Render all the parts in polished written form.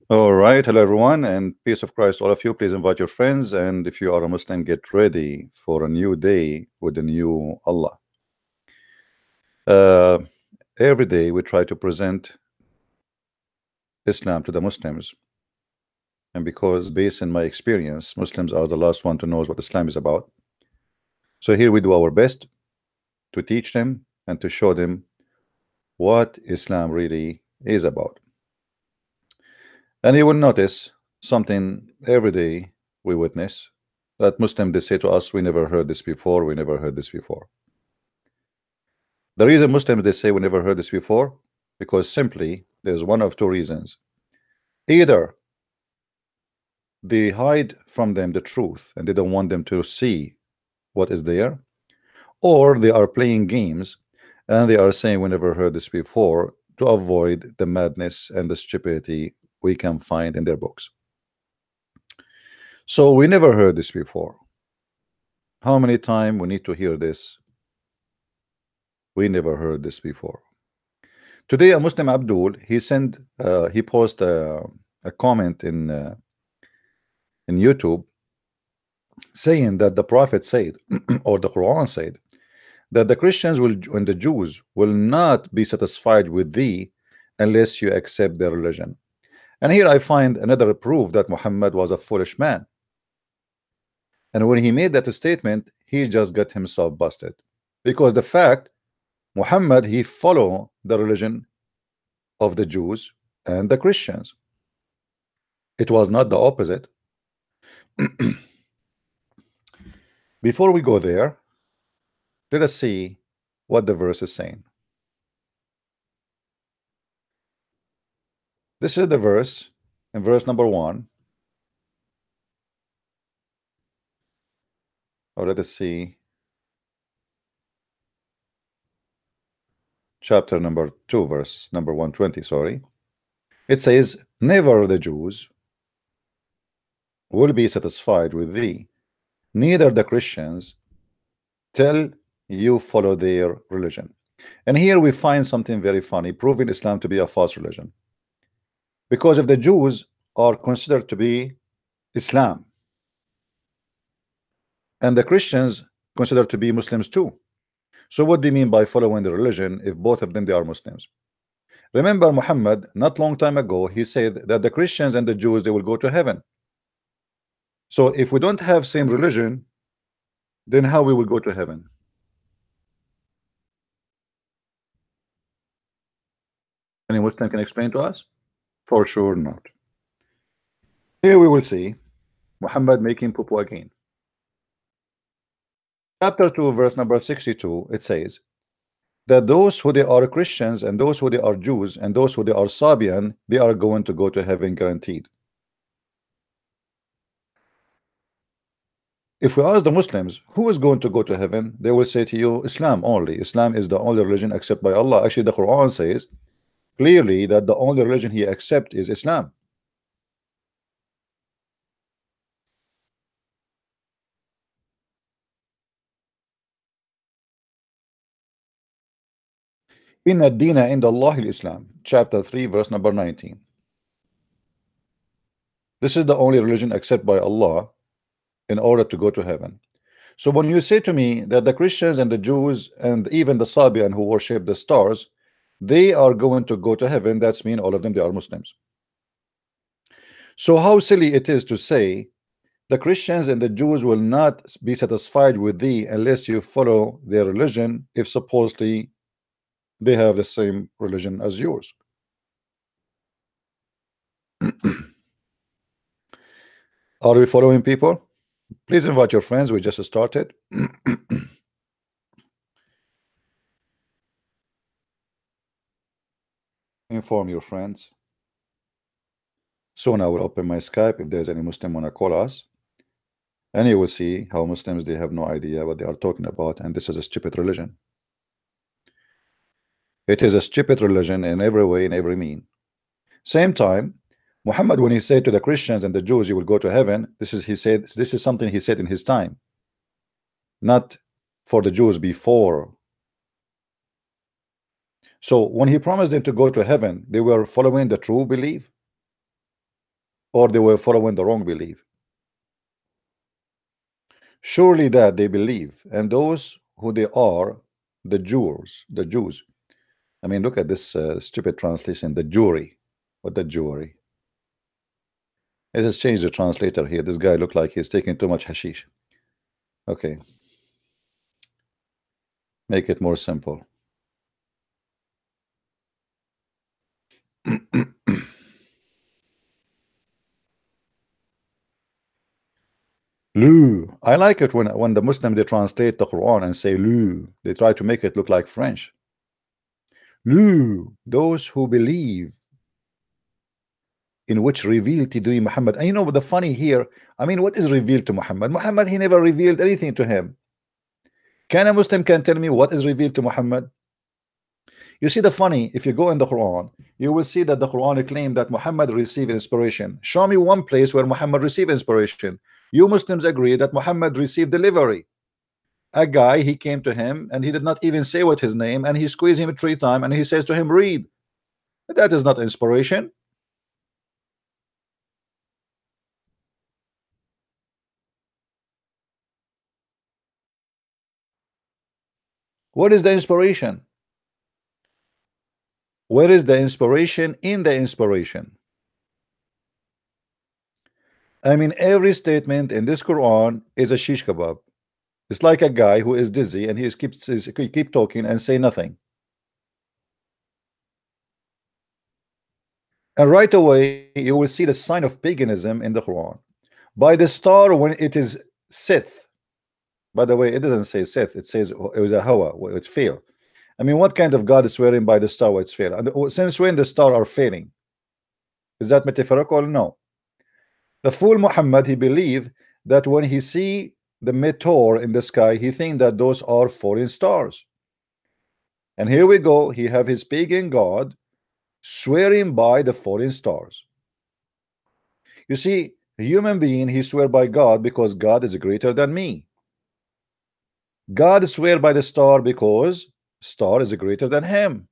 All right, hello everyone, and peace of Christ, all of you. Please invite your friends, and if you are a Muslim, get ready for a new day with the new Allah. Uh, every day we try to present Islam to the Muslims, and because based on my experience, Muslims are the last one to know what Islam is about. So here we do our best to teach them and to show them what Islam really is about. And you will notice something every day we witness that Muslims they say to us, we never heard this before, we never heard this before. The reason Muslims they say we never heard this before, because simply there's one of two reasons. Either they hide from them the truth and they don't want them to see what is there, or they are playing games and they are saying we never heard this before to avoid the madness and the stupidity we can find in their books. So we never heard this before. How many times we need to hear this? We never heard this before. Today, a Muslim Abdul he posted a comment in YouTube saying that the Prophet said, or the Quran said, that the Christians will and the Jews will not be satisfied with thee unless you accept their religion. And here I find another proof that Muhammad was a foolish man. And when he made that statement, he just got himself busted, because the fact Muhammad he followed the religion of the Jews and the Christians. It was not the opposite. Before we go there, let us see what the verse is saying. This is the verse in verse number 1. Or let us see chapter number 2, verse number 120. Sorry. It says, never the Jews will be satisfied with thee, neither the Christians, till you follow their religion. And here we find something very funny, proving Islam to be a false religion. Because if the Jews are considered to be Islam, and the Christians considered to be Muslims too. So what do you mean by following the religion if both of them they are Muslims? Remember Muhammad, not long time ago, he said that the Christians and the Jews they will go to heaven. So if we don't have same religion, then how we will go to heaven? Any Muslim can explain to us? For sure not. Here we will see Muhammad making poo again. Chapter 2, verse number 62, it says that those who they are Christians and those who they are Jews and those who they are Sabian, they are going to go to heaven guaranteed. If we ask the Muslims who is going to go to heaven, they will say to you Islam only. Islam is the only religion accepted by Allah. Actually, the Quran says clearly that the only religion he accepts is Islam. Inna ad-dina inda Allah al-Islam, chapter 3, verse number 19. This is the only religion accepted by Allah in order to go to heaven. So when you say to me that the Christians and the Jews and even the Sabian who worship the stars, they are going to go to heaven, that's mean all of them they are Muslims. So how silly it is to say the Christians and the Jews will not be satisfied with thee unless you follow their religion, if supposedly they have the same religion as yours. Are we following, people? Please invite your friends. We just started. Inform your friends. Soon I will open my Skype if there's any Muslim wanna call us. And you will see how Muslims they have no idea what they are talking about, and this is a stupid religion. It is a stupid religion in every way, in every mean. Same time, Muhammad, when he said to the Christians and the Jews, you will go to heaven, this is something he said in his time, not for the Jews before. So when he promised them to go to heaven, they were following the true belief. or they were following the wrong belief. Surely that they believe, and those who they are, the Jews. I mean, look at this stupid translation, the jury. What the jury? Let's just change the translator here. This guy looked like he's taking too much hashish. Okay. Make it more simple. Lu. I like it when the Muslim they translate the Quran and say Lu. They try to make it look like French. Lu, those who believe in which revealed to thee Muhammad. And you know the funny here, I mean, what is revealed to Muhammad? Muhammad, he never revealed anything to him. Can a Muslim can tell me what is revealed to Muhammad? You see the funny, if you go in the Quran, you will see that the Quran claimed that Muhammad received inspiration. Show me one place where Muhammad received inspiration. You Muslims agree that Muhammad received delivery. A guy, he came to him and he did not even say what his name, and he squeezed him 3 times and he says to him, read. That is not inspiration. What is the inspiration? Where is the inspiration in the inspiration? I mean, every statement in this Quran is a shish kebab. It's like a guy who is dizzy and he keep talking and say nothing. And right away you will see the sign of paganism in the Quran. By the star when it is Sith. By the way, it doesn't say Sith, it says it was a Hawa, it failed. I mean, what kind of God is swearing by the star where it's failed? And since when the star are failing? Is that metaphorical? No. The fool Muhammad, he believed that when he see the meteor in the sky, he think that those are foreign stars. And here we go, he have his pagan God swearing by the foreign stars. You see, a human being, he swear by God because God is greater than me. God swear by the star because star is greater than him.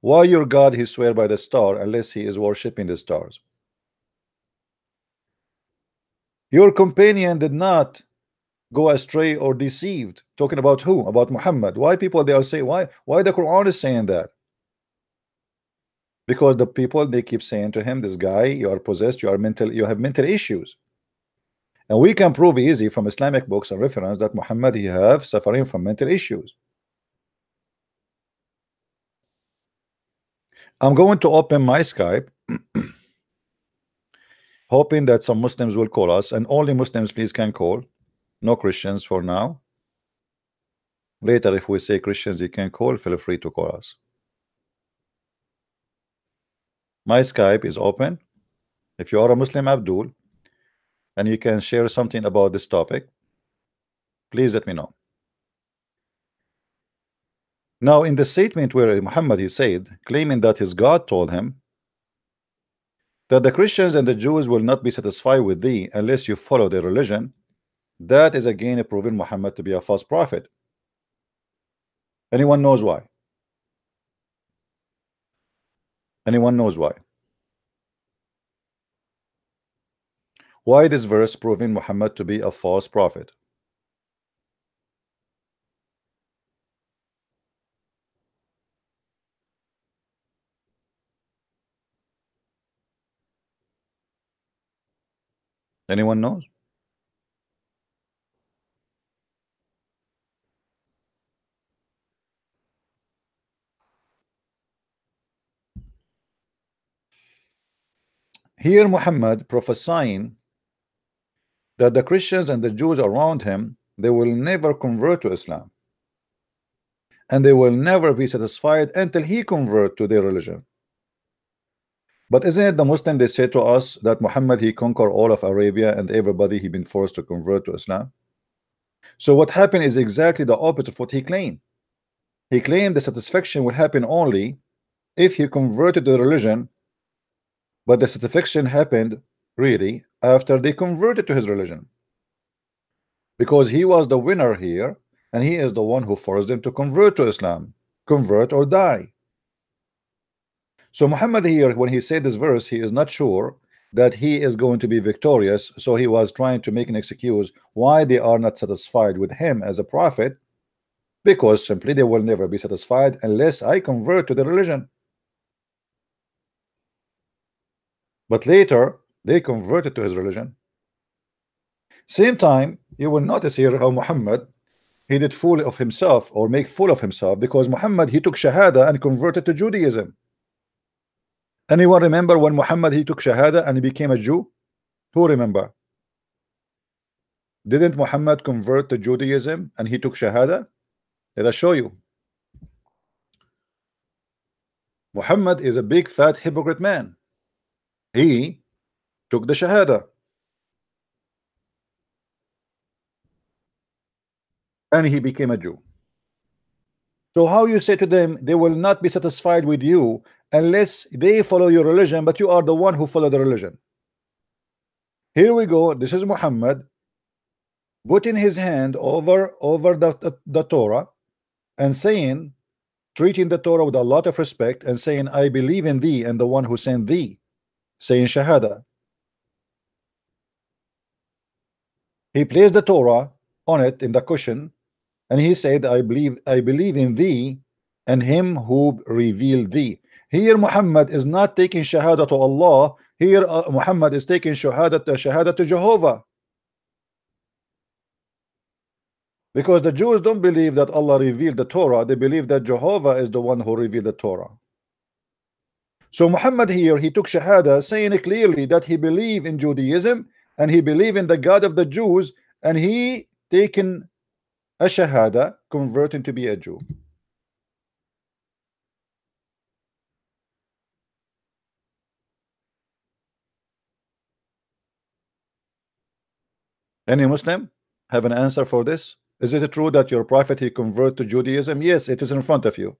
Why your God he swear by the star unless he is worshiping the stars? Your companion did not go astray or deceived. Talking about who? About Muhammad. Why people they are saying why the Quran is saying that? Because the people they keep saying to him, this guy, you are possessed, you have mental issues. And we can prove easy from Islamic books and reference that Muhammad he have suffering from mental issues. I'm going to open my Skype hoping that some Muslims will call us, and only Muslims please can call, no Christians for now. Later if we say Christians you can call, feel free to call us. My Skype is open. If you are a Muslim, Abdul, and you can share something about this topic, please let me know. Now in the statement where Muhammad he said, claiming that his God told him that the Christians and the Jews will not be satisfied with thee unless you follow their religion, that is again proving Muhammad to be a false prophet. Anyone knows why? Anyone knows why? Why this verse proving Muhammad to be a false prophet? Anyone knows? Here Muhammad prophesying that the Christians and the Jews around him, they will never convert to Islam, and they will never be satisfied until he convert to their religion. But isn't it the Muslim they say to us that Muhammad he conquered all of Arabia and everybody he been forced to convert to Islam? So what happened is exactly the opposite of what he claimed. He claimed the satisfaction will happen only if he converted to the religion, but the satisfaction happened really after they converted to his religion, because he was the winner here and he is the one who forced them to convert to Islam. Convert or die. So Muhammad here, when he said this verse, he is not sure that he is going to be victorious. So he was trying to make an excuse why they are not satisfied with him as a prophet, because simply they will never be satisfied unless I convert to the religion. But later they converted to his religion. Same time, you will notice here how Muhammad, he did fool of himself, or make fool of himself, because Muhammad, he took Shahada and converted to Judaism. Anyone remember when Muhammad, he took Shahada and he became a Jew? Who remember? Didn't Muhammad convert to Judaism and he took Shahada? Let us show you. Muhammad is a big fat hypocrite man. He took the Shahada and he became a Jew. So how you say to them they will not be satisfied with you unless they follow your religion, but you are the one who follow the religion? Here we go. This is Muhammad putting his hand over the Torah and saying, treating the Torah with a lot of respect and saying, I believe in thee and the one who sent thee, saying Shahada. He placed the Torah on it in the cushion and he said, I believe in thee and him who revealed thee. Here Muhammad is not taking Shahada to Allah. Here Muhammad is taking Shahada to Jehovah. Because the Jews don't believe that Allah revealed the Torah, they believe that Jehovah is the one who revealed the Torah. So Muhammad here, he took Shahada, saying clearly that he believed in Judaism and he believed in the God of the Jews, and he taken a Shahada, converting to be a Jew. Any Muslim have an answer for this? Is it true that your prophet, he converted to Judaism? Yes, it is in front of you.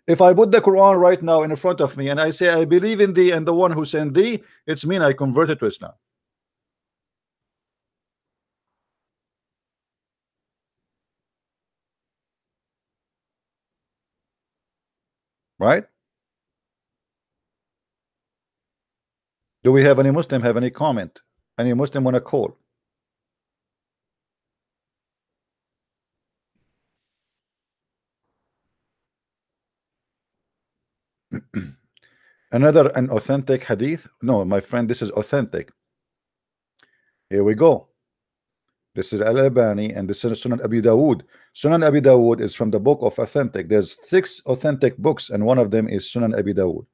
If I put the Quran right now in front of me and I say I believe in thee and the one who sent thee, it's mean I converted to Islam. Right? Do we have any Muslim have any comment? Any Muslim want to call? Another an authentic hadith? No, my friend, this is authentic. Here we go. This is Al-Albani and this is Sunan Abi Dawud. Sunan Abi Dawud is from the book of authentic. There's 6 authentic books and one of them is Sunan Abi Dawud.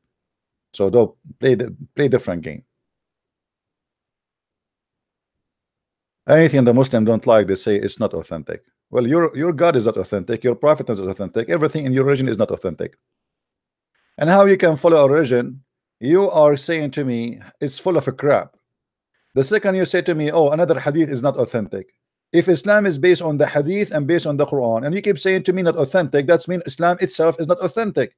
So don't play different game. Anything the Muslim don't like, they say it's not authentic. Well, your God is not authentic, your prophet is not authentic, everything in your religion is not authentic. And how you can follow a religion? You are saying to me it's full of a crap. The second you say to me, oh, another hadith is not authentic. If Islam is based on the hadith and based on the Quran, and you keep saying to me not authentic, that's mean Islam itself is not authentic.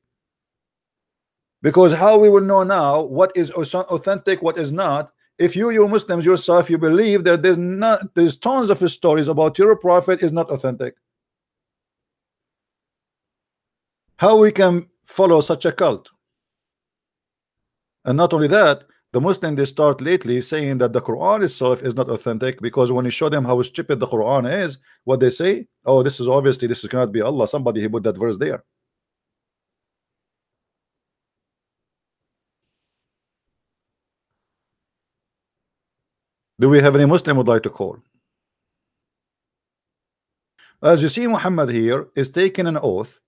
Because how we will know now what is authentic, what is not, if you Muslims yourself, you believe that there's tons of stories about your prophet is not authentic. How we can follow such a cult? And not only that, the Muslim, they start lately saying that the Quran itself is not authentic, because when you show them how stupid the Quran is, what they say, oh, this is obviously, this cannot be Allah, somebody he put that verse there. Do we have any Muslim would like to call? As you see, Muhammad here is taking an oath,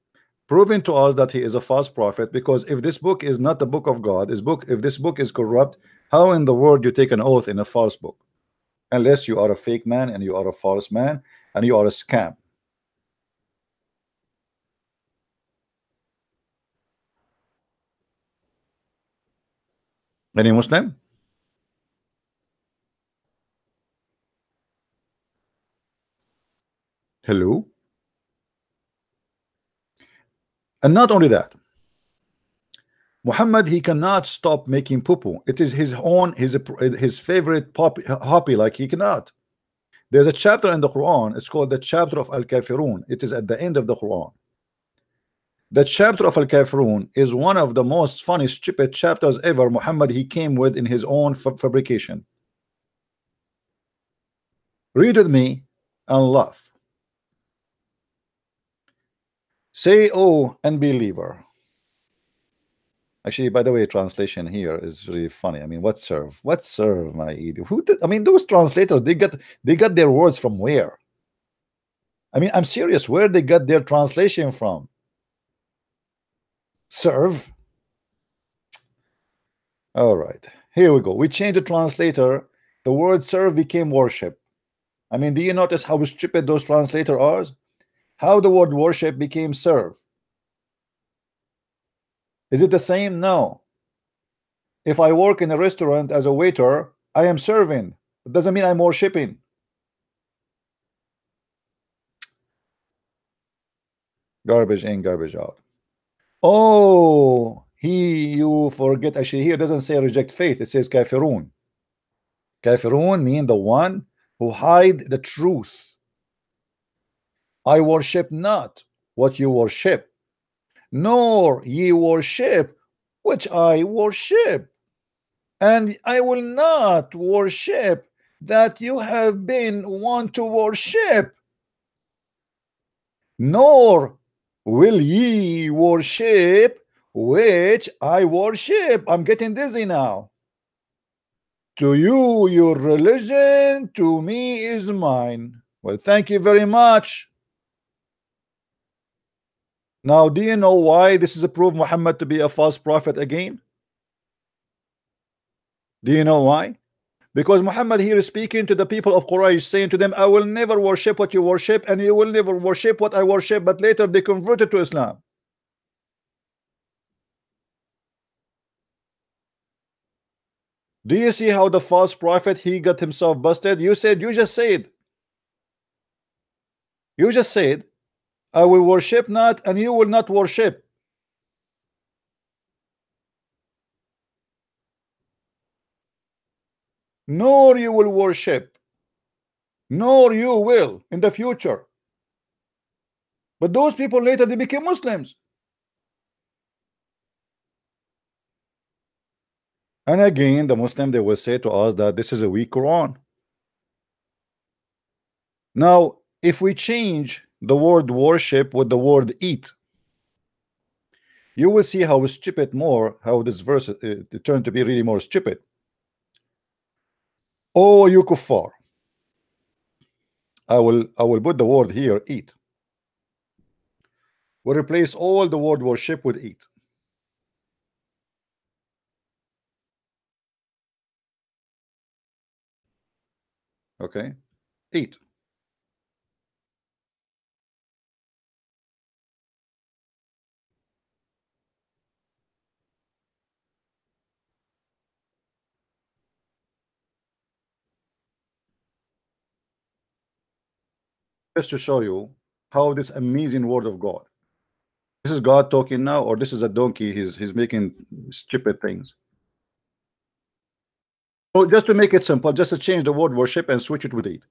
proving to us that he is a false prophet, because if this book is not the book of God, if this book is corrupt, how in the world you take an oath in a false book? Unless you are a fake man and you are a false man and you are a scam. Any Muslim? Hello? And not only that, Muhammad, he cannot stop making poo-poo. It is his own, his favorite hobby, like he cannot. There's a chapter in the Quran, it's called the chapter of Al-Kafirun. It is at the end of the Quran. The chapter of Al-Kafirun is one of the most funny, stupid chapters ever Muhammad he came with in his own fabrication. Read with me and laugh. Say, oh, unbeliever. Actually, by the way, translation here is really funny. I mean, what serve? What serve, my idiot? Who did, I mean, those translators, they got their words from where? I mean, I'm serious. Where they got their translation from? Serve. All right, here we go. We changed the translator. The word serve became worship. I mean, do you notice how stupid those translators are? How the word worship became serve? Is it the same? No. If I work in a restaurant as a waiter, I am serving. It doesn't mean I'm worshiping. Garbage in, garbage out. Oh, you forget. Actually, here it doesn't say reject faith. It says kafirun. Kafirun mean the one who hide the truth. I worship not what you worship, nor ye worship which I worship, and I will not worship that you have been wont to worship, nor will ye worship which I worship. I'm getting dizzy now. To you your religion, to me is mine. Well, thank you very much. Now, do you know why this is a proof Muhammad to be a false prophet again? Do you know why? Because Muhammad here is speaking to the people of Quraysh, saying to them, I will never worship what you worship, and you will never worship what I worship. But later they converted to Islam. Do you see how the false prophet he got himself busted? You just said I will worship not, and you will not worship. Nor you will worship, nor you will in the future. But those people later they became Muslims. And again, the Muslim they will say to us that this is a weak Quran. Now, if we change the word worship with the word eat, you will see how stupid how this verse turned to be really more stupid. Oh, you kuffar. I will put the word here, eat. We'll replace all the word worship with eat. Okay, eat. Just to show you how this amazing word of God. This is God talking now, or this is a donkey. He's making stupid things. So just to make it simple, just to change the word worship and switch it with eat.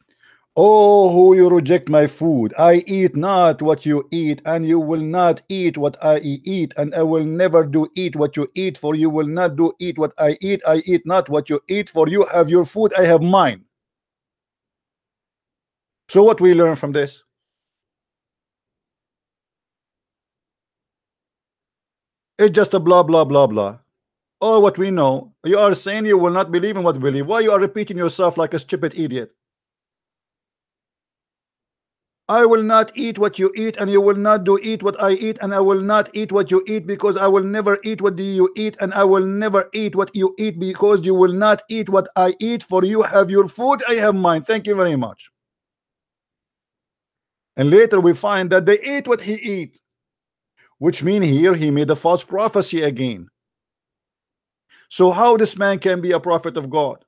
Oh, who you reject my food. I eat not what you eat, and you will not eat what I eat, and I will never do eat what you eat, for you will not do eat what I eat. I eat not what you eat, for you have your food, I have mine. So what we learn from this? It's just a blah blah blah blah. All what we know. You are saying you will not believe in what we believe. Why you are repeating yourself like a stupid idiot? I will not eat what you eat, and you will not do eat what I eat, and I will not eat what you eat, because I will never eat what you eat, and I will never eat what you eat, because you will not eat what I eat, for you have your food, I have mine. Thank you very much. And later we find that they ate what he eat, which mean here he made a false prophecy again. So how this man can be a prophet of God?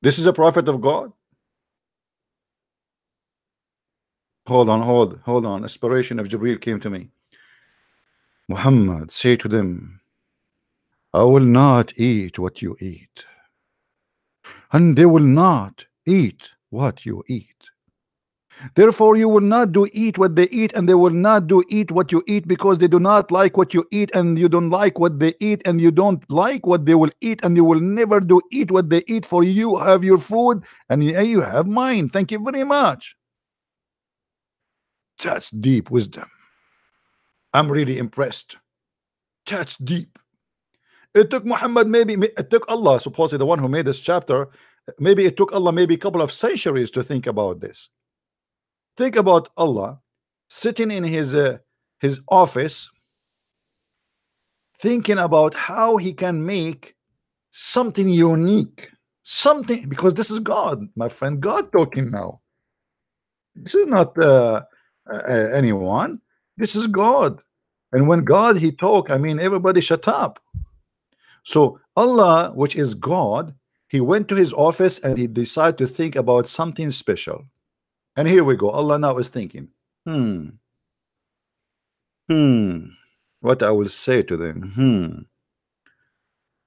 This is a prophet of God? Hold on. Inspiration of Jibril came to me. Muhammad, say to them, I will not eat what you eat. and they will not eat what you eat. Therefore, you will not do eat what they eat, and they will not do eat what you eat, because they do not like what you eat, and you don't like what they eat, and you don't like what they will eat, and you will never do eat what they eat. For you have your food, and you have mine. Thank you very much. That's deep wisdom. I'm really impressed. That's deep. It took Muhammad, maybe it took Allah, supposedly the one who made this chapter, maybe it took Allah maybe a couple of centuries to think about this. Think about Allah sitting in his office, thinking about how he can make something unique, something, because this is God, my friend, God talking now. This is not anyone. This is God. And when God he talk, I mean everybody shut up. So Allah, which is God, he went to his office and he decided to think about something special. And here we go. Allah now is thinking, what I will say to them.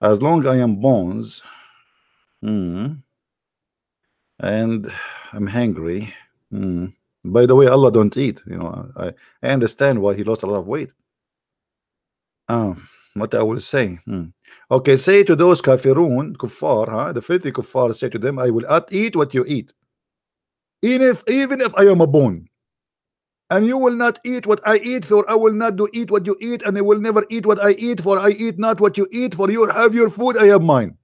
As long I am bones, and I'm hungry. By the way, Allah don't eat. You know, I understand why he lost a lot of weight. What I will say. Okay, say to those kafirun, kuffar, the filthy kuffar, say to them, I will not eat what you eat. Even if I am a bone. And you will not eat what I eat, for I will not do eat what you eat, and I will never eat what I eat, for I eat not what you eat, for you have your food, I have mine.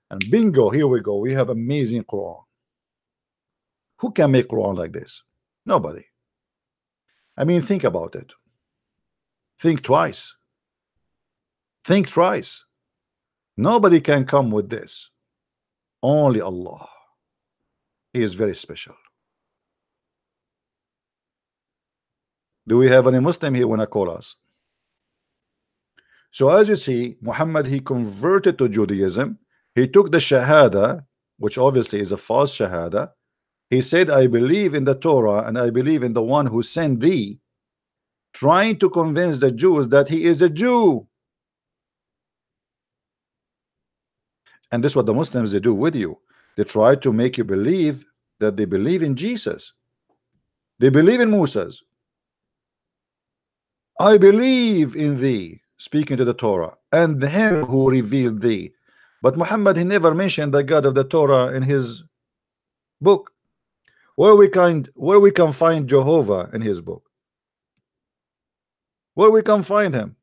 And bingo, here we go. We have amazing Quran. Who can make Quran like this? Nobody. I mean, think about it. Think twice. Think thrice. Nobody can come with this. Only Allah. He is very special. Do we have any Muslim here when I call us? So as you see, Muhammad, he converted to Judaism. He took the Shahada, which obviously is a false Shahada. He said, I believe in the Torah and I believe in the one who sent thee, trying to convince the Jews that he is a Jew. And this is what the Muslims, they do with you. They try to make you believe that they believe in Jesus. They believe in Moses. I believe in thee, speaking to the Torah, and him who revealed thee. But Muhammad, he never mentioned the God of the Torah in his book. Where we can find Jehovah in his book? Where we can find him?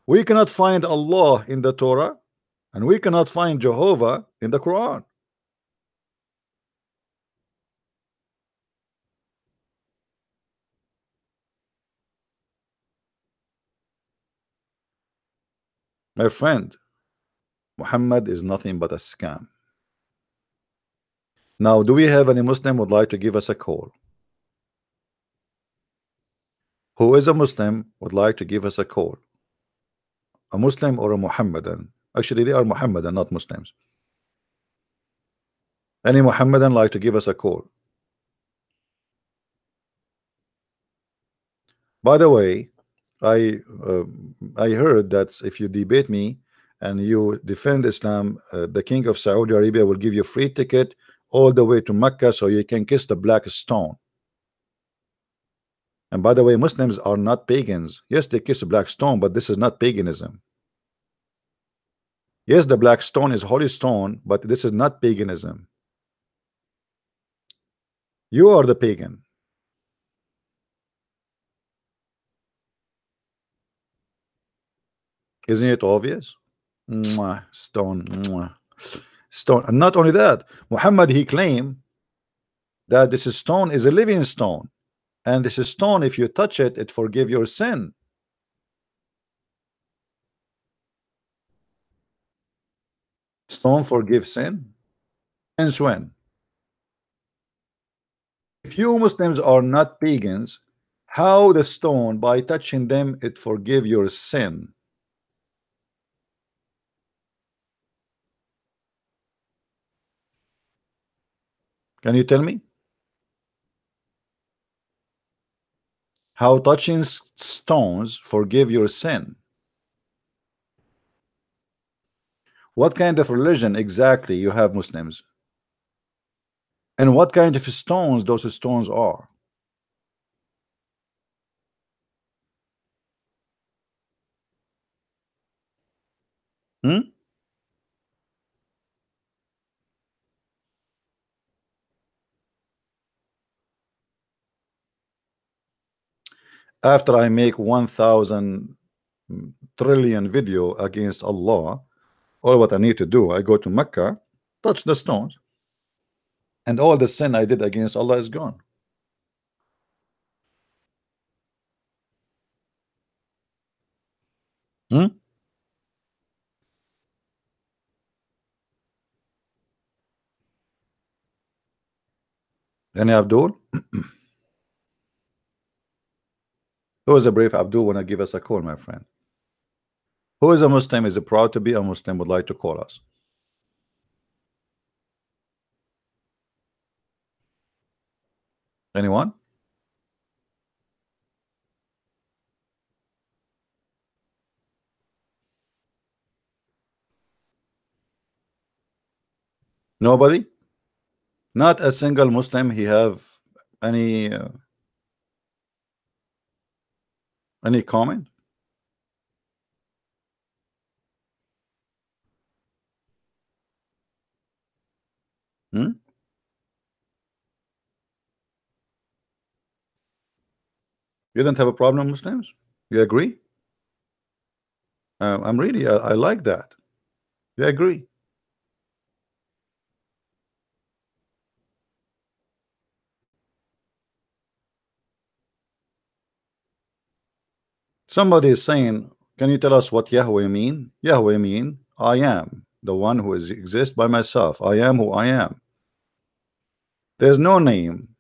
We cannot find Allah in the Torah, and we cannot find Jehovah in the Quran. My friend, Muhammad is nothing but a scam. Now, do we have any Muslim would like to give us a call? Who is a Muslim would like to give us a call? A Muslim or a Muhammadan? Actually, they are Muhammadan, not Muslims. Any Muhammadan like to give us a call? By the way, I heard that if you debate me and you defend Islam, the King of Saudi Arabia will give you a free ticket all the way to Mecca so you can kiss the black stone. And by the way, Muslims are not pagans. Yes, they kiss a black stone, but this is not paganism. Yes, the black stone is holy stone, but this is not paganism. You are the pagan. Isn't it obvious? Mwah, stone, mwah. Stone. And not only that, Muhammad, he claimed that this stone is a living stone, and this stone, if you touch it, it forgive your sin. Stone forgive sin? Since when? If you Muslims are not pagans, how the stone, by touching them, it forgive your sin? Can you tell me? How touching stones forgive your sin? What kind of religion exactly you have Muslims? And what kind of stones those stones are? Hmm? After I make 1,000 trillion video against Allah, all what I need to do, I go to Mecca, touch the stones, and all the sin I did against Allah is gone. Hmm? Any Abdul? Who is a brave Abdul? Want to give us a call, my friend? Who is a Muslim, is proud to be a Muslim, would like to call us? Anyone? Nobody? Not a single Muslim he have any comment? Hmm? You don't have a problem, Muslims? You agree? I'm really, I like that. You agree? Somebody is saying, can you tell us what Yahweh mean? Yahweh mean, I am the one who is exist by myself. I am who I am. There's no name.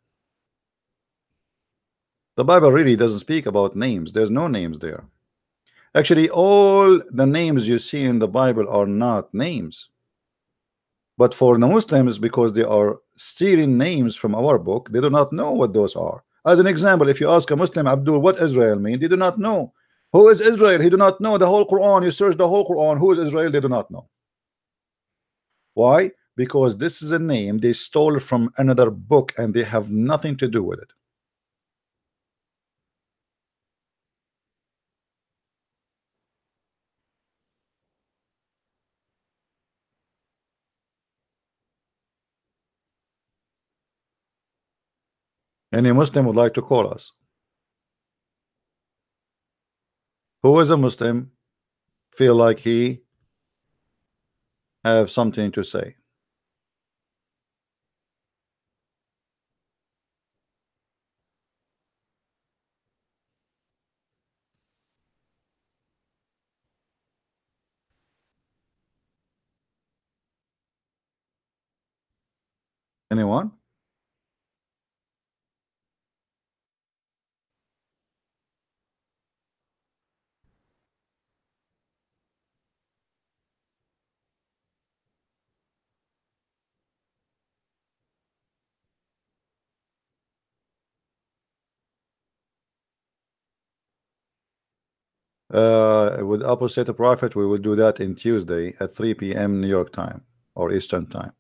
The Bible really doesn't speak about names. There's no names there. Actually, all the names you see in the Bible are not names. But for the Muslims, because they are stealing names from our book, they do not know what those are. As an example, if you ask a Muslim, Abdul, what Israel mean, they do not know. Who is Israel? He do not know. The whole Quran, you search the whole Quran, who is Israel? They do not know. Why? Because this is a name they stole from another book and they have nothing to do with it. Any Muslim would like to call us? Who is a Muslim feel like he have something to say? Anyone? With Opposite Prophet, we will do that in Tuesday at 3 p.m. New York time or Eastern time.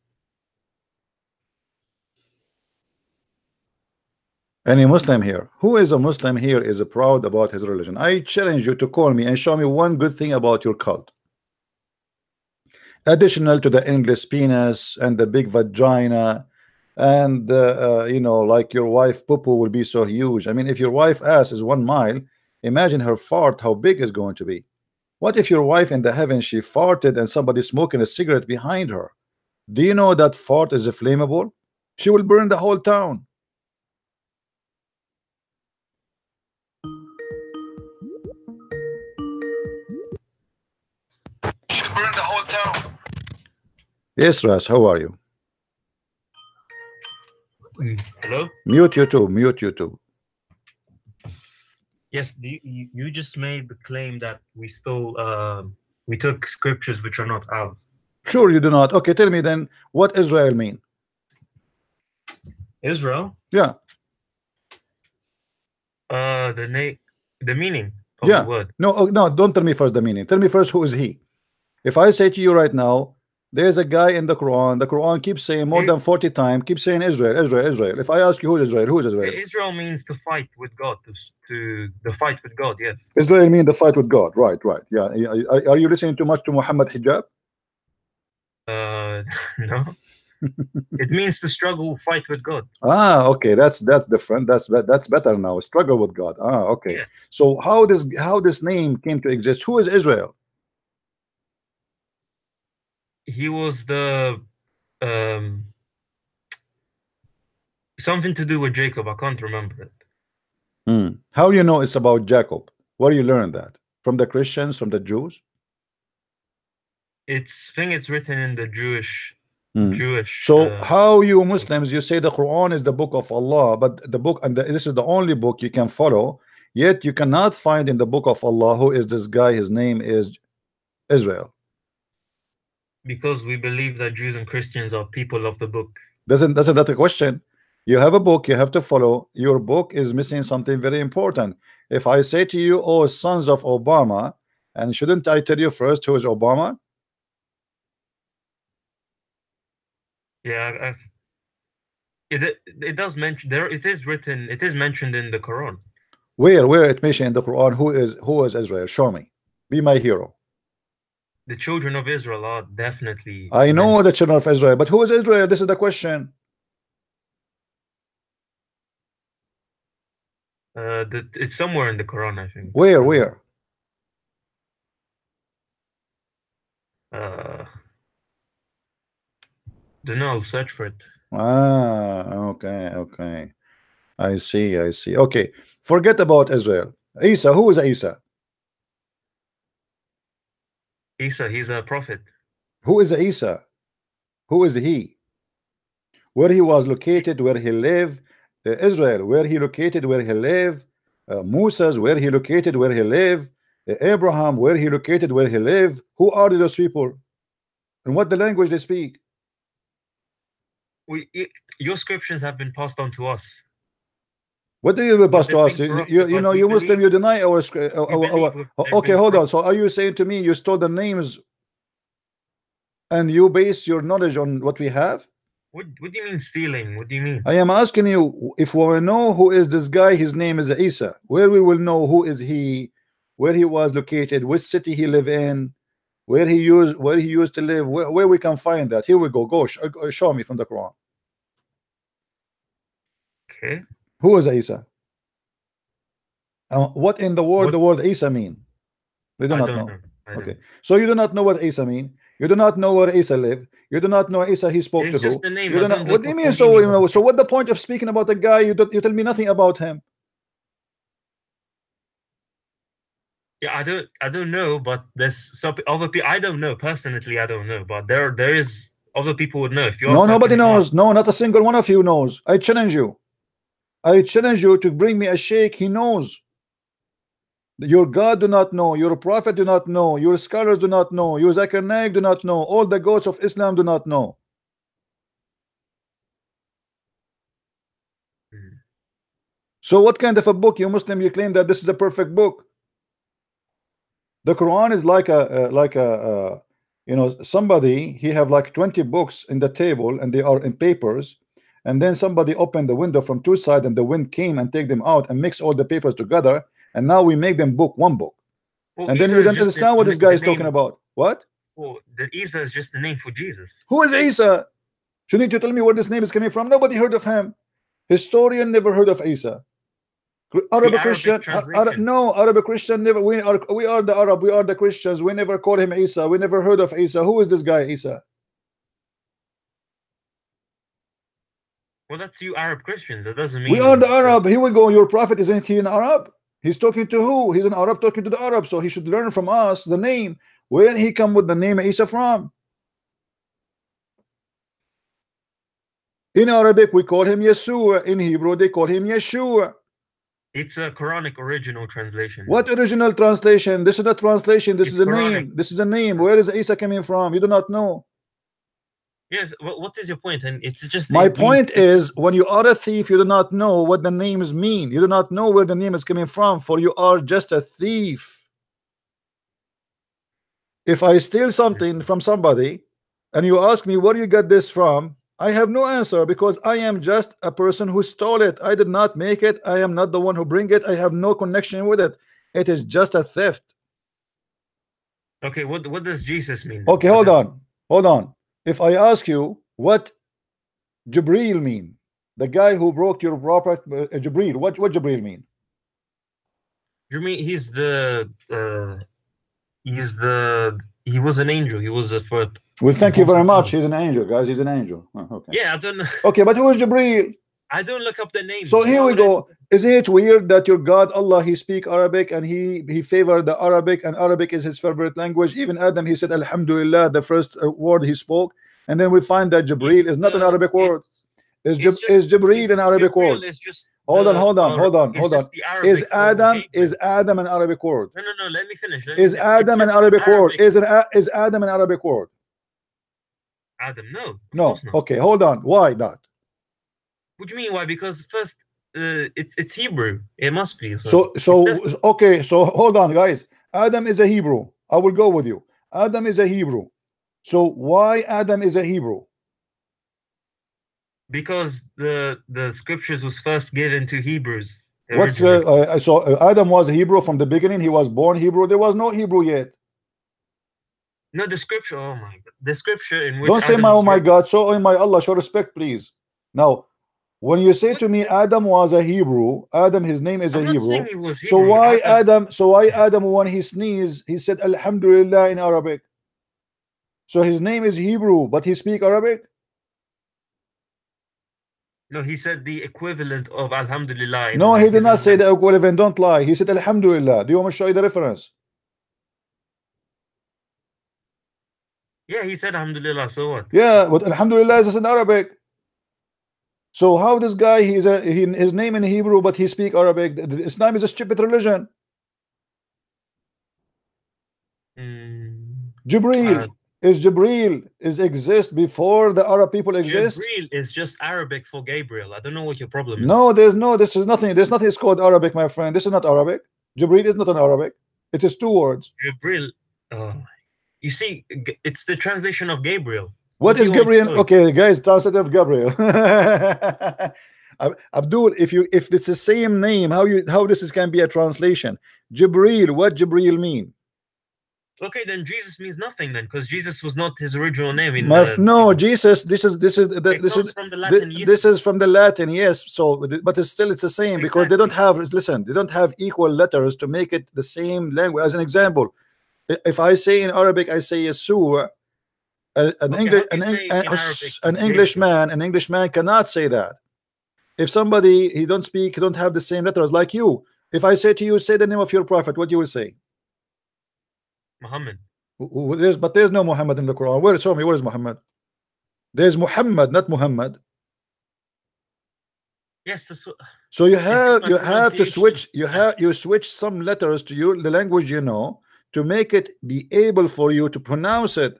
Any Muslim here? Who is a Muslim here is proud about his religion? I challenge you to call me and show me one good thing about your cult. Additional to the endless penis and the big vagina and you know, like your wife poo-poo will be so huge. I mean, if your wife ass is 1 mile, imagine her fart how big is going to be. What if your wife in the heaven she farted and somebody smoking a cigarette behind her? Do you know that fart is flammable? She will burn the whole town. She'll burn the whole town. Yes, Ras, how are you? Hello? Mute YouTube, mute YouTube. Yes, you just made the claim that we stole, we took scriptures which are not ours. Sure, you do not. Okay, tell me then, what Israel mean? Israel? Yeah. The meaning of Yeah. the word. No, no, don't tell me first the meaning. Tell me first who is he. If I say to you right now, there's a guy in the Quran keeps saying more than 40 times, keeps saying Israel, Israel, Israel. If I ask you who is Israel, who is Israel? Israel means to fight with God, to the fight with God. Yes. Israel means the fight with God. Right, right. Yeah. Are you listening too much to Muhammad Hijab? No. It means to struggle, fight with God. Ah, okay. That's different. That's better now. Struggle with God. Ah, okay. Yeah. So how this name came to exist? Who is Israel? He was the something to do with Jacob. I can't remember it. How you know it's about Jacob? Where you learn that? From the Christians, from the Jews? I think it's written in the Jewish. So how you Muslims, you say the Quran is the book of Allah, but the book, and this is the only book you can follow, yet you cannot find in the book of Allah who is this guy. His name is Israel. Because we believe that Jews and Christians are people of the book. Doesn't that a question? You have a book you have to follow. Your book is missing something very important. If I say to you, oh, sons of Obama, and shouldn't I tell you first who is Obama? Yeah, it does mention there. It is written. It is mentioned in the Quran. Where it mentioned in the Quran who is Israel? Show me. Be my hero. The children of Israel are definitely. I know the children of Israel, but who is Israel? This is the question. It's somewhere in the Quran, I think. Where? Don't know. I'll search for it. Ah, okay. I see. Okay, forget about Israel. Isa, who is Isa? Isa, he's a prophet. Who is Isa? Who is he? Where he was located, where he lived? Israel, where he located, where he lived? Moses, where he located, where he lived? Abraham, where he located, where he lived? Who are those people? And what the language they speak? Your scriptures have been passed on to us. What do you pass to us? You know, you Muslim, you deny our okay, hold on. So are you saying to me you stole the names and you base your knowledge on what we have? What do you mean stealing? What do you mean? I am asking you, if we will know who is this guy, his name is Isa. Where we will know who is he, where he was located, which city he lived in, where he used to live, where we can find that. Here we go. Show me from the Quran. Okay. Who is Isa? What in the word Isa mean? We do not know. Okay, so you do not know what Isa mean. You do not know where Isa lived. You do not know Isa he spoke to who. You do not, what do you mean? So what the point of speaking about a guy you tell me nothing about him? Yeah, I don't know, but there's some other people. I don't know personally. I don't know, but there is other people would know. If you nobody knows. No, not a single one of you knows. I challenge you. I challenge you to bring me a sheikh. He knows. Your God do not know. Your prophet do not know. Your scholars do not know. Your Zakir Naik do not know. All the gods of Islam do not know. So what kind of a book, you Muslim, you claim that this is a perfect book? The Quran is like a you know, somebody, he have like 20 books in the table and they are in papers, and then somebody opened the window from two sides and the wind came and take them out and mix all the papers together, and now we make them one book. Well, and then you don't understand what this guy is talking about. What? Well, the Isa is just the name for Jesus. Who is Isa? Shouldn't you tell me where this name is coming from? Nobody heard of him. Historian never heard of Isa. Arabic Christian, no, Arabic Christian never. We are the Arab. We are the Christians. We never call him Isa. We never heard of Isa. Who is this guy, Isa? Well, that's you Arab Christians. That doesn't mean we are the Arab. Here we go. Your prophet, isn't he an Arab? He's talking to who? He's an Arab talking to the Arab. So he should learn from us the name. Where he come with the name Isa from? In Arabic, we call him Yeshua. In Hebrew, they call him Yeshua. It's a Quranic original translation. What original translation? This is a translation. This is a name. This is a name. Where is Isa coming from? You do not know. Yes. What is your point? And it's just my point is, when you are a thief, you do not know what the names mean. You do not know where the name is coming from, for you are just a thief. If I steal something from somebody and you ask me where you got this from, I have no answer because I am just a person who stole it. I did not make it. I am not the one who bring it. I have no connection with it. It is just a theft. Okay, what does Jesus mean? Okay, hold on. If I ask you what Jibreel mean, the guy who broke your prophet, Jibreel, what Jibreel mean? You mean he was an angel. He was a first. Well, thank you very much. He's an angel, guys. He's an angel. Okay. Yeah, I don't know. Okay, but who is Jibreel? I don't look up the name. So here we go. Isn't it weird that your God Allah, he speak Arabic and he favored the Arabic, and Arabic is his favorite language. Even Adam, he said Alhamdulillah, the first word he spoke, and then we find that Jibreel is not an Arabic word. Is Jibreel an Arabic word? Hold on. Is Adam an Arabic word? No. Let me finish. Is Adam an Arabic word? Is Adam an Arabic word? Adam, no. No. Okay, hold on. Why not? What do you mean why? Because first, it's Hebrew. It must be. Okay. So hold on, guys. Adam is a Hebrew. I will go with you. Adam is a Hebrew. So why Adam is a Hebrew? Because the scriptures was first given to Hebrews. So Adam was a Hebrew from the beginning. He was born Hebrew. There was no Hebrew yet. No, the scripture. Oh my God, the scripture in which. Don't say my, oh my God. So oh my Allah, show respect, please. Now, when you say to me Adam was a Hebrew, Adam, his name is a Hebrew. So why Adam? So why Adam, when he sneezed, he said Alhamdulillah in Arabic? So his name is Hebrew, but he speak Arabic. No, he said the equivalent of Alhamdulillah. No, he did not say the equivalent. Don't lie. He said Alhamdulillah. Do you want me to show you the reference? Yeah, he said Alhamdulillah. So what? Yeah, but Alhamdulillah is in Arabic. So how this guy, his name in Hebrew, but he speak Arabic? Islam is a stupid religion. Jibreel is exist before the Arab people exist. Jibreel is just Arabic for Gabriel. I don't know what your problem is. No, this is nothing. There's nothing. It's called Arabic, my friend. This is not Arabic. Jibreel is not an Arabic. It is two words. Jibreel. You see, it's the translation of Gabriel. What is Gabriel? Okay, guys, translate of Gabriel. Abdul, if it's the same name, how this can be a translation? Jibreel, what Jibreel mean? Okay, then Jesus means nothing then, because Jesus was not his original name. No, Jesus. This is from the Latin. This is from the Latin, yes. So, but it's the same because they don't have. Listen, they don't have equal letters to make it the same language. As an example, if I say in Arabic, I say Yeshua. An Englishman cannot say that. If somebody he don't have the same letters like you. If I say to you, say the name of your prophet, what you will say? Muhammad. But there's no Muhammad in the Quran. Where? Show me. Where is Muhammad? There's Muhammad, not Muhammad. Yes. So you have to switch. You switch some letters to the language you know to make it be able for you to pronounce it.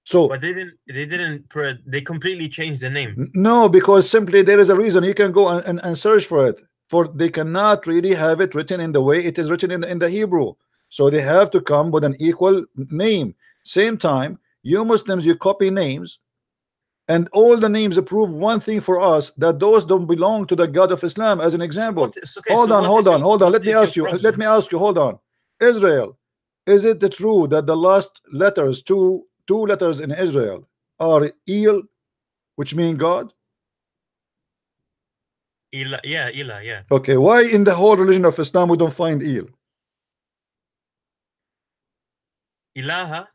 So, but they completely changed the name. No, because simply there is a reason. You can go and search for it. For they cannot really have it written in the way it is written in the Hebrew. So they have to come with an equal name. Same time, you Muslims, you copy names, and all the names prove one thing for us, that those don't belong to the God of Islam. As an example, hold on. Let me ask you. Hold on. Israel, is it true that the last letters two letters in Israel are El, which mean God? Elah, yeah. Okay, why in the whole religion of Islam we don't find El? Ilaha.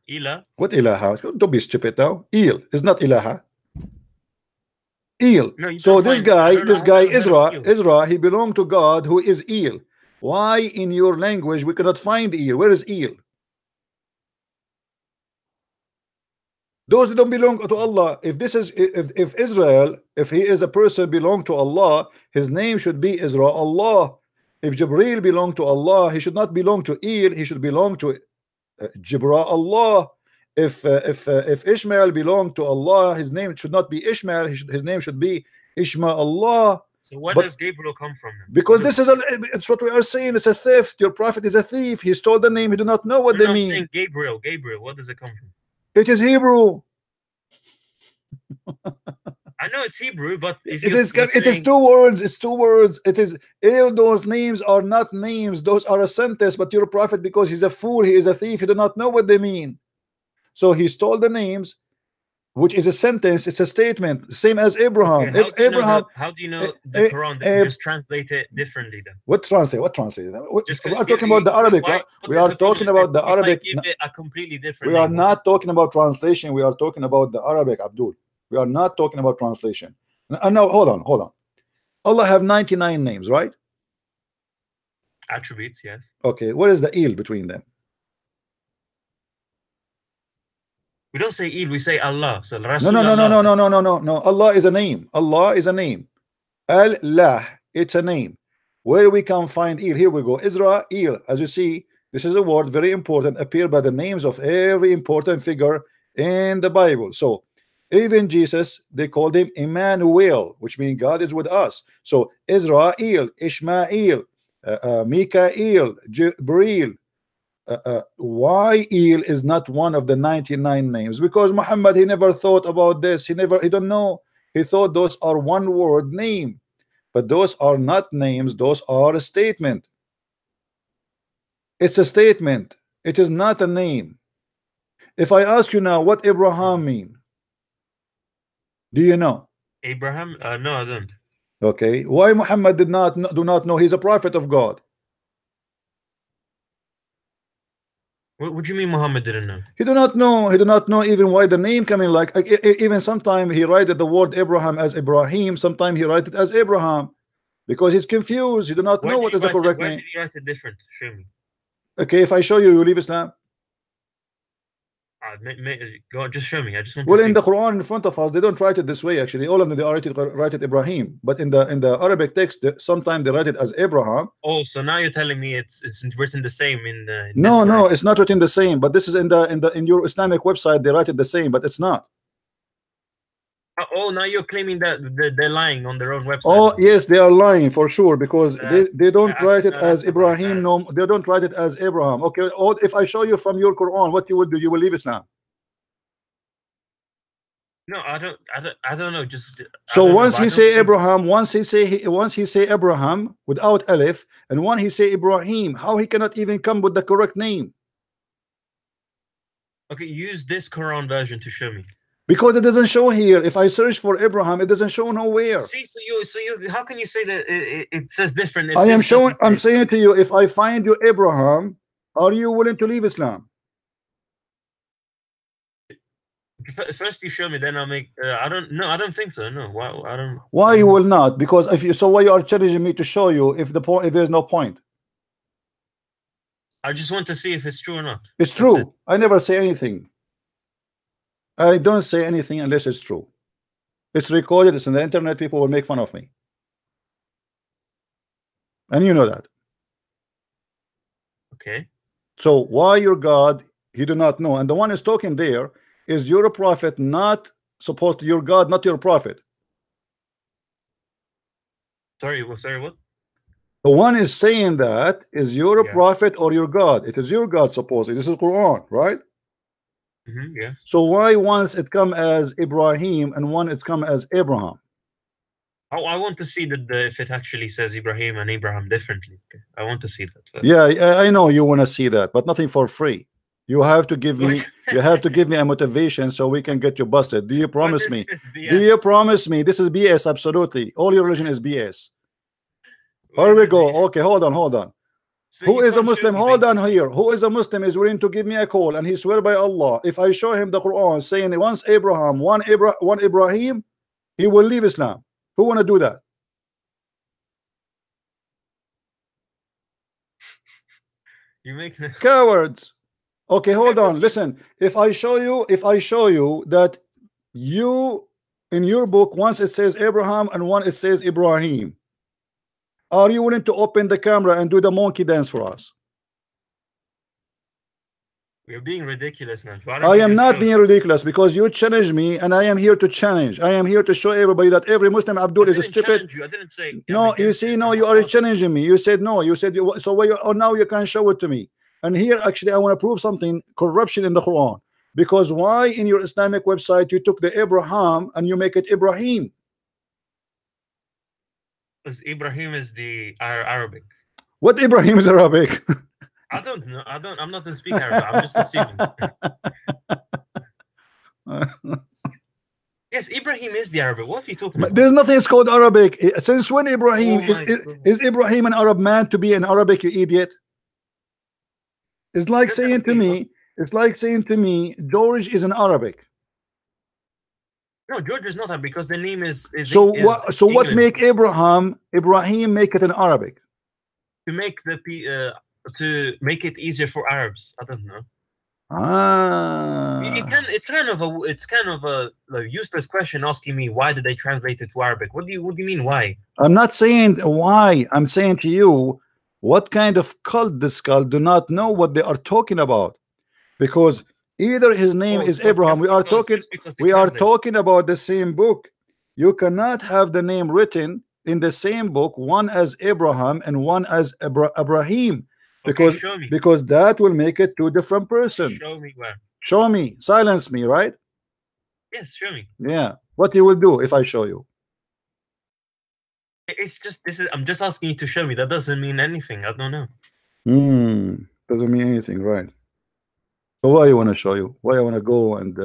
What ilaha? Don't be stupid now. El is not ilaha. El. No, so this guy, Ezra, he belonged to God, who is El. Why in your language we cannot find El? Where is El? Those who don't belong to Allah. If Israel, if he is a person belong to Allah, his name should be Israel Allah. If Jibreel belong to Allah, he should not belong to El. He should belong to Jibra Allah. If Ishmael belonged to Allah, his name should not be Ishmael. His name should be Ishma Allah. So where But- does Gabriel come from then? Because this is it's what we are saying. It's a theft. Your prophet is a thief. He stole the name. He do not know what they I'm mean. saying Gabriel. Gabriel. Where does it come from? It is Hebrew. I know it's Hebrew, but if It you're, is. you're It is saying, 2 words. It's 2 words. It is. All those names are not names. Those are a sentence. But your prophet, because he's a fool, he is a thief. He do not know what they mean. So he stole the names, which is a sentence. It's a statement, same as Abraham. okay, Abraham. how do you know eh, the Quran? They eh, just translate it differently then. What translate? What translate? Just We are talking about the Arabic. We are talking about the Arabic. Give it a completely different. We are name? not talking about translation. We are talking about the Arabic, Abdul. We are not talking about translation. No, hold on. Allah have 99 names, right? Attributes, yes. Okay, what is the il between them? We don't say Eid, we say Allah. So No. Allah is a name. Allah is a name. Allah, it's a name. Where we can find il? Here we go. Israel, as you see, this is a word very important, appear by the names of every important figure in the Bible. So even Jesus, they called him Emmanuel, which means God is with us. So Israel, Ishmael, Mikael, Jibril. Why Il is not one of the 99 names? Because Muhammad, he never thought about this. He don't know. He thought those are one word name, but those are not names. Those are a statement. It's a statement. It is not a name. If I ask you now what Abraham mean, do you know? Abraham? No, I don't. Okay, why Muhammad do not know? He's a prophet of God. What do you mean Muhammad didn't know? He do not know. He do not know even why the name coming like even sometimes he write the word Abraham as Ibrahim. Sometimes he write it as Abraham because he's confused. He do not know what is the correct name. Why did he write it different? Show me. Okay, if I show you, you leave Islam. Go on, just show me. I just want Well, to see. in the Quran in front of us, they don't write it this way. Actually, all of them they write it Ibrahim, but in the Arabic text, sometimes they write it as Abraham. Oh, so now you're telling me it's written the same in the. No, it's not written the same. But this is in your Islamic website, they write it the same, but it's not. Oh, now you're claiming that they're lying on their own website. Oh yes, they are lying for sure because they don't write it as Ibrahim. No, they don't write it as Abraham. Okay, or if I show you from your Quran, what you will do? You will leave Islam. No, I don't know. Just so once he say Abraham, once he say Abraham without Alif, and when he say Ibrahim, how he cannot even come with the correct name? Okay, use this Quran version to show me. Because it doesn't show here. If I search for Abraham, it doesn't show nowhere. See, so you, how can you say that it says different? I am showing. I'm saying to you, if I find you Abraham, are you willing to leave Islam? First you show me, then I'll make. I don't think so. No, why? I don't. Why you will not? Because if you, so why you are challenging me to show you if there's no point? I just want to see if it's true or not. It's true. I never say anything. I don't say anything unless it's true. It's recorded. It's on the internet. People will make fun of me, and you know that. Okay. So why your God? He do not know, and the one is talking there. Is your prophet not supposed to your God, not your prophet? Sorry, what? The one is saying that is your prophet or your God. It is your God supposedly. This is Quran, right? Yeah. So why once it come as Ibrahim and one it's come as Abraham? Oh, I want to see that if it actually says Ibrahim and Abraham differently. I want to see that. So. Yeah, I know you want to see that, but nothing for free. You have to give me a motivation so we can get you busted. Do you promise me? Do you promise me? This is BS, absolutely. All your religion is BS. Here we go. Okay, hold on. So who is a Muslim? Hold on here. Who is a Muslim is willing to give me a call and he swear by Allah, if I show him the Quran saying once Abraham, one Ibrahim, he will leave Islam. Who want to do that? You make cowards. Okay, hold on. Listen, if I show you that you in your book once it says Abraham and one it says Ibrahim, are you willing to open the camera and do the monkey dance for us? You're being ridiculous now. Why I don't you am just not show being ridiculous because you challenge me, and I am here to challenge. I am here to show everybody that every Muslim I Abdul is didn't stupid. challenge you. I didn't say I'm No, you against see, it. no, I'm you are asking. challenging me. You said no. You said you. So why? Oh, now you can show it to me. And here, actually, I want to prove something: corruption in the Quran. Because why in your Islamic website you took the Abraham and you make it Ibrahim? Because Ibrahim is the Arabic. What Ibrahim is Arabic? I don't know. I'm not going to speak Arabic. I'm just assuming. Yes, Ibrahim is the Arabic. What are you talking about? There's nothing called Arabic. Since when Ibrahim Oh my God. is Ibrahim an Arab man to be an Arabic? You idiot! It's like That's saying to okay. me. It's like saying to me, George is an Arabic. No, George is not that because the name is So is what? So what English. make Ibrahim make it an Arabic? To make to make it easier for Arabs. I don't know. Ah, It's kind of a like, useless question asking me why did they translate it to Arabic? What do you mean why? I'm not saying why. I'm saying to you, what kind of cult this cult do not know what they are talking about? Because either his name Oh, is Abraham. just because they We are translate. talking about the same book. You cannot have the name written in the same book, one as Abraham and one as Ibrahim, because Okay, show me. because that will make it two different person. Show me where. Show me, silence me, right? Yes, show me. Yeah. What you will do if I show you? It's just I'm just asking you to show me. That doesn't mean anything. I don't know. Doesn't mean anything, right? So why you want to show you? Why I want to go and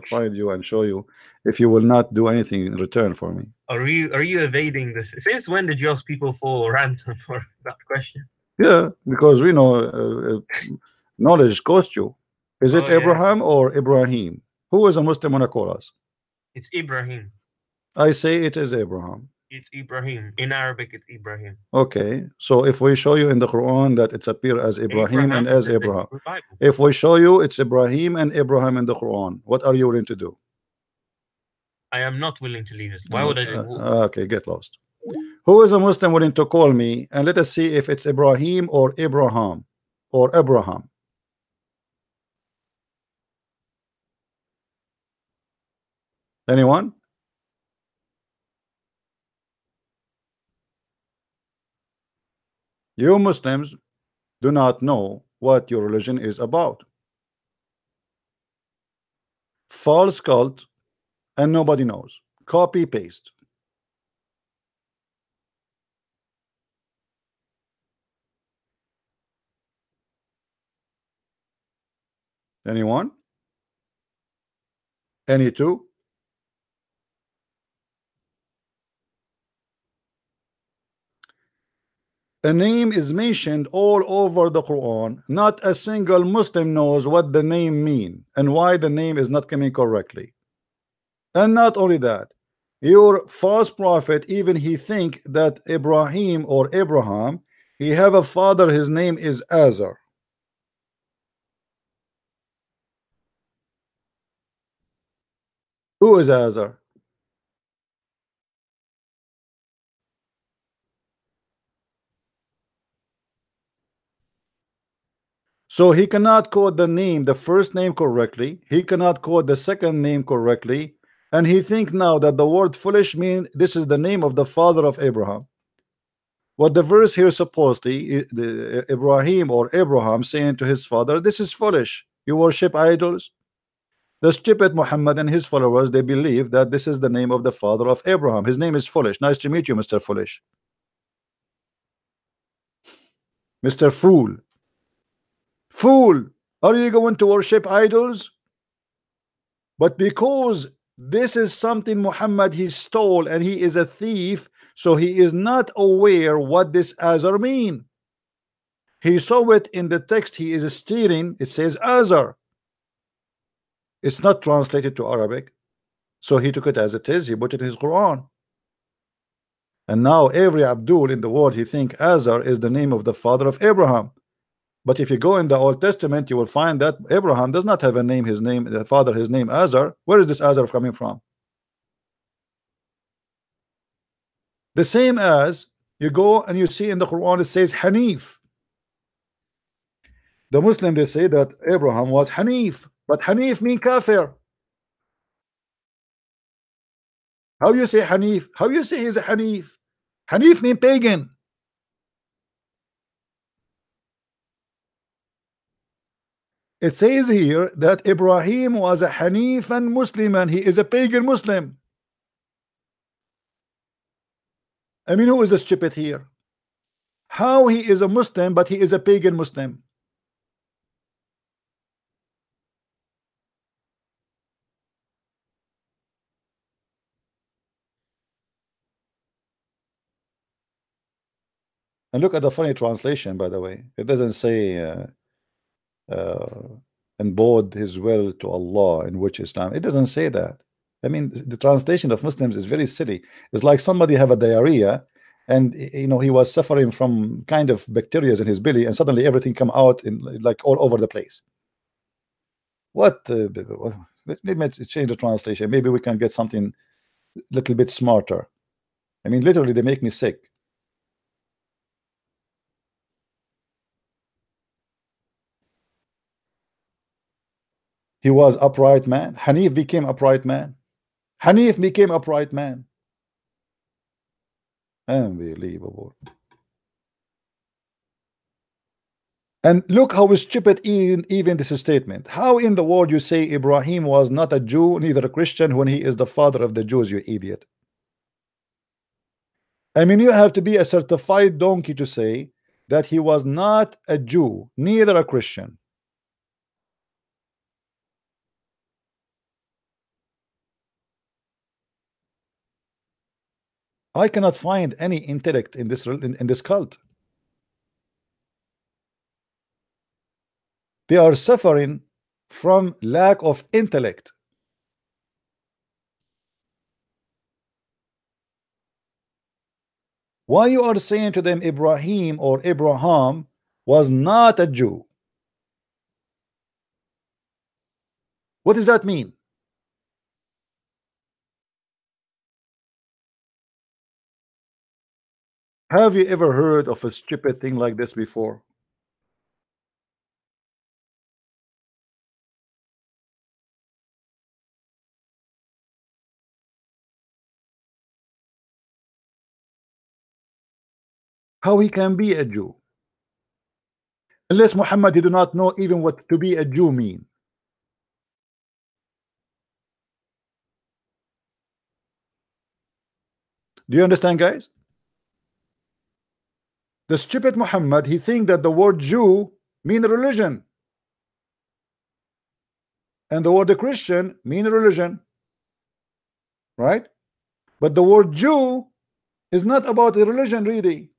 find you and show you if you will not do anything in return for me? Are you evading this? Since when did you ask people for ransom for that question? Yeah, because we know knowledge costs you. Is it Oh, yeah. Abraham or Ibrahim? Who is a Muslim want to call us? It's Ibrahim. I say it is Abraham. It's Ibrahim. In Arabic, it's Ibrahim. Okay, so if we show you in the Quran that it's appear as Ibrahim and as is in the Abraham, Bible. if we show you it's Ibrahim and Abraham in the Quran, what are you willing to do? I am not willing to leave this. Why would I do? Okay, get lost. Who is a Muslim willing to call me and let us see if it's Ibrahim or Abraham or Abraham? Anyone? You Muslims do not know what your religion is about. False cult, and nobody knows. Copy paste. Anyone? Any two? A name is mentioned all over the Quran. Not a single Muslim knows what the name mean and why the name is not coming correctly. And not only that, your false prophet, even he think that Ibrahim or Abraham, he have a father, his name is Azar. Who is Azar? So he cannot quote the name, the first name correctly. He cannot quote the second name correctly. And he think now that the word foolish means this is the name of the father of Abraham. What the verse here supposedly, Ibrahim or Abraham saying to his father, this is foolish. You worship idols. The stupid Muhammad and his followers, they believe that this is the name of the father of Abraham. His name is Foolish. Nice to meet you, Mr. Foolish. Mr. Fool. Fool, are you going to worship idols? But because this is something Muhammad he stole and he is a thief, so he is not aware what this Azar mean. He saw it in the text he is stealing. It says Azar. It's not translated to Arabic, so he took it as it is. He put it in his Quran. And now every Abdul in the world, he think Azar is the name of the father of Abraham. But if you go in the Old Testament, you will find that Abraham does not have a name, the father, his name Azar. Where is this Azar coming from? The same as you go and you see in the Quran, it says Hanif. The Muslim, they say that Abraham was Hanif, but Hanif mean kafir. How you say Hanif? How you say he's a Hanif? Hanif mean pagan. It says here that Ibrahim was a Hanif and Muslim, and he is a pagan Muslim. I mean, who is the stupid here? How he is a Muslim, but he is a pagan Muslim? And look at the funny translation, by the way. It doesn't say and bowed his will to Allah, in which Islam. It doesn't say that. I mean, the translation of Muslims is very silly. It's like somebody have a diarrhea, and he was suffering from kind of bacteria in his belly, and suddenly everything come out in like all over the place. What? Let me change the translation. Maybe we can get something a little bit smarter. I mean, literally, they make me sick. He was upright man. Hanif became upright man. Hanif became upright man. Unbelievable. And look how stupid even this statement. How in the world you say Ibrahim was not a Jew, neither a Christian, when he is the father of the Jews, you idiot? I mean, you have to be a certified donkey to say that he was not a Jew, neither a Christian. I cannot find any intellect in this cult. They are suffering from lack of intellect. Why you are saying to them Ibrahim or Abraham was not a Jew? What does that mean? Have you ever heard of a stupid thing like this before? How he can be a Jew? Unless Muhammad, he do not know even what to be a Jew mean. Do you understand, guys? The stupid Muhammad, he think that the word Jew mean religion, and the word Christian mean religion, right? But the word Jew is not about a religion, really.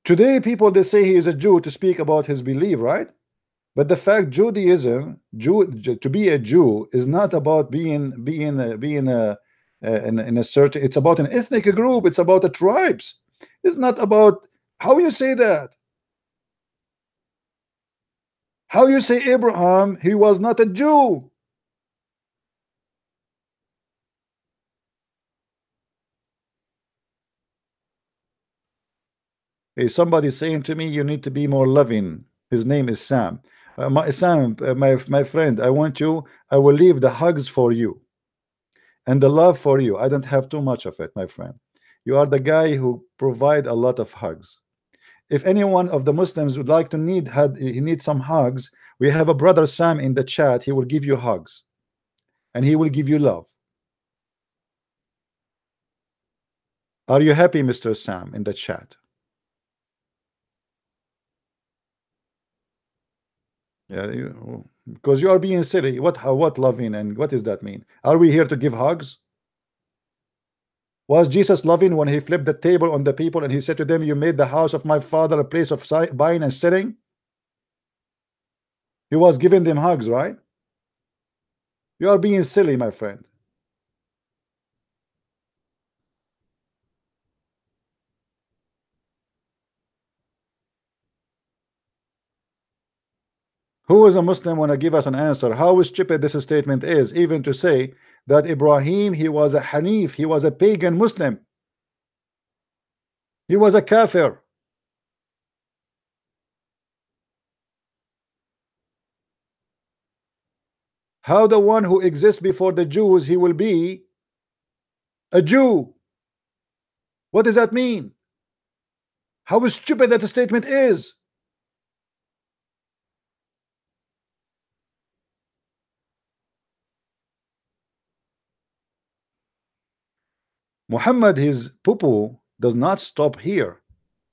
Today people, they say he is a Jew to speak about his belief, right? But the fact Judaism, to be a Jew is not about being in a certain, it's about an ethnic group, it's about the tribes. It's not about how you say that. How you say Abraham, he was not a Jew. Hey, somebody saying to me, you need to be more loving. His name is Sam. My friend, I will leave the hugs for you and the love for you. I don't have too much of it, my friend. You are the guy who provide a lot of hugs. If any one of the Muslims would like to need some hugs, we have a brother Sam in the chat. He will give you hugs and he will give you love. Are you happy, Mr. Sam, in the chat? Yeah, because you are being silly. What loving, and what does that mean? Are we here to give hugs? Was Jesus loving when he flipped the table on the people and he said to them, you made the house of my father a place of buying and selling? He was giving them hugs, right? You are being silly, my friend. Who is a Muslim want to give us an answer? How stupid this statement is, even to say that Ibrahim, he was a Hanif, he was a pagan Muslim. He was a kafir. How the one who exists before the Jews, he will be a Jew? What does that mean? How stupid that statement is. Muhammad, his poo-poo does not stop here.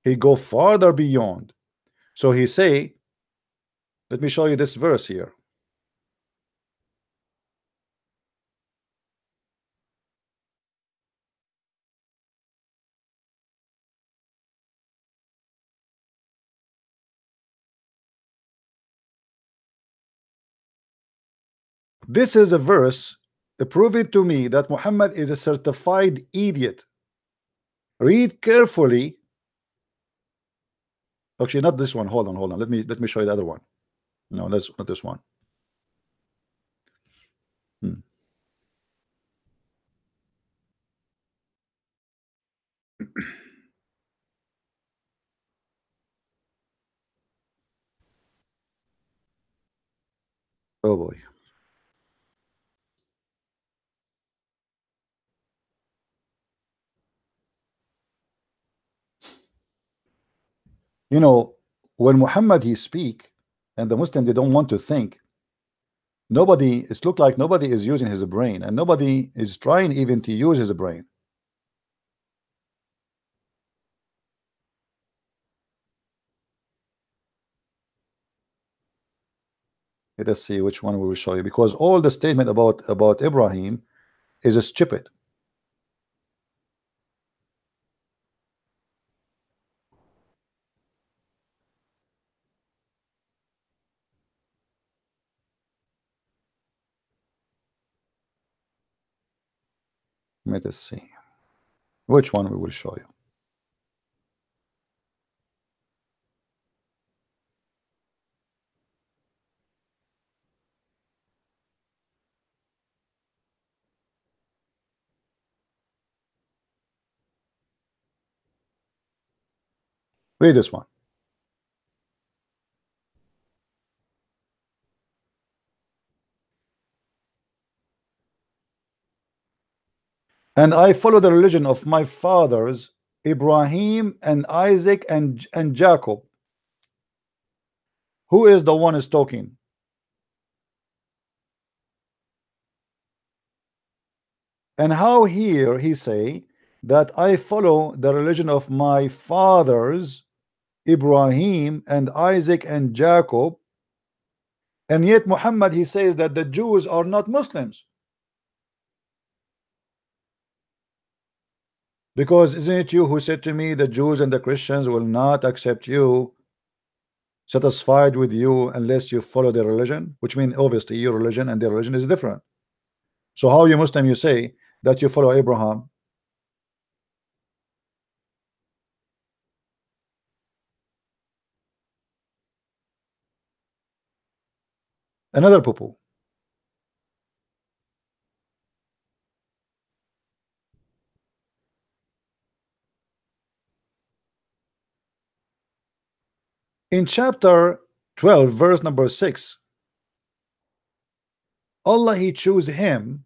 He go farther beyond. So he say, let me show you this verse here. This is a verse proving to me that Muhammad is a certified idiot. Read carefully. Actually, not this one. Hold on. Let me show you the other one. No, that's not this one. Oh boy. You know, when Muhammad he speak and the Muslim they don't want to think, nobody, it's look like nobody is using his brain, and nobody is trying even to use his brain. Let us see which one we will show you, because all the statement about Ibrahim is stupid. Let us see which one we will show you. Read this one. And I follow the religion of my fathers Ibrahim and Isaac and Jacob. Who is the one is talking? And how here he say that I follow the religion of my fathers Ibrahim and Isaac and Jacob, and yet Muhammad he says that the Jews are not Muslims. Because isn't it you who said to me the Jews and the Christians will not accept you, satisfied with you, unless you follow their religion? Which means obviously your religion and their religion is different. So how you Muslim you say that you follow Abraham? Another poo-poo. In chapter 12 verse number 6, Allah he chose him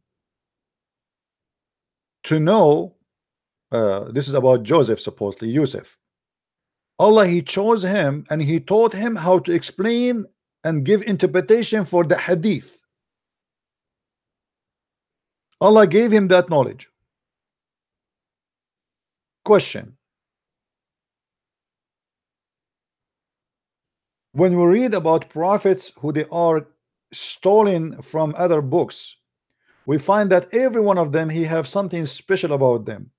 to know, this is about Joseph, supposedly Yusuf. Allah he chose him and he taught him how to explain and give interpretation for the hadith. Allah gave him that knowledge. Question: when we read about prophets who they are stolen from other books, we find that every one of them he have something special about them.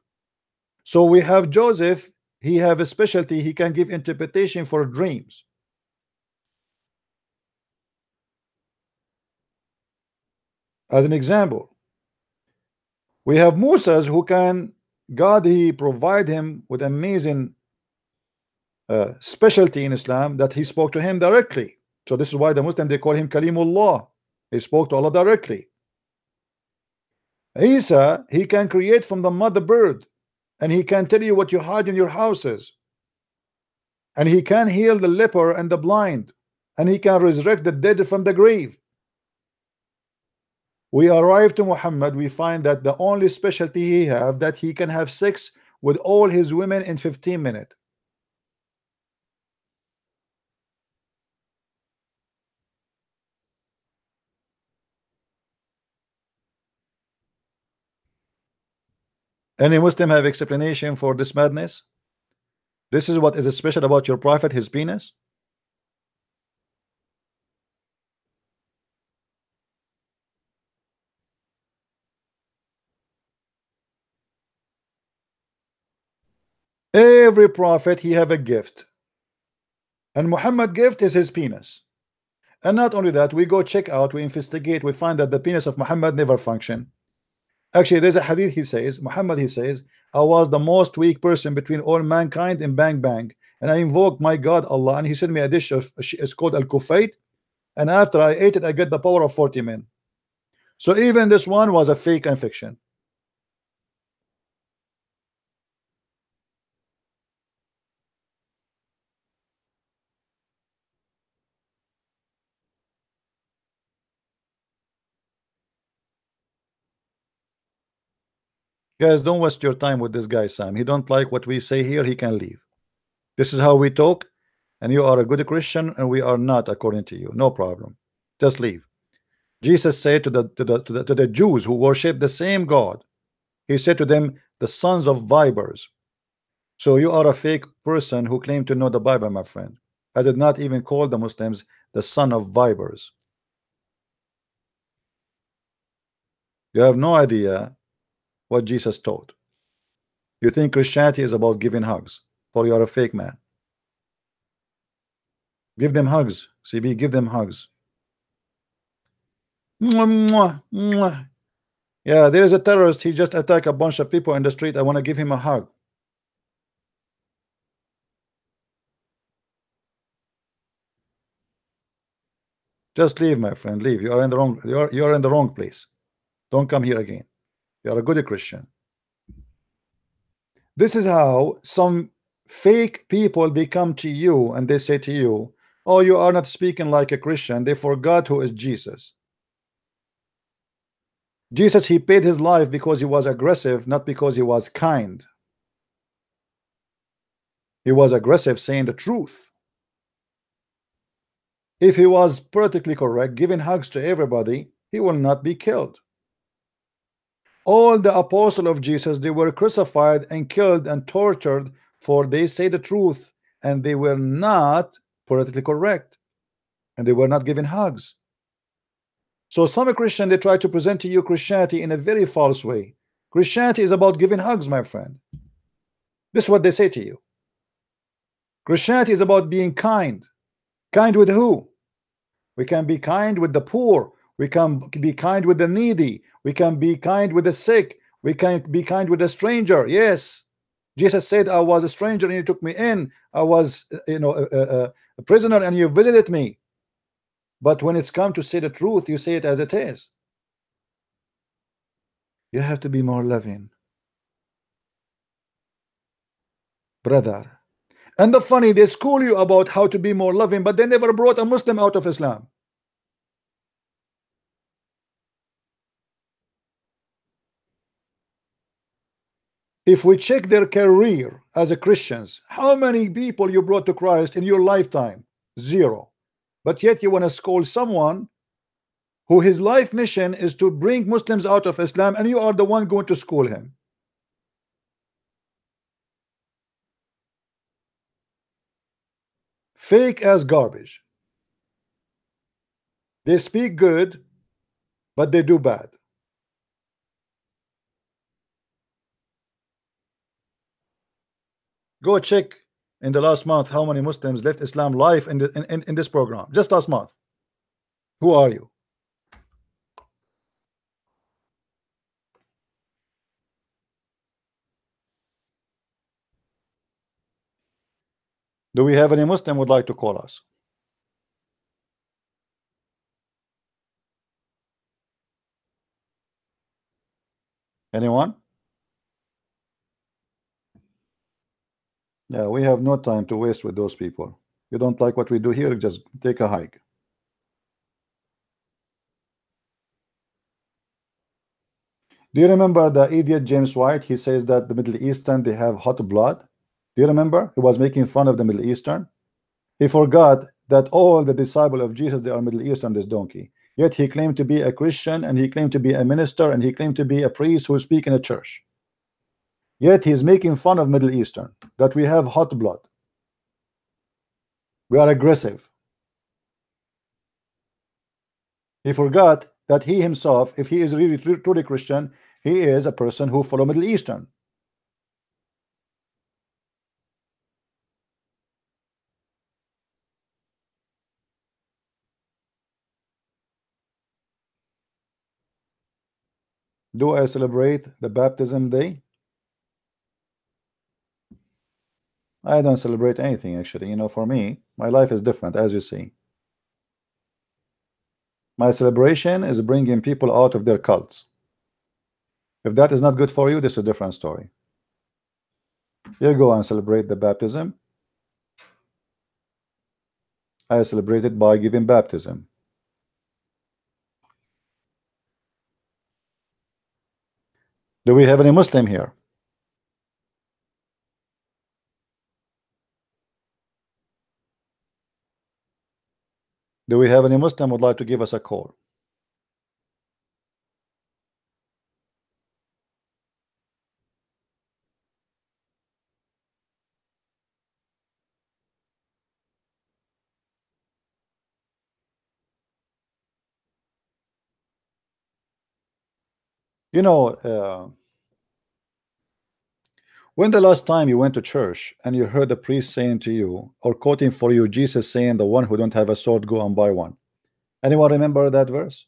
So we have Joseph, he have a specialty, he can give interpretation for dreams. As an example, we have Moses who can, God he provide him with amazing specialty in Islam that he spoke to him directly. So this is why the Muslim they call him Kalimullah. He spoke to Allah directly. Isa, he can create from the mother bird, and he can tell you what you hide in your houses, and he can heal the leper and the blind, and he can resurrect the dead from the grave. We arrive to Muhammad, we find that the only specialty he have that he can have sex with all his women in 15 minutes. Any Muslim have explanation for this madness? This is what is special about your prophet, his penis? Every prophet he have a gift, and Muhammad gift is his penis. And not only that, we go check out, we investigate, we find that the penis of Muhammad never function. Actually, there's a hadith, he says, Muhammad, he says, I was the most weak person between all mankind in bang bang, and I invoked my God Allah, and he sent me a dish of, it's called al-kufayt, and after I ate it, I get the power of 40 men. So even this one was a fake and fiction. Guys, don't waste your time with this guy, Sam. He don't like what we say here, he can leave. This is how we talk, and you are a good Christian, and we are not, according to you. No problem. Just leave. Jesus said to the Jews who worship the same God, he said to them, the sons of vipers. So you are a fake person who claim to know the Bible, my friend. I did not even call the Muslims the son of vipers. You have no idea what Jesus taught. You think Christianity is about giving hugs, for you are a fake man. Give them hugs, CB, give them hugs. Mwah, mwah, mwah. Yeah, there is a terrorist, he just attacked a bunch of people in the street. I want to give him a hug. Just leave, my friend, leave. You are in the wrong, you are in the wrong place. Don't come here again. You are a good Christian. This is how some fake people, they come to you and they say to you, oh, you are not speaking like a Christian. They forgot who is Jesus. Jesus, he paid his life because he was aggressive, not because he was kind. He was aggressive, saying the truth. If he was politically correct, giving hugs to everybody, he will not be killed. All the apostles of Jesus, they were crucified and killed and tortured for they say the truth, and they were not politically correct, and they were not giving hugs. So some Christian, they try to present to you Christianity in a very false way. Christianity is about giving hugs, my friend. This is what they say to you. Christianity is about being kind. Kind with who? We can be kind with the poor. We can be kind with the needy. We can be kind with the sick. We can be kind with a stranger. Yes, Jesus said, I was a stranger and you took me in. I was, a prisoner and you visited me. But when it's come to say the truth, you say it as it is. You have to be more loving, brother. And the funny, they school you about how to be more loving, but they never brought a Muslim out of Islam. If we check their career as a Christians, how many people you brought to Christ in your lifetime? Zero. But yet you want to scold someone who his life mission is to bring Muslims out of Islam, and you are the one going to school him. Fake as garbage. They speak good, but they do bad. Go check in the last month how many Muslims left Islam live in this program. Just last month. Who are you? Do we have any Muslim would like to call us? Anyone? Yeah, we have no time to waste with those people. You don't like what we do here, just take a hike. Do you remember the idiot James White? He says that the Middle Eastern, they have hot blood. Do you remember? He was making fun of the Middle Eastern. He forgot that all the disciples of Jesus, they are Middle Eastern, this donkey. Yet he claimed to be a Christian, and he claimed to be a minister, and he claimed to be a priest who speak in a church. Yet he's making fun of Middle Eastern, that we have hot blood. We are aggressive. He forgot that he himself, if he is really truly Christian, he is a person who follow Middle Eastern. Do I celebrate the baptism day? I don't celebrate anything, actually. You know, for me, my life is different, as you see. My celebration is bringing people out of their cults. If that is not good for you, this is a different story. You go and celebrate the baptism. I celebrate it by giving baptism. Do we have any Muslim here? Do we have any Muslim who would like to give us a call? You know, when the last time you went to church and you heard the priest saying to you or quoting for you Jesus saying, the one who don't have a sword, go and buy one? Anyone remember that verse?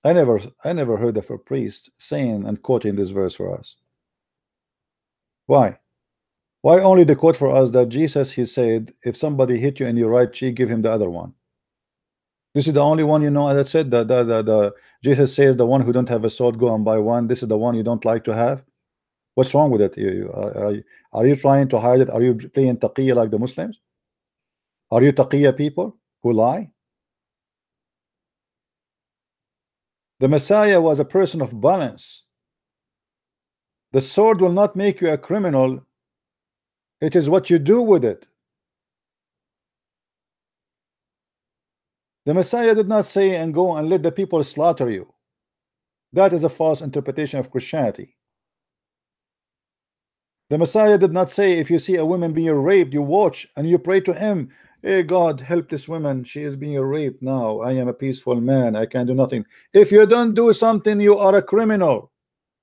I never heard of a priest saying and quoting this verse for us. Why? Why only the quote for us that Jesus, he said, if somebody hit you in your right cheek, give him the other one? This is the only one you know that said that the Jesus says the one who don't have a sword, go and buy one. This is the one you don't like to have. What's wrong with it? Are you trying to hide it? Are you playing taqiyya like the Muslims? Are you taqiyya people who lie? The Messiah was a person of balance. The sword will not make you a criminal. It is what you do with it. The Messiah did not say and go and let the people slaughter you. That is a false interpretation of Christianity. The Messiah did not say if you see a woman being raped, you watch and you pray to him, hey God, help this woman, she is being raped now. I am a peaceful man, I can do nothing. If you don't do something, you are a criminal.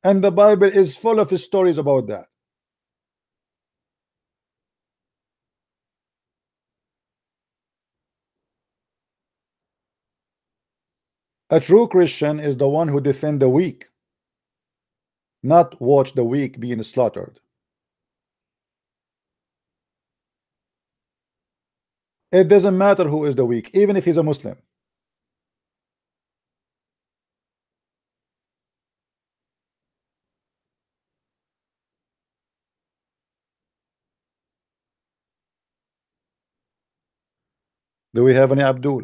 And the Bible is full of stories about that. A true Christian is the one who defends the weak, not watch the weak being slaughtered. It doesn't matter who is the weak, even if he's a Muslim. Do we have any Abdul?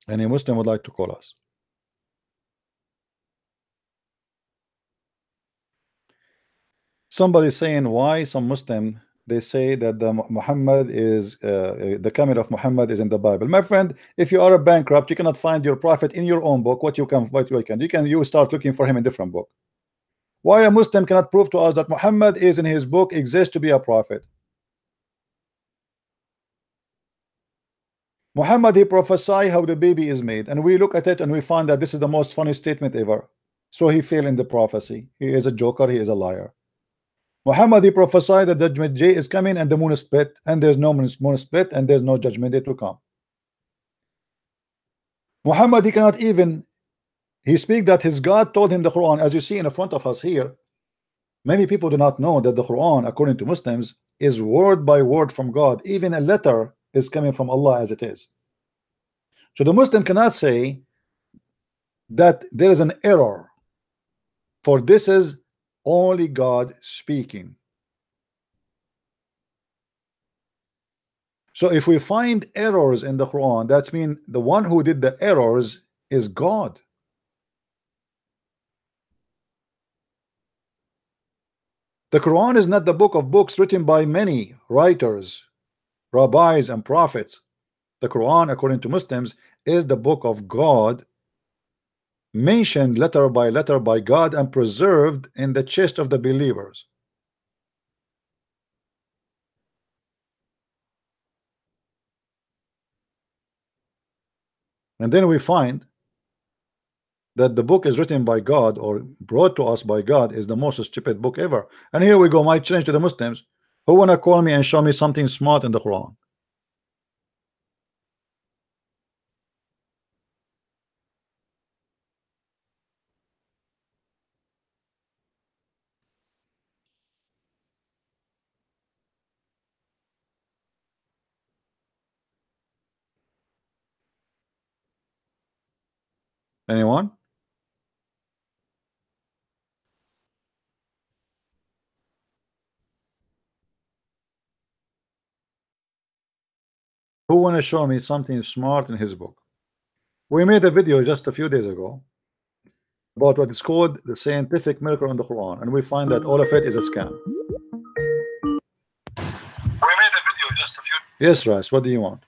Any Muslim would like to call us? Somebody saying why some Muslim they say that the Muhammad is the coming of Muhammad is in the Bible. My friend, if you are a bankrupt, you cannot find your prophet in your own book. What you can you start looking for him in different book. Why a Muslim cannot prove to us that Muhammad is in his book exists to be a prophet? Muhammad, he prophesied how the baby is made, and we look at it and we find that this is the most funny statement ever. So he failed in the prophecy. He is a joker, he is a liar. Muhammad, he prophesied that judgment day is coming and the moon is split, and there's no moon split, and there's no judgment day to come. Muhammad, he cannot even, he speak that his God told him the Quran, as you see in front of us here. Many people do not know that the Quran, according to Muslims, is word by word from God. Even a letter is coming from Allah as it is. So the Muslim cannot say that there is an error, for this is only God speaking. So if we find errors in the Quran, that means the one who did the errors is God. The Quran is not the book of books written by many writers, rabbis, and prophets. The Quran, according to Muslims, is the book of God, mentioned letter by letter by God and preserved in the chest of the believers. And then we find that the book is written by God or brought to us by God is the most stupid book ever. And here we go, my challenge to the Muslims who want to call me and show me something smart in the Quran. Anyone? Who want to show me something smart in his book? We made a video just a few days ago about what is called the scientific miracle in the Quran, and we find that all of it is a scam. We made a video just a few. Yes, Ras, what do you want?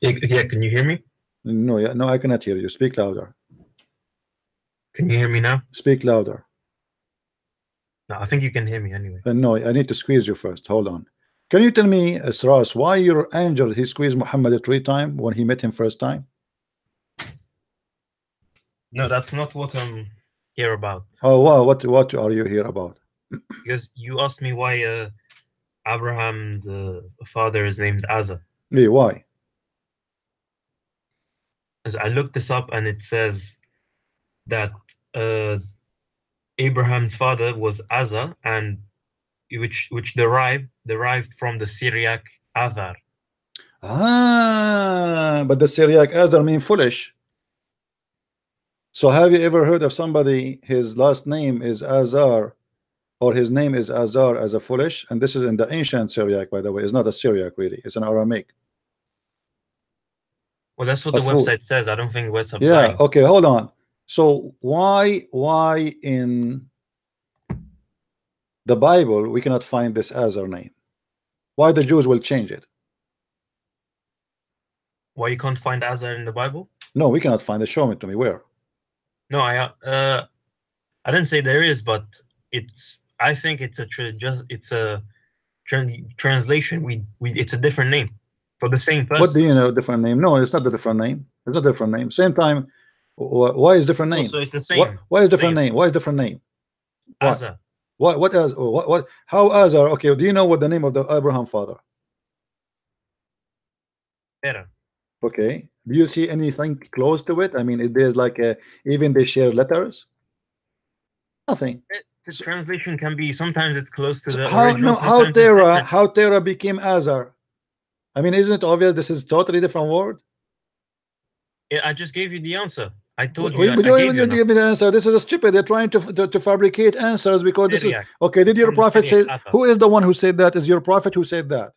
Yeah, can you hear me? No, yeah, no, I cannot hear you. Speak louder. Can you hear me now? Speak louder. No, I think you can hear me anyway. No, I need to squeeze you first. Hold on. Can you tell me, Ras, why your angel he squeezed Muhammad 3 times when he met him first time? No, that's not what I'm here about. Oh, wow, what are you here about? Because you asked me why Abraham's father is named Azar. Yeah, why? As I looked this up, and it says that Abraham's father was Azar, and which derived from the Syriac Azar. But the Syriac Azar mean foolish. So have you ever heard of somebody his last name is Azar or his name is Azar as a foolish? And this is in the ancient Syriac, by the way. It's not a Syriac really, it's an Aramaic. Well, that's what the website says. I don't think website. Yeah, okay, hold on. So why in the Bible we cannot find this Azar name? Why the Jews will change it? Why you can't find Azar in the Bible? No, we cannot find it. Show it to me. Where? No, I didn't say there is, but I think it's a translation. It's a different name for the same person. What do you know? Different name? No, it's not the different name. It's not a different name. Same time. Why is different name? So it's the same. Why is different name? Why is different name? Azar. What else? What? How Azar? Okay. Do you know what the name of the Abraham father? Terah. Okay. Do you see anything close to it? I mean, there's like even they share letters. Nothing. The translation can be sometimes it's close to the how original. No, how Terah became Azar? I mean, isn't it obvious this is totally different word? Yeah, I just gave you the answer. I told you. You don't even give me the answer. This is stupid. They're trying to fabricate answers because this is okay. Did your prophet say? Who is the one who said that? Is your prophet who said that?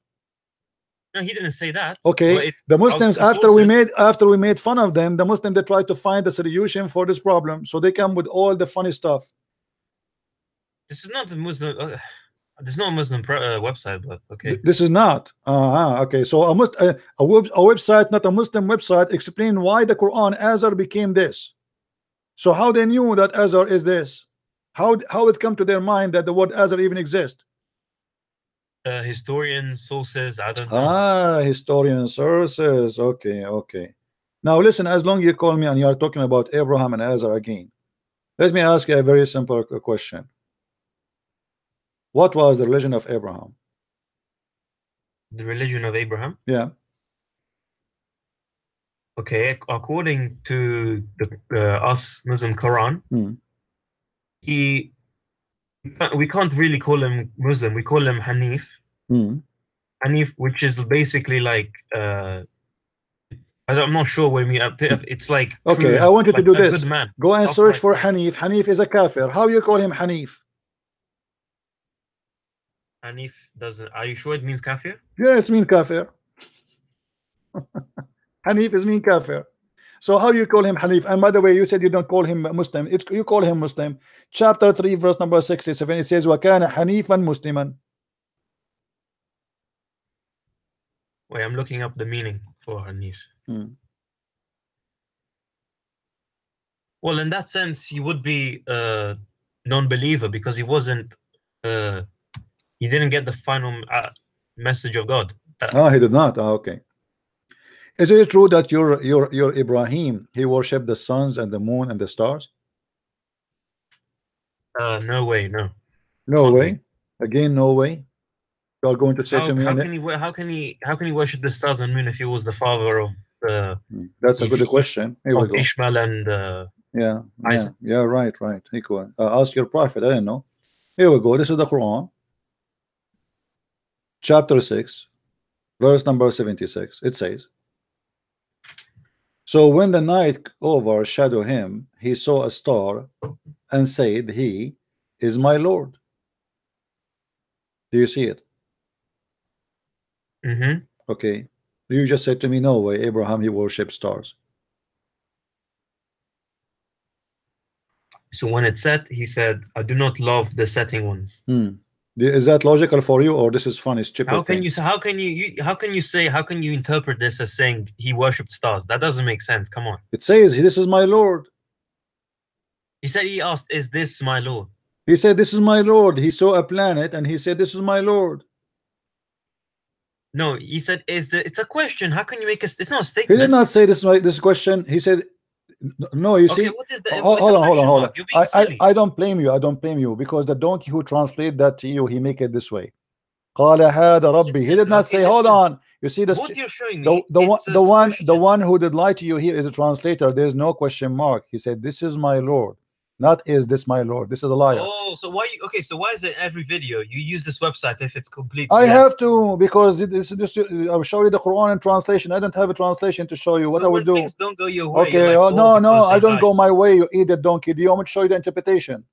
No, he didn't say that. Okay, the Muslims after we made fun of them, the Muslims they tried to find a solution for this problem, so they come with all the funny stuff. This is not the Muslim. This is not a Muslim website, but okay. This is not. Okay, so a website, not a Muslim website, explain why the Quran Azar became this. So how they knew that Azar is this? How it come to their mind that the word Azar even exists? Historians, sources, I don't know. Historian sources. Okay. Now listen, as long as you call me and you are talking about Abraham and Azar again, let me ask you a very simple question. What was the religion of Abraham? The religion of Abraham? Yeah. Okay, according to the us Muslim Quran, we can't really call him Muslim. We call him Hanif. Hanif, which is basically like I'm not sure when we it's like okay, true, I want you to like do a this. good man. Go and search for Upright man. Hanif. Hanif is a kafir. How you call him Hanif? Hanif doesn't. Are you sure it means kafir? Yeah, it's mean kafir. Hanif is mean kafir. So how you call him Hanif? And by the way, you said you don't call him Muslim. You call him Muslim. Chapter 3, verse number 67. It says, وَكَانَ حَنِيفًا مُسْلِمًا. Wait, I'm looking up the meaning for Hanif. Well, in that sense, he would be a non-believer because he wasn't. He didn't get the final message of God. He did not. Okay. Is it true that your Ibrahim, he worshipped the suns and the moon and the stars? No way, no. No way. Again, no way. You are going to say to me, how can he worship the stars and moon if he was the father of that's a good question. Here we go. Ishmael and Isaac. Yeah, right. Equal. Ask your prophet. I don't know. Here we go. This is the Quran, chapter 6, verse number 76. It says, so when the night overshadowed him, he saw a star and said, he is my Lord. Do you see it? Okay. You just said to me, no way, Abraham, he worshipped stars. So when it set, he said, I do not love the setting ones. Is that logical for you, or this is funny, stupid? How can you interpret this as saying he worshipped stars? That doesn't make sense. Come on. It says, this is my Lord. He said, he asked, is this my Lord? He said, this is my Lord. He saw a planet and he said, this is my Lord. No, he said, it's a question. How can you make it's not a statement? He did not say this question. He said, no, you see. What is the, hold on. I don't blame you because the donkey who translate that to you, he make it this way. قال هذا ربي. He did not say, hold on. You see this? What you're showing me, the one who did lie to you here is a translator. There's no question mark. He said, this is my Lord. Not is this my Lord. This is a liar. Oh, so why? Okay, so why is it every video you use this website if it's complete? I have to, because this I'll show you the Quran in translation. I don't have a translation to show you what I would do. Things don't go your way. Okay, like, no, I don't go my way. You idiot donkey. Do you want me to show you the interpretation?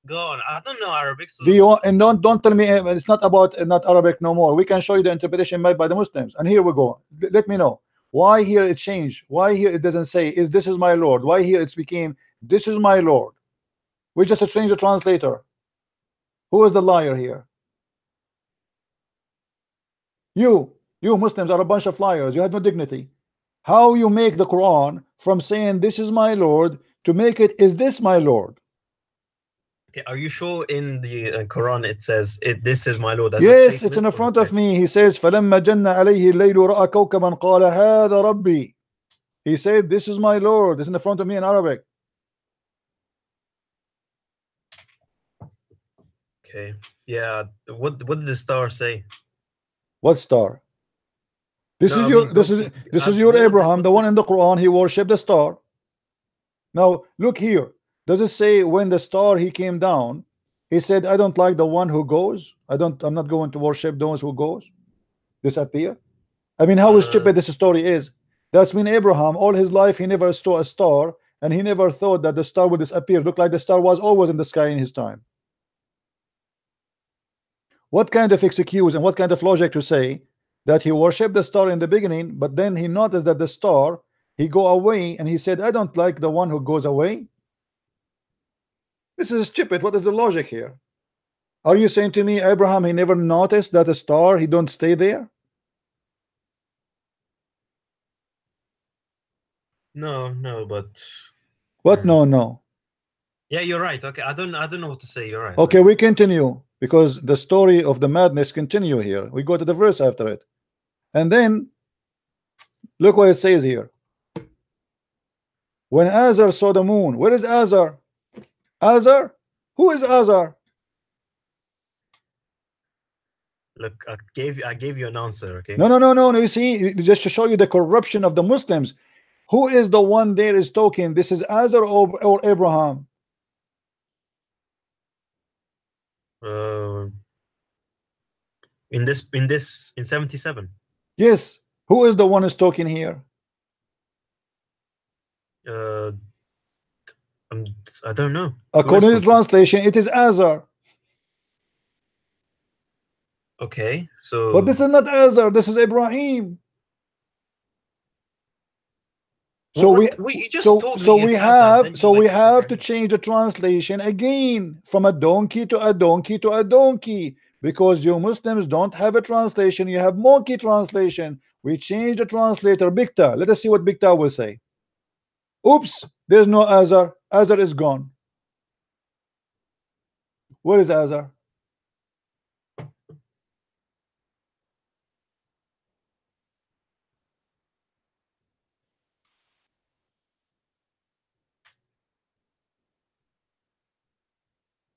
Go on. I don't know Arabic. So do you want, and don't tell me it's not about not Arabic no more. We can show you the interpretation made by the Muslims. And here we go. Let me know why here it changed. Why here it doesn't say is this is my Lord. Why here it's became this is my Lord. We just changed the translator. Who is the liar here? You Muslims are a bunch of liars. You have no dignity. How you make the Quran from saying this is my Lord to make it is this my Lord? Okay, are you sure in the Quran it says this is my Lord? Yes, it's in the front of me. He says فَلَمَّا جَنَّ عَلَيْهِ اللَّيْلُ رَأَى كَوْكَبًا قَالَ هَذَا رَبِّي. He said this is my Lord. It's in the front of me in Arabic. Okay. Yeah. What did the star say? What star? This is your Abraham, the one in the Quran. He worshipped the star. Now look here. Does it say when the star he came down, he said, I don't like the one who goes. I'm not going to worship those who goes. Disappear. I mean, how stupid this story is. That's when Abraham all his life he never saw a star, and he never thought that the star would disappear. Looked like the star was always in the sky in his time. What kind of excuse and what kind of logic to say that he worshipped the star in the beginning, but then he noticed that the star he go away, and he said, I don't like the one who goes away. This is stupid. What is the logic here? Are you saying to me Abraham he never noticed that a star he don't stay there? No, but what? No. Yeah, you're right. Okay, I don't know what to say. You're right. Okay, we continue because the story of the madness continue here. We go to the verse after it, and then look what it says here. When Azar saw the moon, where is Azar? Azar? Who is Azar? Look, I gave you an answer. Okay. No. You see, just to show you the corruption of the Muslims. Who is the one there is talking? This is Azar or Abraham? In 77. Yes. Who is the one is talking here? I don't know. According to the translation, it is Azar. Okay, so. But this is not Azar. This is Ibrahim. So we have to change the translation again from a donkey to a donkey to a donkey, because you Muslims don't have a translation, you have monkey translation. We change the translator. Bikta, let us see what Bikta will say. Oops, there's no Azar. Azar is gone. Where is Azar?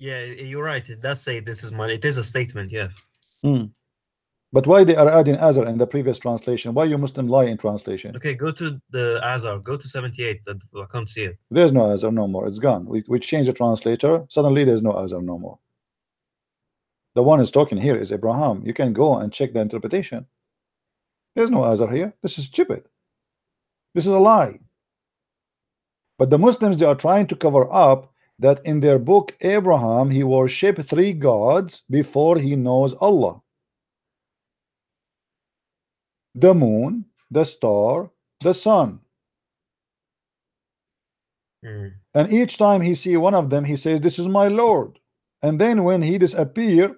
Yeah, you're right. It does say this is my. It is a statement, yes. But why they are adding Azar in the previous translation? Why you Muslim lie in translation? Okay, go to the Azar. Go to 78. I can't see it. There's no Azar no more. It's gone. We changed the translator. Suddenly there's no Azar no more. The one is talking here is Abraham. You can go and check the interpretation. There's no Azar here. This is stupid. This is a lie. But the Muslims, they are trying to cover up that in their book Abraham, he worshipped 3 gods before he knows Allah: the moon, the star, the sun. And each time he see one of them, he says, this is my Lord. And then when he disappear,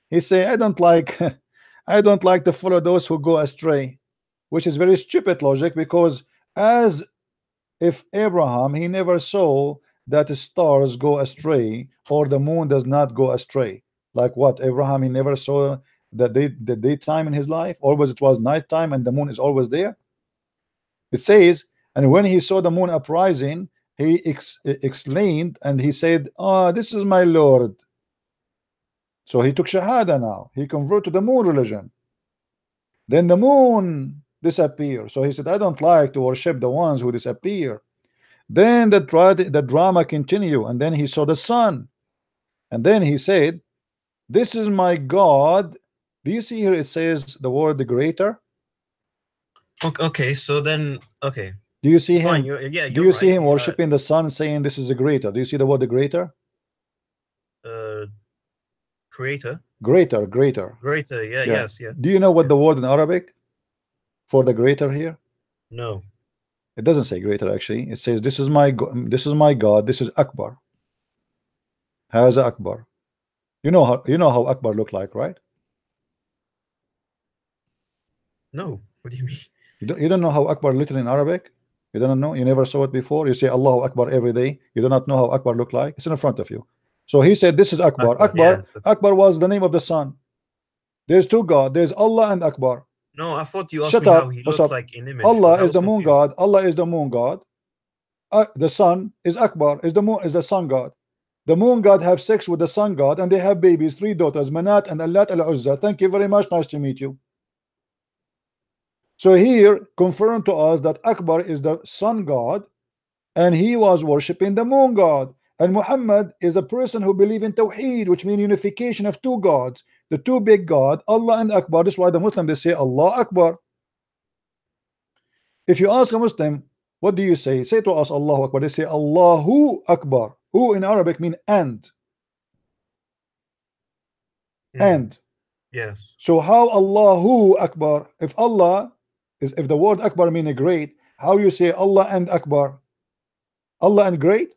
he say, I don't like to follow those who go astray, which is very stupid logic, because as if Abraham, he never saw that the stars go astray or the moon does not go astray. Like what? Abraham, he never saw the daytime in his life. Always it was nighttime and the moon is always there. It says, and when he saw the moon uprising, he explained and he said, this is my Lord. So he took Shahada now. He converted to the moon religion. Then the moon disappeared. So he said, I don't like to worship the ones who disappear. Then the drama continued, and then he saw the sun. And then he said, this is my God. Do you see here it says the word the greater? Okay, so then, okay. Do you see him? Do you see him worshiping the sun, saying this is the greater? Do you see the word the greater? Creator? Greater, yeah. Yes, yeah. Do you know what the word in Arabic for the greater here? No. It doesn't say greater actually. It says this is my God, this is Akbar. Haza Akbar. You know how Akbar look like, right? No. What do you mean? You don't know how Akbar literally in Arabic? You don't know? You never saw it before? You say Allahu Akbar every day. You do not know how Akbar look like? It's in front of you. So he said this is Akbar. Akbar was the name of the sun. There's 2 gods. There's Allah and Akbar. No, I thought you asked me how he looked like in image. Allah is the moon god. Allah is the moon god. The sun is Akbar, is the sun god. The moon god have sex with the sun god and they have babies, 3 daughters, Manat and Allat al-Uzza. Thank you very much. Nice to meet you. So here confirmed to us that Akbar is the sun god and he was worshipping the moon god. And Muhammad is a person who believes in Tawheed, which means unification of 2 gods, the 2 big God, Allah and Akbar. This is why the Muslim, they say Allah Akbar. If you ask a Muslim, what do you say? Say to us Allahu Akbar. They say Allahu Akbar. Who in Arabic mean and. And. Yes. So how Allahu Akbar? If the word Akbar mean great, how you say Allah and Akbar? Allah and great?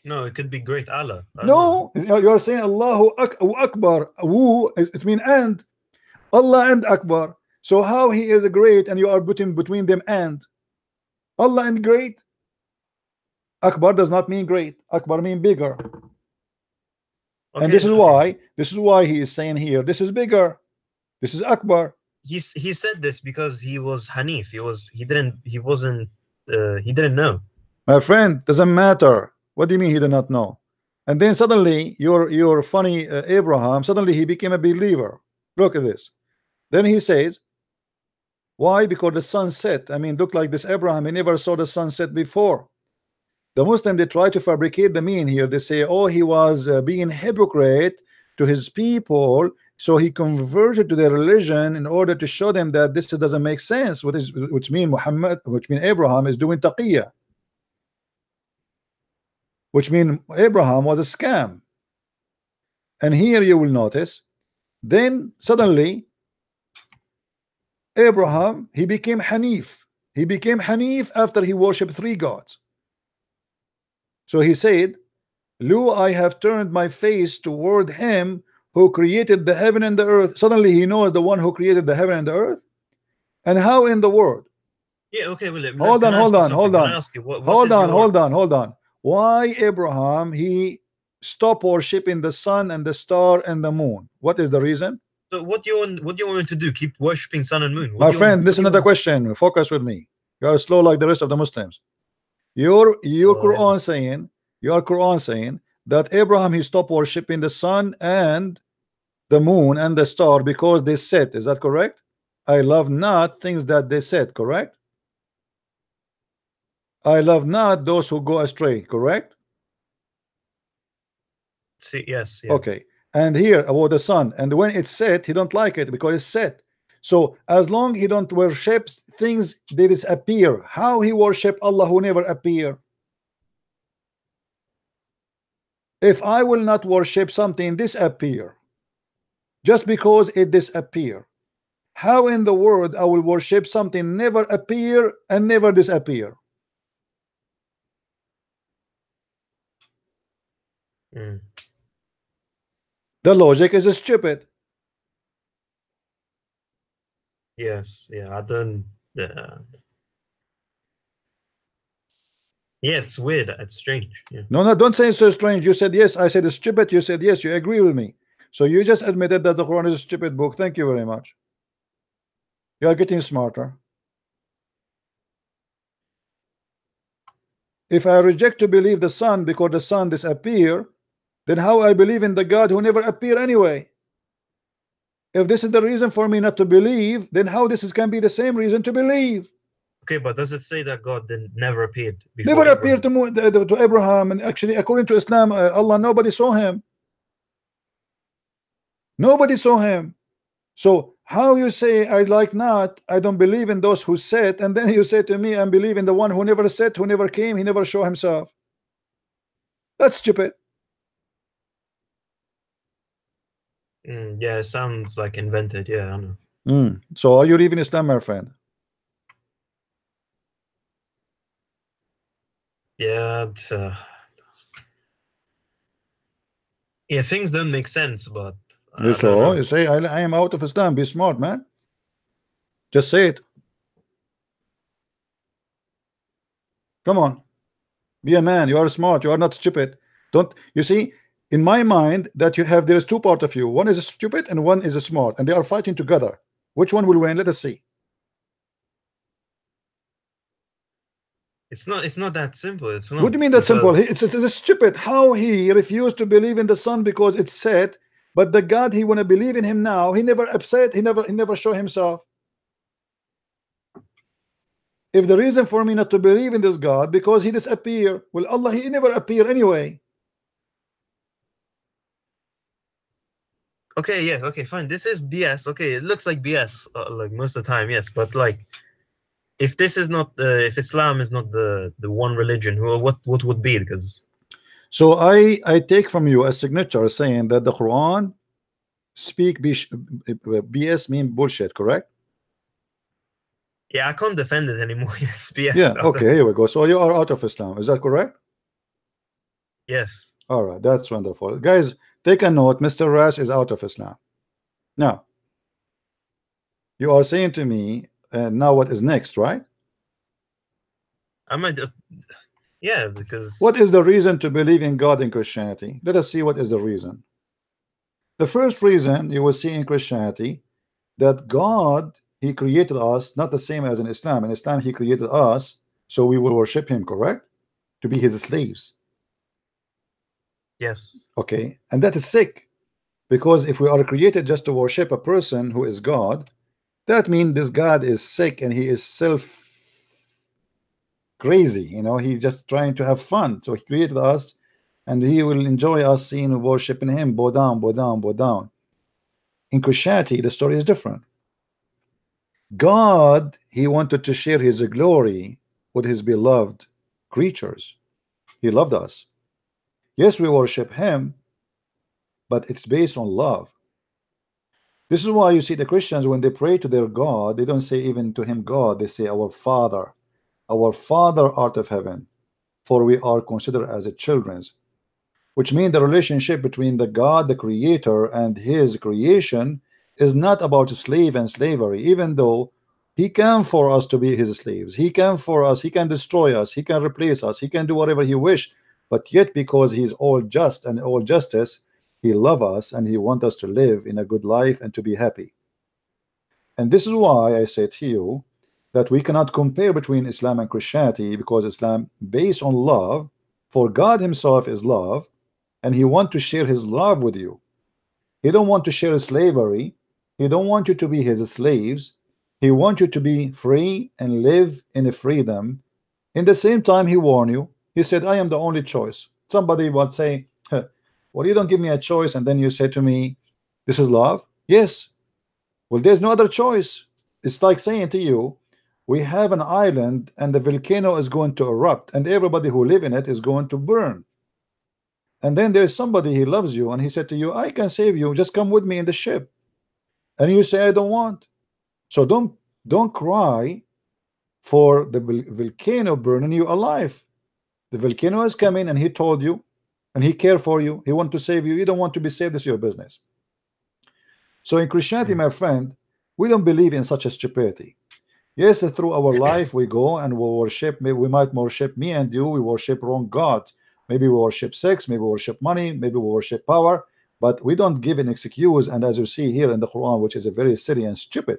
No, it could be great Allah. No, you're saying Allahu Akbar. Woo, it means and. Allah and Akbar. So how he is great and you are putting between them and. Allah and great. Akbar does not mean great. Akbar mean bigger. Okay, and this is why he is saying here, this is bigger. This is Akbar. He said this because he was Hanif. He didn't know. My friend, doesn't matter. What do you mean he did not know? And then suddenly your funny Abraham, suddenly he became a believer. Look at this. Then he says, why? Because the sun set. I mean, look like this Abraham, he never saw the sunset before. The Muslim, they try to fabricate the mean here. They say, oh, he was being hypocrite to his people So he converted to their religion in order to show them that this doesn't make sense, which mean Abraham is doing taqiyya, which mean Abraham was a scam. And here you will notice, then suddenly Abraham, he became Hanif. He became Hanif after he worshipped 3 gods. So he said, "Lo, I have turned my face toward him who created the heaven and the earth." Suddenly he knows the one who created the heaven and the earth. And how in the world? Yeah, okay, William. Hold on. Why Abraham, he stopped worshiping the sun and the star and the moon? What is the reason? So what do you want me to do? Keep worshipping sun and moon? My friend, this is not a question. Focus with me. You are slow like the rest of the Muslims. Your Quran saying, that Abraham, he stopped worshiping the sun and the moon and the star because they said, is that correct? I love not things that they said, correct? I love not those who go astray, correct? See, yes, yeah. Okay. And here about the sun, and when it's set, he don't like it because it's set. So as long he don't worship things that disappear, how he worship Allah who never appear? If I will not worship something disappear just because it disappear, how in the world I will worship something never appear and never disappear? The logic is stupid. Yes, yeah, I don't. Yeah, it's weird. It's strange. Yeah. No, don't say it's so strange. You said yes. I said it's stupid. You said yes. You agree with me. So you just admitted that the Quran is a stupid book. Thank you very much. You are getting smarter. If I reject to believe the sun because the sun disappear, then how I believe in the God who never appear anyway? If this is the reason for me not to believe, then how this can be the same reason to believe? Okay, but does it say that God never appeared before never appeared to Abraham? And actually, according to Islam, Allah, nobody saw him. Nobody saw him. So how you say I like not, I don't believe in those who said, and then you say to me, I believe in the one who never said, who never came, he never showed himself. That's stupid. Yeah, it sounds like invented. Yeah, I know. So are you leaving Islam, my friend? Yeah, yeah, things don't make sense, but you say I am out of Islam. Be smart, man. Just say it. Come on, be a man. You are smart. You are not stupid. Don't you see? In my mind, that you have, there is 2 parts of you. One is a stupid and one is a smart, and they are fighting together. Which one will win? Let us see. It's not that simple. It's not. What do you mean that simple? It's stupid. How he refused to believe in the sun because it's said, but the God he want to believe in him now, he never upset. He never show himself. If the reason for me not to believe in this God because he disappear, well, Allah, he never appear anyway. Okay, yeah, okay, fine. This is BS. Okay, it looks like BS like most of the time, yes. But like, if this is not if Islam is not the one religion, what would be? Because so I take from you a signature saying that the Quran speak BS mean bullshit, correct? Yeah, I can't defend it anymore. It's BS. Yeah, okay, here we go. So you are out of Islam, is that correct? Yes. All right, that's wonderful, guys. Take a note. Mr. Ras is out of Islam. Now you are saying to me, now what is next, right? I might yeah, because what is the reason to believe in God in Christianity? Let us see what is the reason. The first reason you will see in Christianity, that God, he created us, not the same as in Islam. In Islam he created us so we will worship him, correct? To be his slaves. Yes. Okay, and that is sick, because if we are created just to worship a person who is God, that means this God is sick and he is self crazy, you know, he's just trying to have fun. So he created us and he will enjoy us seeing worshiping him, bow down, bow down, bow down. In Christianity, the story is different. God, he wanted to share his glory with his beloved creatures. He loved us. Yes, we worship him, but it's based on love. This is why you see the Christians, when they pray to their God, they don't say even to him God, they say our Father art of heaven, for we are considered as a children's, which means the relationship between the God, the creator, and his creation is not about slave and slavery, even though he can for us to be his slaves. He can for us, he can destroy us, he can replace us, he can do whatever he wish, but yet because he's all just and all justice, he loves us and he wants us to live in a good life and to be happy. And this is why I say to you that we cannot compare between Islam and Christianity, because Islam based on love, for God himself is love, and he wants to share his love with you. He don't want to share slavery. He don't want you to be his slaves. He wants you to be free and live in a freedom. In the same time, he warned you. He said, I am the only choice. Somebody would say, well, you don't give me a choice, and then you say to me, this is love? Yes. Well, there's no other choice. It's like saying to you, we have an island and the volcano is going to erupt and everybody who live in it is going to burn. And then there's somebody, he loves you, and he said to you, I can save you, just come with me in the ship. And you say, I don't want. So don't cry for the volcano burning you alive. The volcano is coming, and he told you, and he cared for you, he want to save you. You don't want to be saved, this is your business. So in Christianity, my friend, we don't believe in such a stupidity. Yes, through our life we go and we worship, maybe we might worship, me and you, we worship wrong gods. Maybe we worship sex, maybe we worship money, maybe we worship power, but we don't give an excuse. And as you see here in the Quran, which is a very silly and stupid,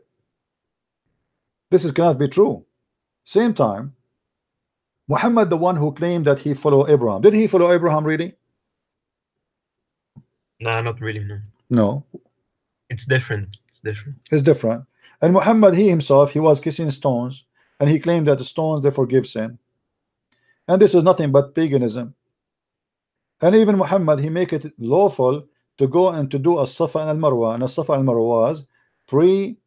this cannot be true. Same time, Muhammad, the one who claimed that he followed Abraham, did he follow Abraham really? No, not really, no. No. It's different. It's different. It's different. And Muhammad, he himself, he was kissing stones, and he claimed that the stones, they forgive sin. And this is nothing but paganism. And even Muhammad, he make it lawful to go and to do a Safa and al-Marwa. And a Safa and al-Marwa was pre-Arab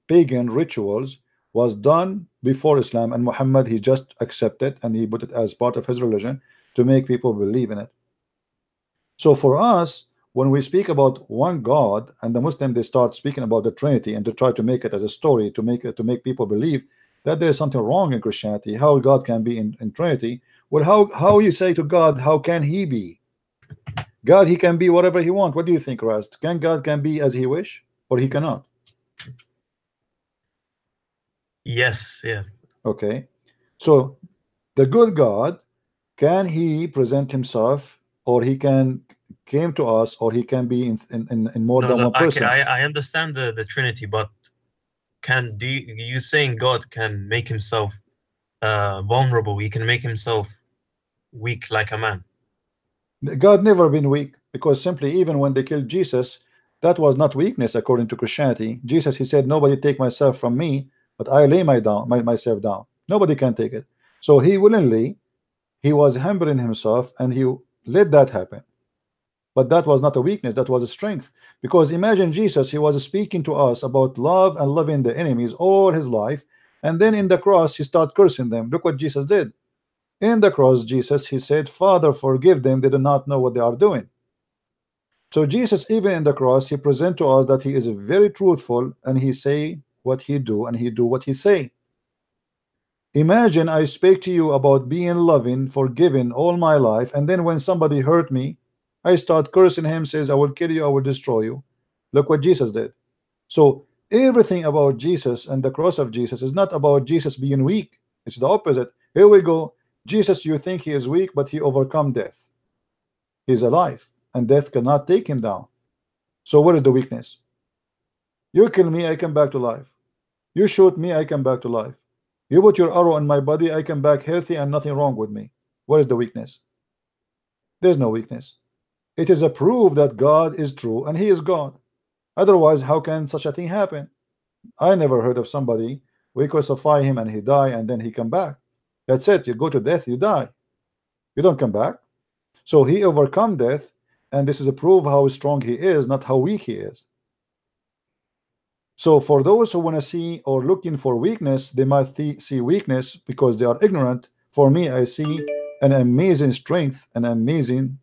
pagan rituals, was done before Islam, and Muhammad, he just accepted and he put it as part of his religion to make people believe in it. So for us, when we speak about one God, and the Muslim, they start speaking about the Trinity and to try to make it as a story to make people believe that there is something wrong in Christianity, how God can be in Trinity. Well, how you say to God, how can he be? God, he can be whatever he wants. What do you think, Rast? Can God can be as he wish, or he cannot? Yes, yes. Okay. So the good God, can he present himself, or he can came to us, or he can be in more than one person? I understand the Trinity, but you saying God can make himself vulnerable? He can make himself weak like a man. God never been weak, because simply even when they killed Jesus, that was not weakness according to Christianity. Jesus, he said, nobody take myself from me, but I lay myself down. Nobody can take it. So he willingly, he was humbling himself, and he let that happen. But that was not a weakness, that was a strength. Because imagine Jesus, he was speaking to us about love and loving the enemies all his life, and then in the cross he started cursing them. Look what Jesus did. In the cross, Jesus, he said, Father, forgive them, they do not know what they are doing. So Jesus, even in the cross, he present to us that he is very truthful, and he say what he do, and he do what he say. Imagine I speak to you about being loving, forgiving all my life, and then when somebody hurt me, I start cursing him, says, I will kill you, I will destroy you. Look what Jesus did. So everything about Jesus and the cross of Jesus is not about Jesus being weak. It's the opposite. Here we go. Jesus, you think he is weak, but he overcome death. He's alive, and death cannot take him down. So what is the weakness? You kill me, I come back to life. You shoot me, I come back to life. You put your arrow in my body, I come back healthy and nothing wrong with me. What is the weakness? There's no weakness. It is a proof that God is true and he is God. Otherwise, how can such a thing happen? I never heard of somebody, we crucify him and he die and then he come back. That's it. You go to death, you die. You don't come back. So he overcome death, and this is a proof how strong he is, not how weak he is. So for those who want to see or looking for weakness, they might see weakness because they are ignorant. For me, I see an amazing strength, an amazing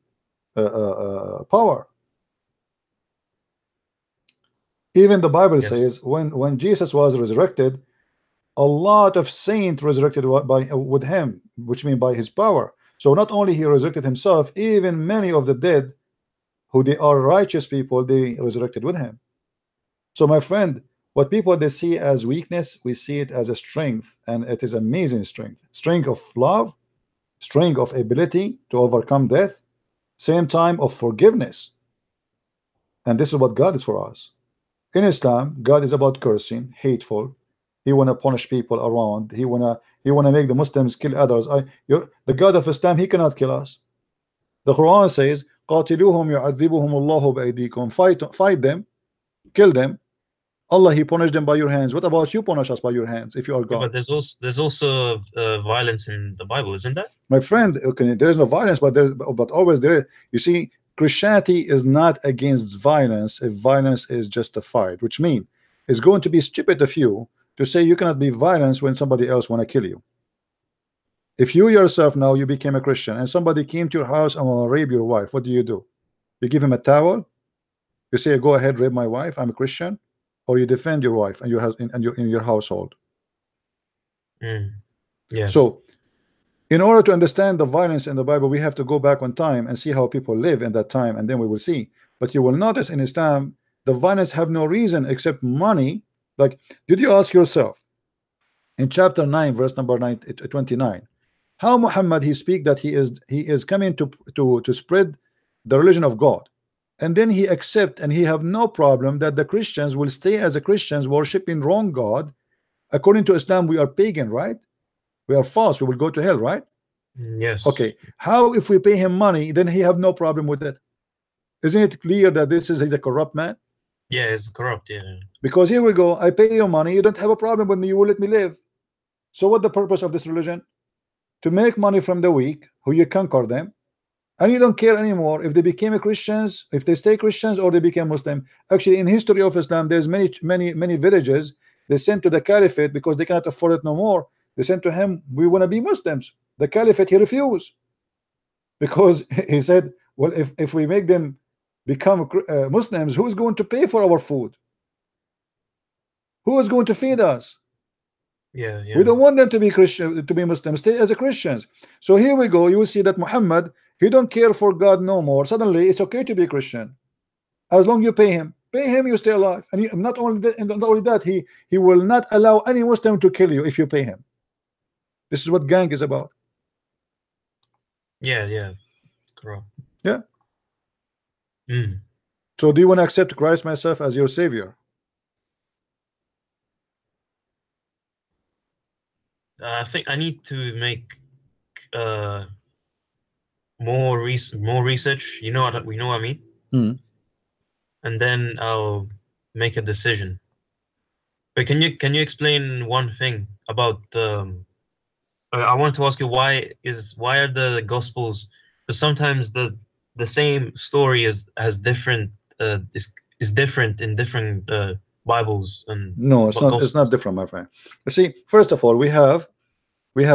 power. Even the Bible Yes. says when Jesus was resurrected, a lot of saints resurrected with him, which means by his power. So not only he resurrected himself, even many of the dead, who they are righteous people, they resurrected with him. So my friend, what people they see as weakness, we see it as a strength, and it is amazing strength. Strength of love, strength of ability to overcome death, same time of forgiveness. And this is what God is for us. In Islam, God is about cursing, hateful. He wanna punish people around. He wanna make the Muslims kill others. The God of Islam, he cannot kill us. The Quran says, قاتلوهم يعذبهم الله بأيديكم. Fight them, kill them. Allah, he punished them by your hands. What about you punish us by your hands if you are Yeah, God? but there's also violence in the Bible, isn't there? My friend, okay, there is no violence, but always there. You see, Christianity is not against violence if violence is justified, which means it's going to be stupid of you to say you cannot be violent when somebody else want to kill you. If you yourself now you became a Christian and somebody came to your house and will rape your wife, what do? You give him a towel? You say, go ahead, rape my wife, I'm a Christian? Or you defend your wife and your husband and in your household? Yes. So in order to understand the violence in the Bible, we have to go back on time and see how people live in that time, and then we will see. But you will notice in Islam, the violence have no reason except money. Like, did you ask yourself in chapter 9, verse number 29, how Muhammad he speak that he is coming to spread the religion of God, and then he accept and he have no problem that the Christians will stay as a Christians worshiping wrong God. According to Islam, we are pagan, right? We are false, we will go to hell, right? Yes. Okay, how if we pay him money, then he have no problem with it? Isn't it clear that he's a corrupt man? Yeah, it's corrupt. Yeah. Because here we go, I pay you money, you don't have a problem with me, you will let me live. So what the purpose of this religion? To make money from the weak, who you conquer them, and you don't care anymore if they became Christians, if they stay Christians or they became Muslim. Actually, in history of Islam, there's many villages they sent to the caliphate because they cannot afford it no more. They sent to him, we want to be Muslims. The caliphate, he refused, because he said, well, if we make them become Muslims, who's going to pay for our food? Who is going to feed us? Yeah. We don't want them to be Christian, to be Muslims. Stay as a Christians. So here we go. You will see that Muhammad, he don't care for God no more. Suddenly, it's okay to be Christian as long you pay him. Pay him, you stay alive. And not only that, he will not allow any Muslim to kill you if you pay him. This is what gang is about. Yeah. It's corrupt. Yeah. So do you want to accept Christ myself as your savior? I think I need to make more research. You know what I mean? And then I'll make a decision. But can you explain one thing about I want to ask you why are the Gospels? Because sometimes the same story has different is different in different Bibles and no, it's not. Gospels. It's not different, my friend. You see, first of all, we have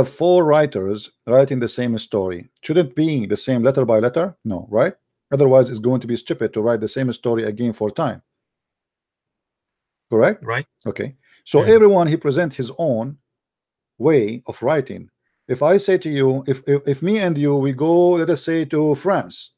4 writers writing the same story. Should it be the same letter by letter? No, right? Otherwise, it's going to be stupid to write the same story again 4 times. Correct? Right. Okay. So everyone he present his own way of writing. If I say to you, if me and you we go, let us say, to France,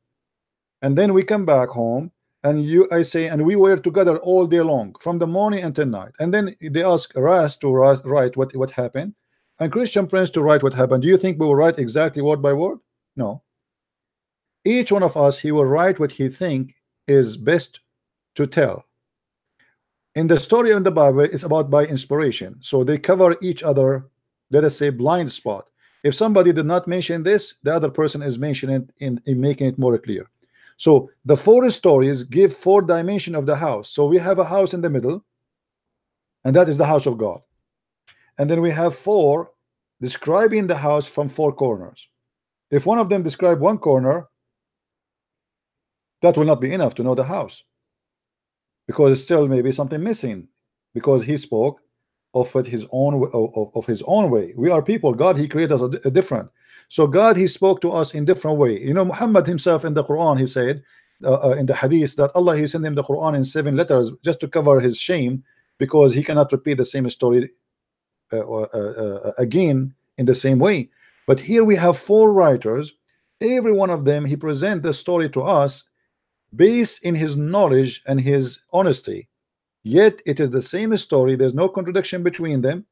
and then we come back home, and I say, and we were together all day long from the morning until night, and then they ask Ras to write what happened, and Christian Prince to write what happened. Do you think we will write exactly word by word? No. Each one of us, he will write what he think is best to tell. In the story in the Bible, it's about by inspiration, so they cover each other, let us say, blind spot. If somebody did not mention this, the other person is mentioning it in making it more clear. So the 4 stories give 4 dimensions of the house. So we have a house in the middle, and that is the house of God. And then we have 4 describing the house from 4 corners. If one of them describe one corner, That will not be enough to know the house, because still maybe something missing, because he spoke of it his own of his own way. We are people. God, he created us a different. So God, he spoke to us in different way. You know, Muhammad himself in the Quran, he said in the hadith that Allah, he sent him the Quran in 7 letters just to cover his shame, because he cannot repeat the same story again in the same way. But here we have 4 writers. Every one of them, he present the story to us based in his knowledge and his honesty. Yet it is the same story. There's no contradiction between them.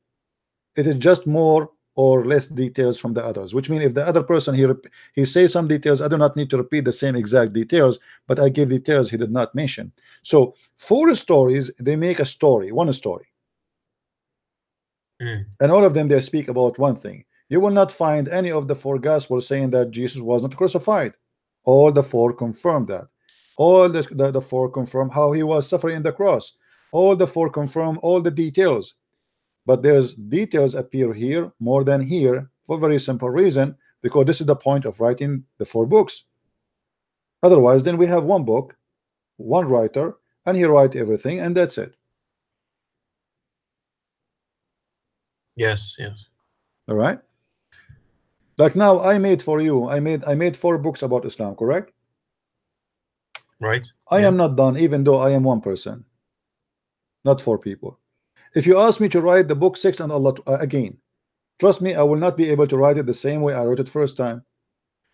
It is just more or less details from the others, which means if the other person he says some details, I do not need to repeat the same exact details, but I give details he did not mention. So 4 stories, they make a story, one story. And all of them, they speak about one thing. You will not find any of the 4 gospels saying that Jesus was not crucified. All the 4 confirm that. All the 4 confirm how he was suffering in the cross. All the 4 confirm all the details. But there's details appear here more than here for a very simple reason, because this is the point of writing the 4 books. Otherwise, then we have one book, one writer, and he write everything, and that's it. Yes, yes. All right. Like now, I made for you. I made 4 books about Islam, correct? Right. I am not done, even though I am one person, not 4 people. If you ask me to write the book 6 and Allah again, trust me, I will not be able to write it the same way I wrote it first time,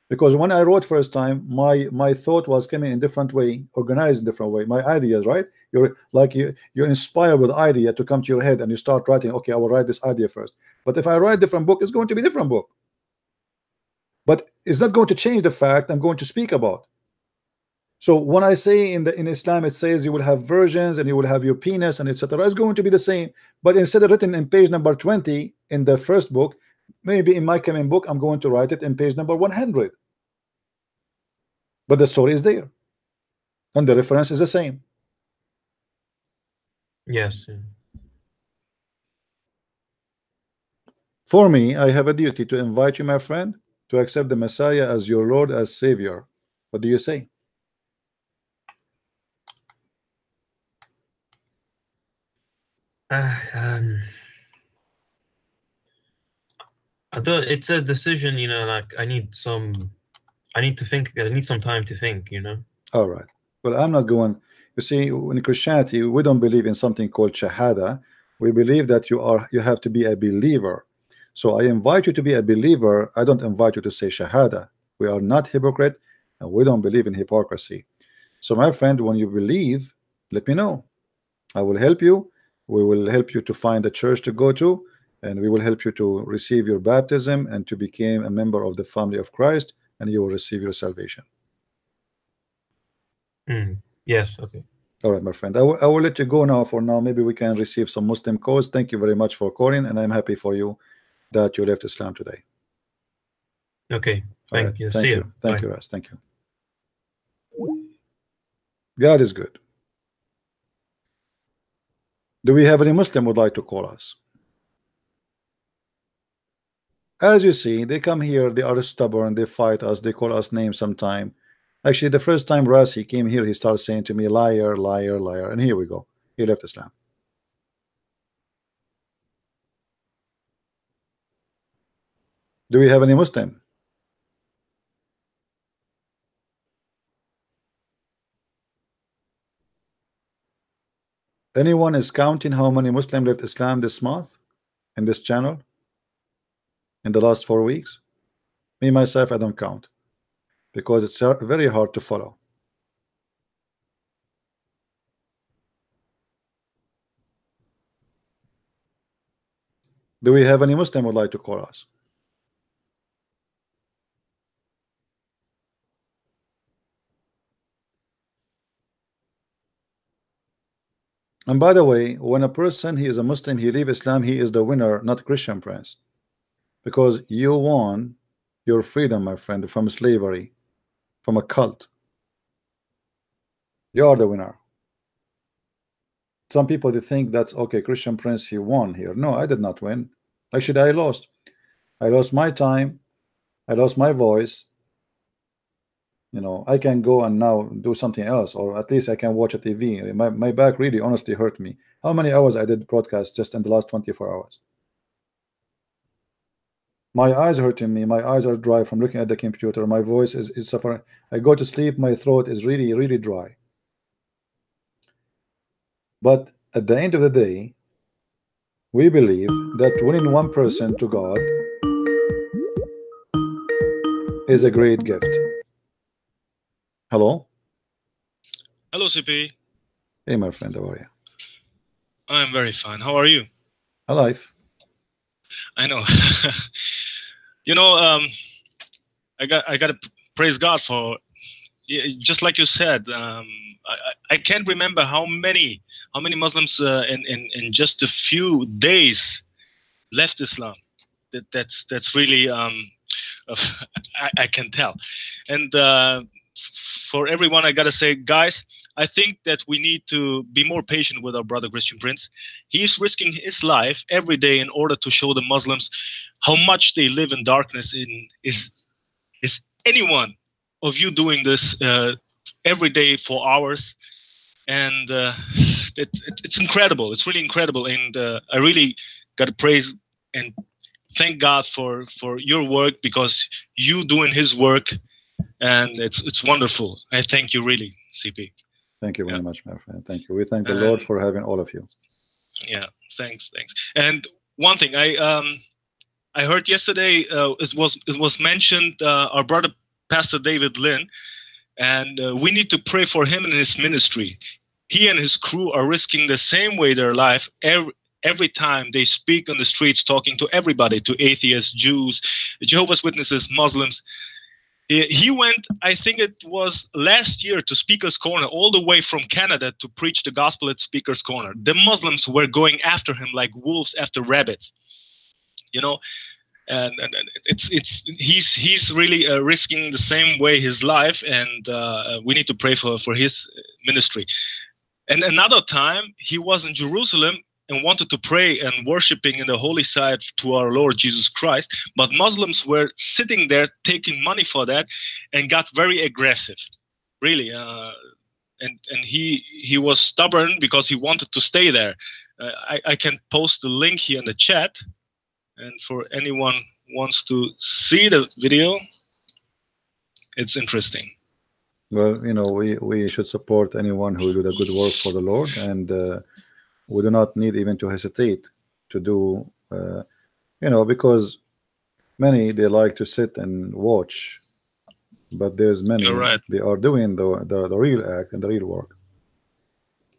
because when I wrote first time, my thought was coming in different way, organized in different way. My ideas, right? You're inspired with idea to come to your head, and you start writing. Okay, I will write this idea first. But if I write different book, it's going to be different book. But it's not going to change the fact I'm going to speak about. So when I say in Islam, it says you will have versions and you will have your penis and etc. It's going to be the same, but instead of written in page number 20 in the first book, maybe in my coming book I'm going to write it in page number 100. But the story is there, and the reference is the same. Yes. For me, I have a duty to invite you, my friend, to accept the Messiah as your Lord, as Savior. What do you say? I thought it's a decision, you know, like I need some time to think, you know. All right. Well, I'm not going. You see, in Christianity, we don't believe in something called shahada. We believe that you have to be a believer. So I invite you to be a believer. I don't invite you to say shahada. We are not hypocrite, and we don't believe in hypocrisy. So my friend, when you believe, let me know. I will help you. We will help you to find a church to go to, and we will help you to receive your baptism and to become a member of the family of Christ, and you will receive your salvation. Yes, okay. All right, my friend. I will let you go now. For now, maybe we can receive some Muslim calls. Thank you very much for calling, and I'm happy for you that you left Islam today. Okay, thank you. Thank See you. Thank Bye. you, Ras. Thank you. God is good. Do we have any Muslim would like to call us? As you see, they come here, they are stubborn, they fight us, they call us names sometime. Actually, the first time Ras he came here, he started saying to me, liar, liar, liar, and here we go. He left Islam. Do we have any Muslim? Anyone is counting how many Muslims left Islam this month in this channel in the last 4 weeks? Me myself, I don't count, because it's very hard to follow. Do we have any Muslim would like to call us? And by the way, when a person he is a Muslim, he leave Islam, he is the winner, not Christian Prince, because you won your freedom, my friend, from slavery, from a cult. You are the winner. Some people they think that okay, Christian Prince he won here. No, I did not win. Actually, I lost. I lost my time. I lost my voice. You know, I can go and now do something else, or at least I can watch a TV. My back really honestly hurt me. How many hours I did broadcast just in the last 24 hours? My eyes hurting me. My eyes are dry from looking at the computer. My voice is suffering. I go to sleep, my throat is really dry. But at the end of the day, we believe that winning one person to God is a great gift. Hello? Hello, CP. Hey, my friend, how are you? I'm very fine. How are you? Alive. I know. You know, I got to praise God for, just like you said. I can't remember how many Muslims in just a few days left Islam. That's really I can tell. And for everyone, I gotta say, guys, I think that we need to be more patient with our brother Christian Prince. He's risking his life every day in order to show the Muslims how much they live in darkness. Is anyone of you doing this every day for hours? And it's incredible. It's really incredible. And I really got to praise and thank God for your work, because you doing His work, and it's wonderful. I thank you, really, CP. Thank you very much, my friend. Thank you. We thank the Lord for having all of you. Yeah, thanks. And one thing I heard yesterday, it was mentioned, our brother Pastor David Lynn, and we need to pray for him and his ministry. He and his crew are risking the same way their life every time they speak on the streets, talking to everybody, to atheists, Jews, Jehovah's Witnesses, Muslims. He went, I think it was last year, to Speaker's Corner, all the way from Canada, to preach the gospel at Speaker's Corner. The Muslims were going after him like wolves after rabbits, you know. And he's really risking the same way his life, and we need to pray for his ministry. And another time, he was in Jerusalem and wanted to pray and worshiping in the holy site to our Lord Jesus Christ, but Muslims were sitting there taking money for that, and got very aggressive, really. And he was stubborn because he wanted to stay there. I can post the link here in the chat, and for anyone wants to see the video, it's interesting. Well, you know, we should support anyone who do the good work for the Lord, and we do not need even to hesitate to do, you know, because many, they like to sit and watch, but there's many, right, they are doing the real act and the real work.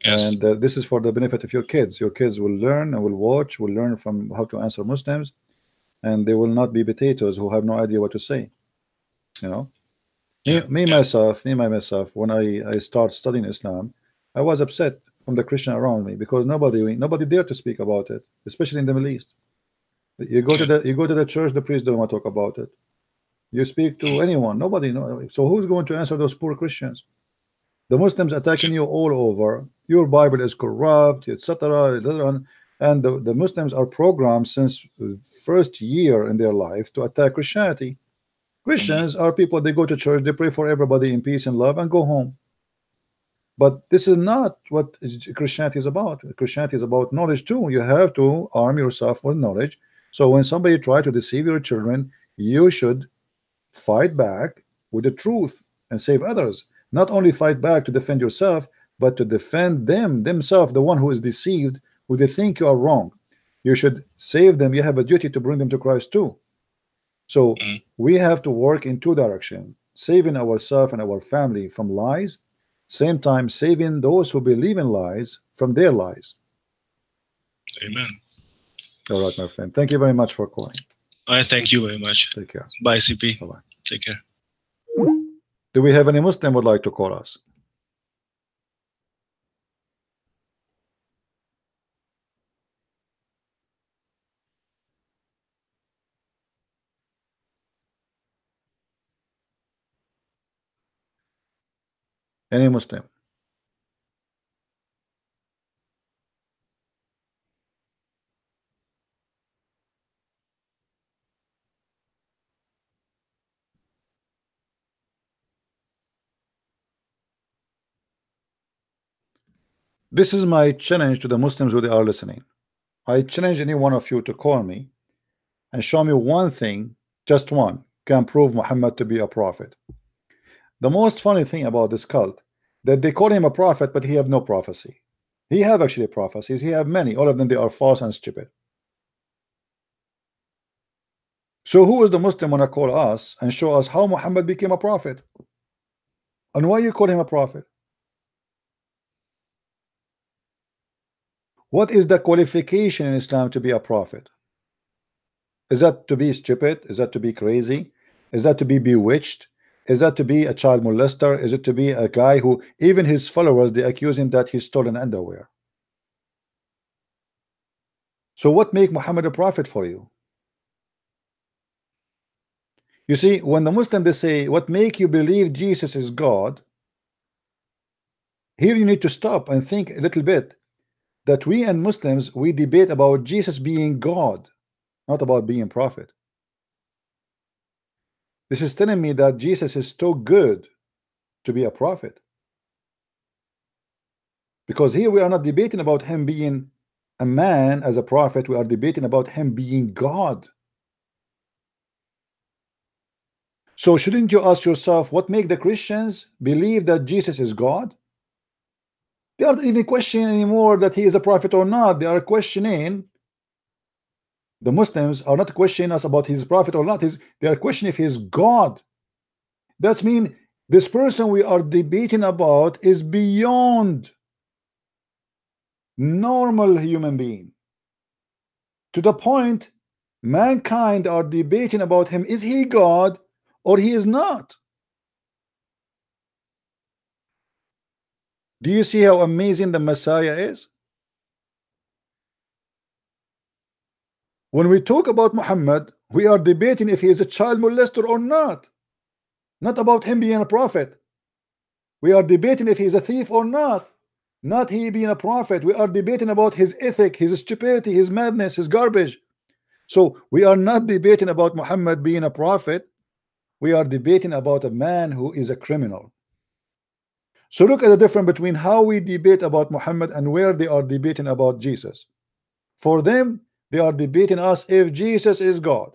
yes. And this is for the benefit of your kids. Your kids will learn and will watch, will learn from how to answer Muslims, and they will not be potatoes who have no idea what to say, you know. Myself, when I start studying Islam, I was upset from the Christian around me, because nobody dared to speak about it, especially in the Middle East. You go to the church, the priest don't want to talk about it. You speak to anyone, nobody know. So who's going to answer those poor Christians? The Muslims attacking you all over. Your Bible is corrupt, etc. And the Muslims are programmed since the first year in their life to attack Christianity. Christians are people, they go to church, they pray for everybody in peace and love and go home. But this is not what Christianity is about. Christianity is about knowledge too. You have to arm yourself with knowledge. So when somebody try to deceive your children, you should fight back with the truth and save others. Not only fight back to defend yourself, but to defend themselves, the one who is deceived, who they think you are wrong. You should save them. You have a duty to bring them to Christ too. So we have to work in two directions: saving ourselves and our family from lies, same time saving those who believe in lies from their lies. Amen. All right, my friend. Thank you very much for calling. I thank you very much. Take care. Bye, CP. Bye-bye. Take care. Do we have any Muslim would like to call us? Any Muslim? This is my challenge to the Muslims who they are listening. I challenge any one of you to call me and show me one thing, just one, can prove Muhammad to be a prophet. The most funny thing about this cult, that they call him a prophet, but he have no prophecy. He have actually prophecies. He have many. All of them, they are false and stupid. So who is the Muslim wanna call us and show us how Muhammad became a prophet? And why you call him a prophet? What is the qualification in Islam to be a prophet? Is that to be stupid? Is that to be crazy? Is that to be bewitched? Is that to be a child molester? Is it to be a guy who even his followers, they accuse him that he stole an underwear? So what make Muhammad a prophet for you? You see, when the Muslim they say, what make you believe Jesus is God? Here you need to stop and think a little bit, that we and Muslims, we debate about Jesus being God, not about being prophet. This is telling me that Jesus is too good to be a prophet, because here we are not debating about him being a man as a prophet. We are debating about him being God. So shouldn't you ask yourself, what make the Christians believe that Jesus is God? They aren't even questioning anymore that he is a prophet or not. They are questioning, the Muslims are not questioning us about his prophet or not. They are questioning if he is God. That means this person we are debating about is beyond normal human being, to the point mankind are debating about him, is he God or he is not? Do you see how amazing the Messiah is? When we talk about Muhammad, we are debating if he is a child molester or not about him being a prophet. We are debating if he is a thief or not he being a prophet. We are debating about his ethic, his stupidity, his madness, his garbage. So we are not debating about Muhammad being a prophet. We are debating about a man who is a criminal. So look at the difference between how we debate about Muhammad and where they are debating about Jesus. For them, they are debating us if Jesus is God.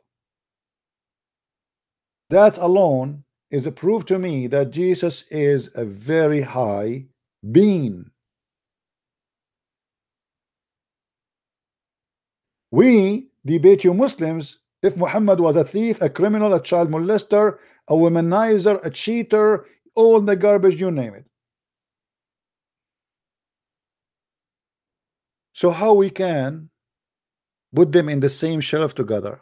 That alone is a proof to me that Jesus is a very high being. We debate, you Muslims, if Muhammad was a thief, a criminal, a child molester, a womanizer, a cheater, all the garbage, you name it. So how we can put them in the same shelf together?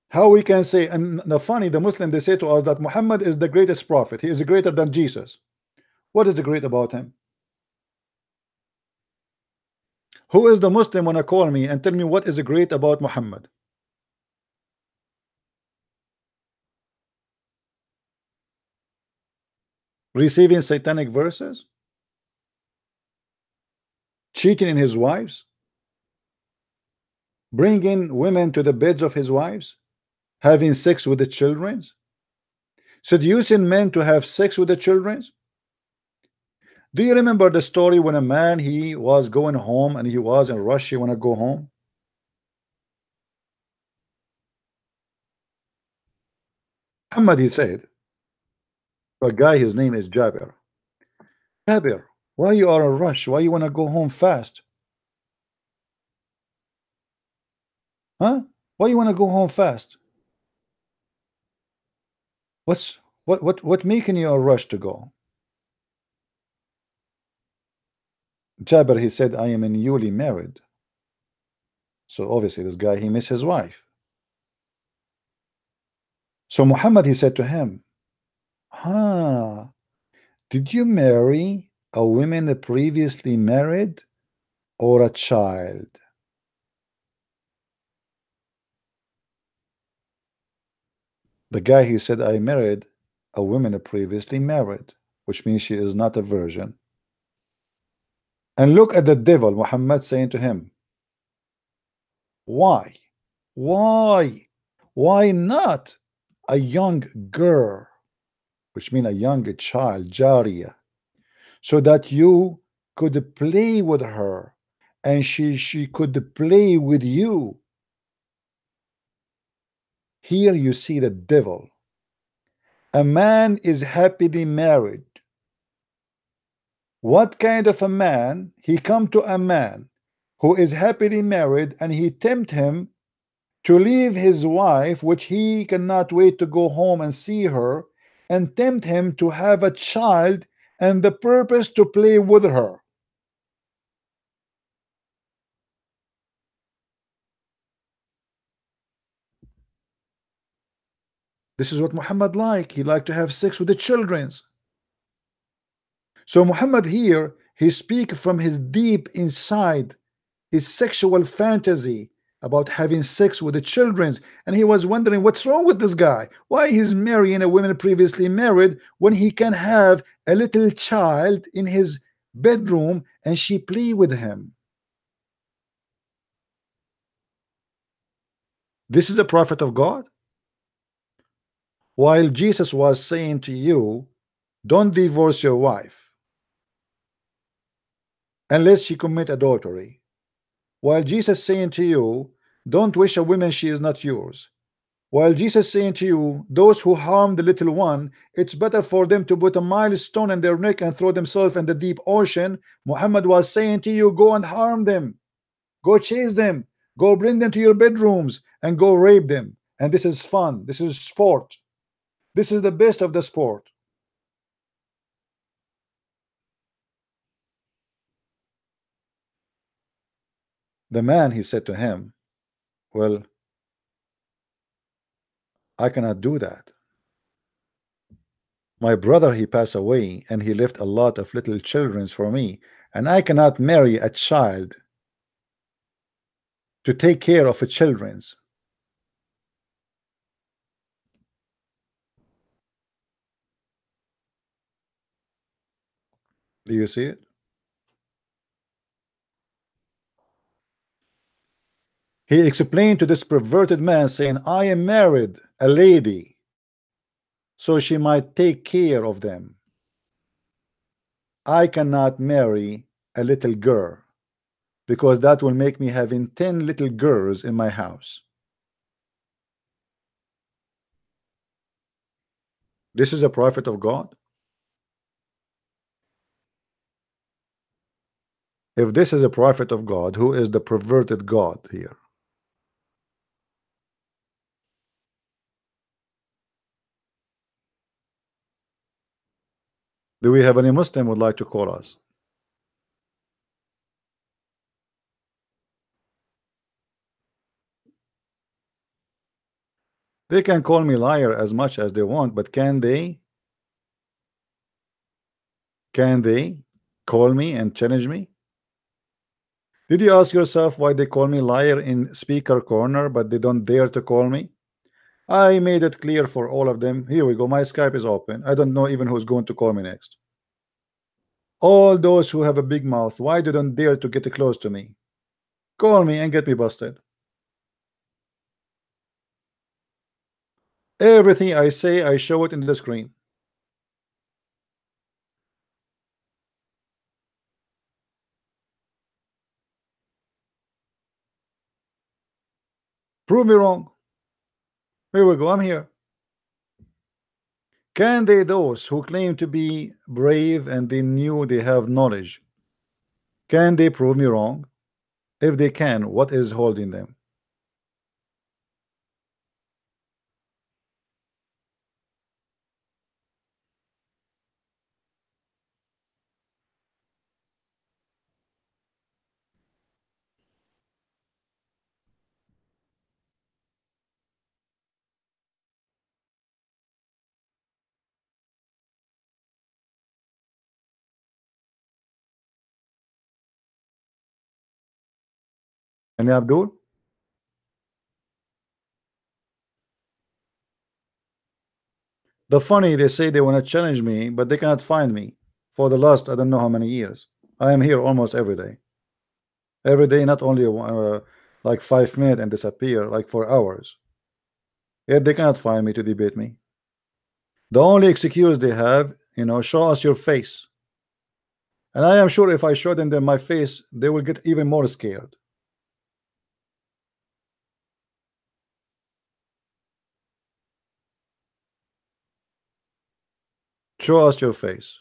How we can say, and the funny, the Muslim, they say to us that Muhammad is the greatest prophet. He is greater than Jesus. What is the great about him? Who is the Muslim wanna call me and tell me what is great about Muhammad? Receiving satanic verses? Cheating in his wives? Bringing women to the beds of his wives? Having sex with the children? Seducing men to have sex with the children? Do you remember the story when a man, he was going home and he was in rush, he want to go home? Muhammad, he said, a guy, his name is Jabir. Jabir, why you are in rush? Why you want to go home fast? Huh? Why you want to go home fast? What making you a rush to go? Jabir, he said, I am newly married. So obviously this guy, he missed his wife. So Muhammad, he said to him, did you marry a woman previously married or a child? The guy, he said, I married a woman previously married, which means she is not a virgin. And look at the devil, Muhammad, saying to him, why not a young girl? which means a young child, Jariya, so that you could play with her and she could play with you. Here you see the devil. A man is happily married. What kind of a man? He come to a man who is happily married and he tempt him to leave his wife, which he cannot wait to go home and see her, and tempt him to have a child and the purpose to play with her. This is what Muhammad like. He liked to have sex with the children's. So Muhammad here, he speak from his deep inside, his sexual fantasy about having sex with the children's, and he was wondering what's wrong with this guy. Why he's marrying a woman previously married when he can have a little child in his bedroom and she play with him. This is the prophet of God. While Jesus was saying to you, don't divorce your wife unless she commit adultery. While Jesus saying to you, don't wish a woman she is not yours. While Jesus saying to you, those who harm the little one, it's better for them to put a milestone in their neck and throw themselves in the deep ocean. Muhammad was saying to you, go and harm them, go chase them, go bring them to your bedrooms and go rape them. And this is fun, this is sport, this is the best of the sport. The man, he said to him, well, I cannot do that. My brother, he passed away and he left a lot of little children for me, and I cannot marry a child to take care of a children's. Do you see it? He explained to this perverted man saying, I am married a lady so she might take care of them. I cannot marry a little girl because that will make me having 10 little girls in my house. This is a prophet of God. If this is a prophet of God, who is the perverted God here? Do we have any Muslim would like to call us? They can call me liar as much as they want, but can they? Can they call me and challenge me? Did you ask yourself why they call me liar in speaker corner, but they don't dare to call me? I made it clear for all of them. Here we go. My Skype is open. I don't know even who's going to call me next. All those who have a big mouth, why they don't dare to get close to me? Call me and get me busted. Everything I say, I show it in the screen. Prove me wrong. Here we go. I'm here. Can they, those who claim to be brave and they knew they have knowledge, can they prove me wrong? If they can, what is holding them? And Abdul? The funny, they say they want to challenge me, but they cannot find me for the last I don't know how many years. I am here almost every day. Every day, not only like 5 minutes and disappear, like for hours. Yet they cannot find me to debate me. The only excuse they have, you know, show us your face. And I am sure if I show them my face, they will get even more scared. Show us your face.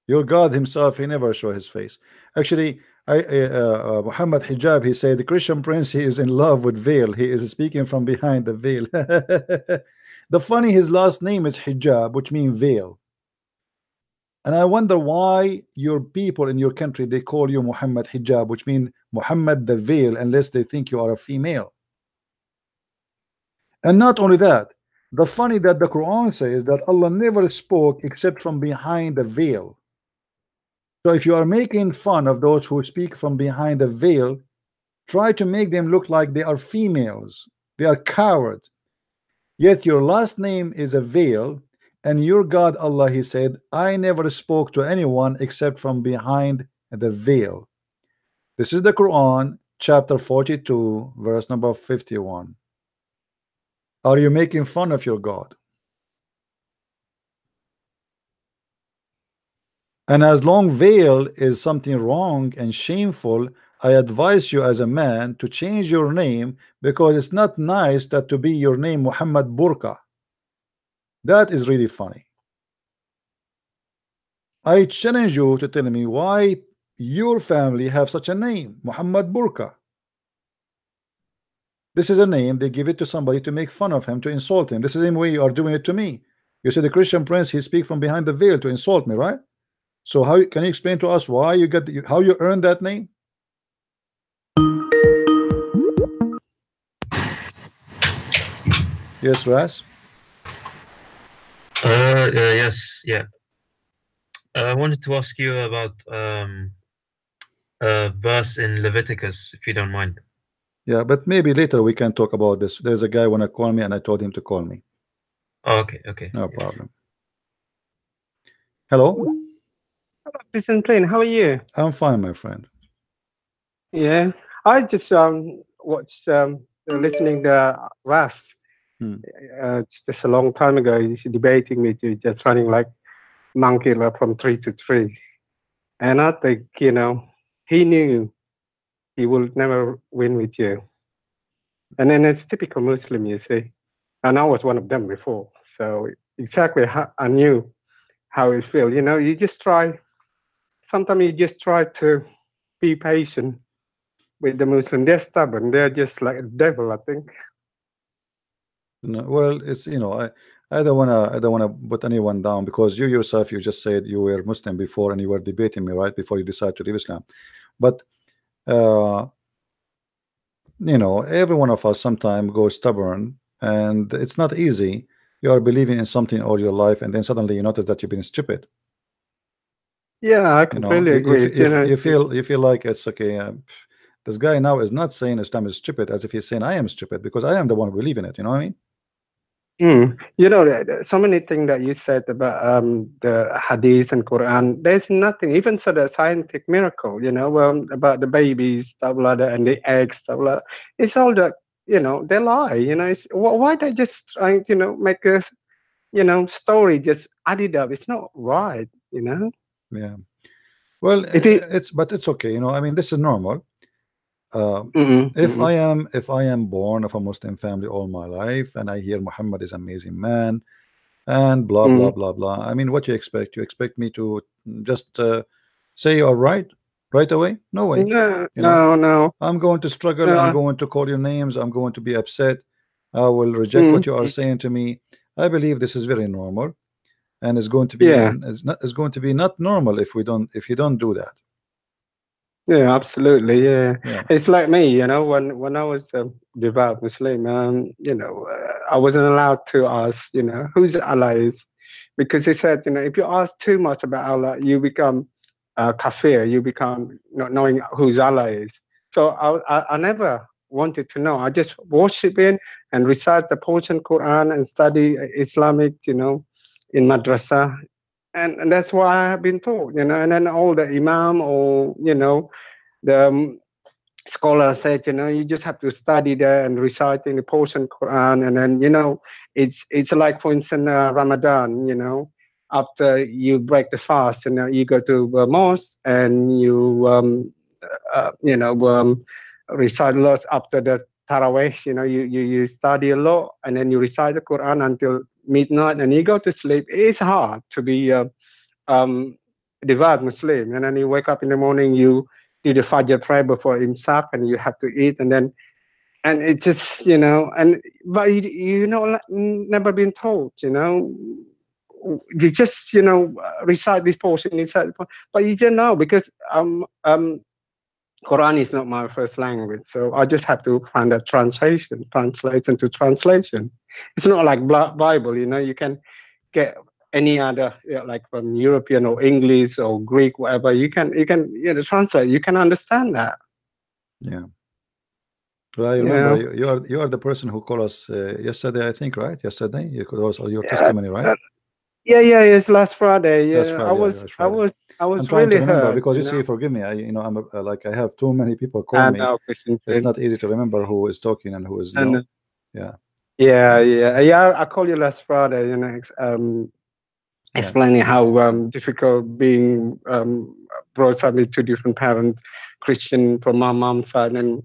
Your God himself, he never show his face. Actually, Muhammad Hijab, he said the Christian prince, he is in love with veil. He is speaking from behind the veil. The funny, his last name is Hijab, which means veil. And I wonder why your people in your country, they call you Muhammad Hijab, which means Muhammad the veil, unless they think you are a female. And not only that, the funny that the Quran says that Allah never spoke except from behind the veil. So if you are making fun of those who speak from behind the veil, try to make them look like they are females. They are cowards. Yet your last name is a veil, and your God Allah, he said, I never spoke to anyone except from behind the veil. This is the Quran, chapter 42, verse number 51. Are you making fun of your God? And as long veil is something wrong and shameful, I advise you as a man to change your name, because it's not nice that to be your name Muhammad Burqa. That is really funny. I challenge you to tell me why your family have such a name, Muhammad Burqa. This is a name they give it to somebody to make fun of him, to insult him. This is the same way you are doing it to me. You say the Christian prince, he speak from behind the veil to insult me, right? So how can you explain to us why you get how you earned that name? Yes, Ras. Yes, yeah. I wanted to ask you about a verse in Leviticus, if you don't mind. Yeah, but maybe later we can talk about this. There's a guy wanna call me, and I told him to call me. Oh, okay, okay. No problem. Hello. Listen, Plain, how are you? I'm fine, my friend. Yeah, I just watched listening to Ras. It's just a long time ago. He's debating me to just running like monkey from tree to tree, and I think he knew he would never win with you. And then it's typical Muslim, you see. And I was one of them before, so exactly how I knew how it feels. You just try. Sometimes you just try to be patient with the Muslim. They're stubborn. They're just like a devil, I think. No, well, it's I don't wanna put anyone down, because you yourself, you just said you were Muslim before and you were debating me right before you decided to leave Islam. But every one of us sometimes goes stubborn, and it's not easy. You are believing in something all your life, and then suddenly you notice that you've been stupid. Yeah, I completely agree. You feel like it's okay. This guy now is not saying Islam is stupid, as if he's saying I am stupid, because I am the one who believe in it. You know what I mean? So many things that you said about the Hadith and Quran. There's nothing, even so the scientific miracle. About the babies, stuff like that, and the eggs, stuff like that. It's all that they lie. Why they just trying make a story just add it up? It's not right. Yeah. Well, it's okay. I mean, this is normal. If I am born of a Muslim family all my life, and I hear Muhammad is an amazing man, and blah blah blah blah. I mean, what you expect? You expect me to just say you are right away? No way. No. I'm going to struggle. I'm going to call you names. I'm going to be upset. I will reject what you are saying to me. I believe this is very normal, and it's going to be it's going to be not normal if you don't do that. Yeah, absolutely. Yeah. It's like me, when I was a devout Muslim, I wasn't allowed to ask, who's Allah is, because he said, if you ask too much about Allah, you become kafir, you become not knowing who's Allah is. So I never wanted to know. I just worship Him and recite the portion Quran and study Islamic, in madrasa. And that's why I have been taught, and then all the imam or, the scholars said, you just have to study there and reciting the portion Quran, and then it's like, for instance, Ramadan. After you break the fast, you go to the mosque and you recite lots after the Tarawih. You study a lot and then you recite the Quran until midnight and you go to sleep. It's hard to be devout Muslim, and then you wake up in the morning, you do the Fajr prayer before Imsak, and you have to eat, and it just but never been told, you just recite this portion inside, but you don't know, because Quran is not my first language, so I just have to find a translation to translation. It's not like Bible, you can get any other, like from European or English or Greek, whatever. You can translate. You can understand that. Yeah. Well, I remember you are the person who called us yesterday, I think, right? Yesterday you could also your testimony, right? It's last Friday. Yeah, last Friday, I was I'm trying really to remember hurt, because you see, forgive me, I'm like I have too many people call me. It's not easy to remember who is talking and who is not. I called you last Friday, explaining how difficult being brought up with two different parents, Christian from my mom's side and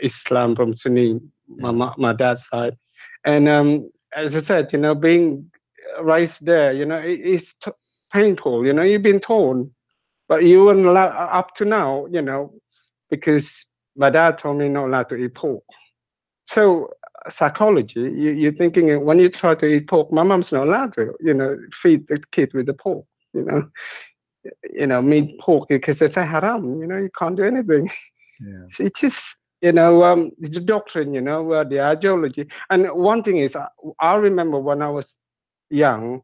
Islam from Sunni, my dad's side. And as I said, being raised there, it's painful. You've been torn, but you weren't allowed up to now, because my dad told me not allowed to eat pork. So psychology, you're thinking when you try to eat pork, my mom's not allowed to, feed the kid with the pork, meat pork, because it's a haram, you can't do anything. So it's just, the doctrine, the ideology. And one thing is, I remember when I was young,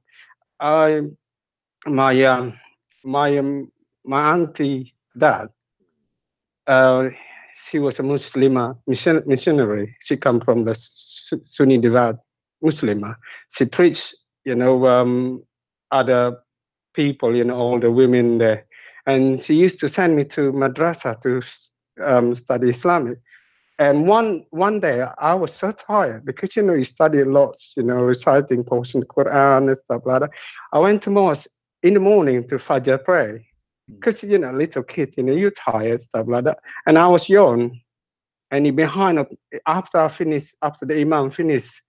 my auntie dad, she was a Muslimah missionary. She come from the Sunni devout Muslimah. She preached, other people, all the women there. And she used to send me to madrasa to study Islamic. And one day I was so tired because, you study lots, reciting portion of Quran and stuff like that. I went to mosque in the morning to Fajr pray. Because, little kid, you're tired, stuff like that. And I was young. And behind, after the Imam finished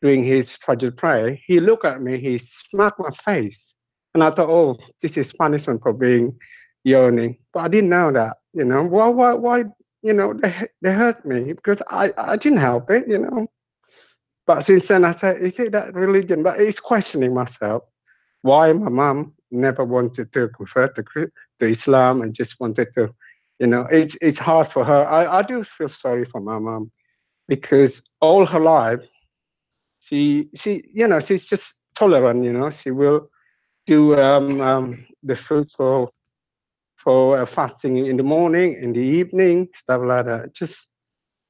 doing his Fajr prayer, he looked at me, he smacked my face. And I thought, oh, this is punishment for being yawning. But I didn't know that, why, they hurt me because I didn't help it, But since then I said, is it that religion? But it's questioning myself. Why my mom never wanted to convert to Islam and just wanted to, it's hard for her. I do feel sorry for my mom because all her life, she's just tolerant, she will do the food for fasting in the morning, in the evening, stuff like that.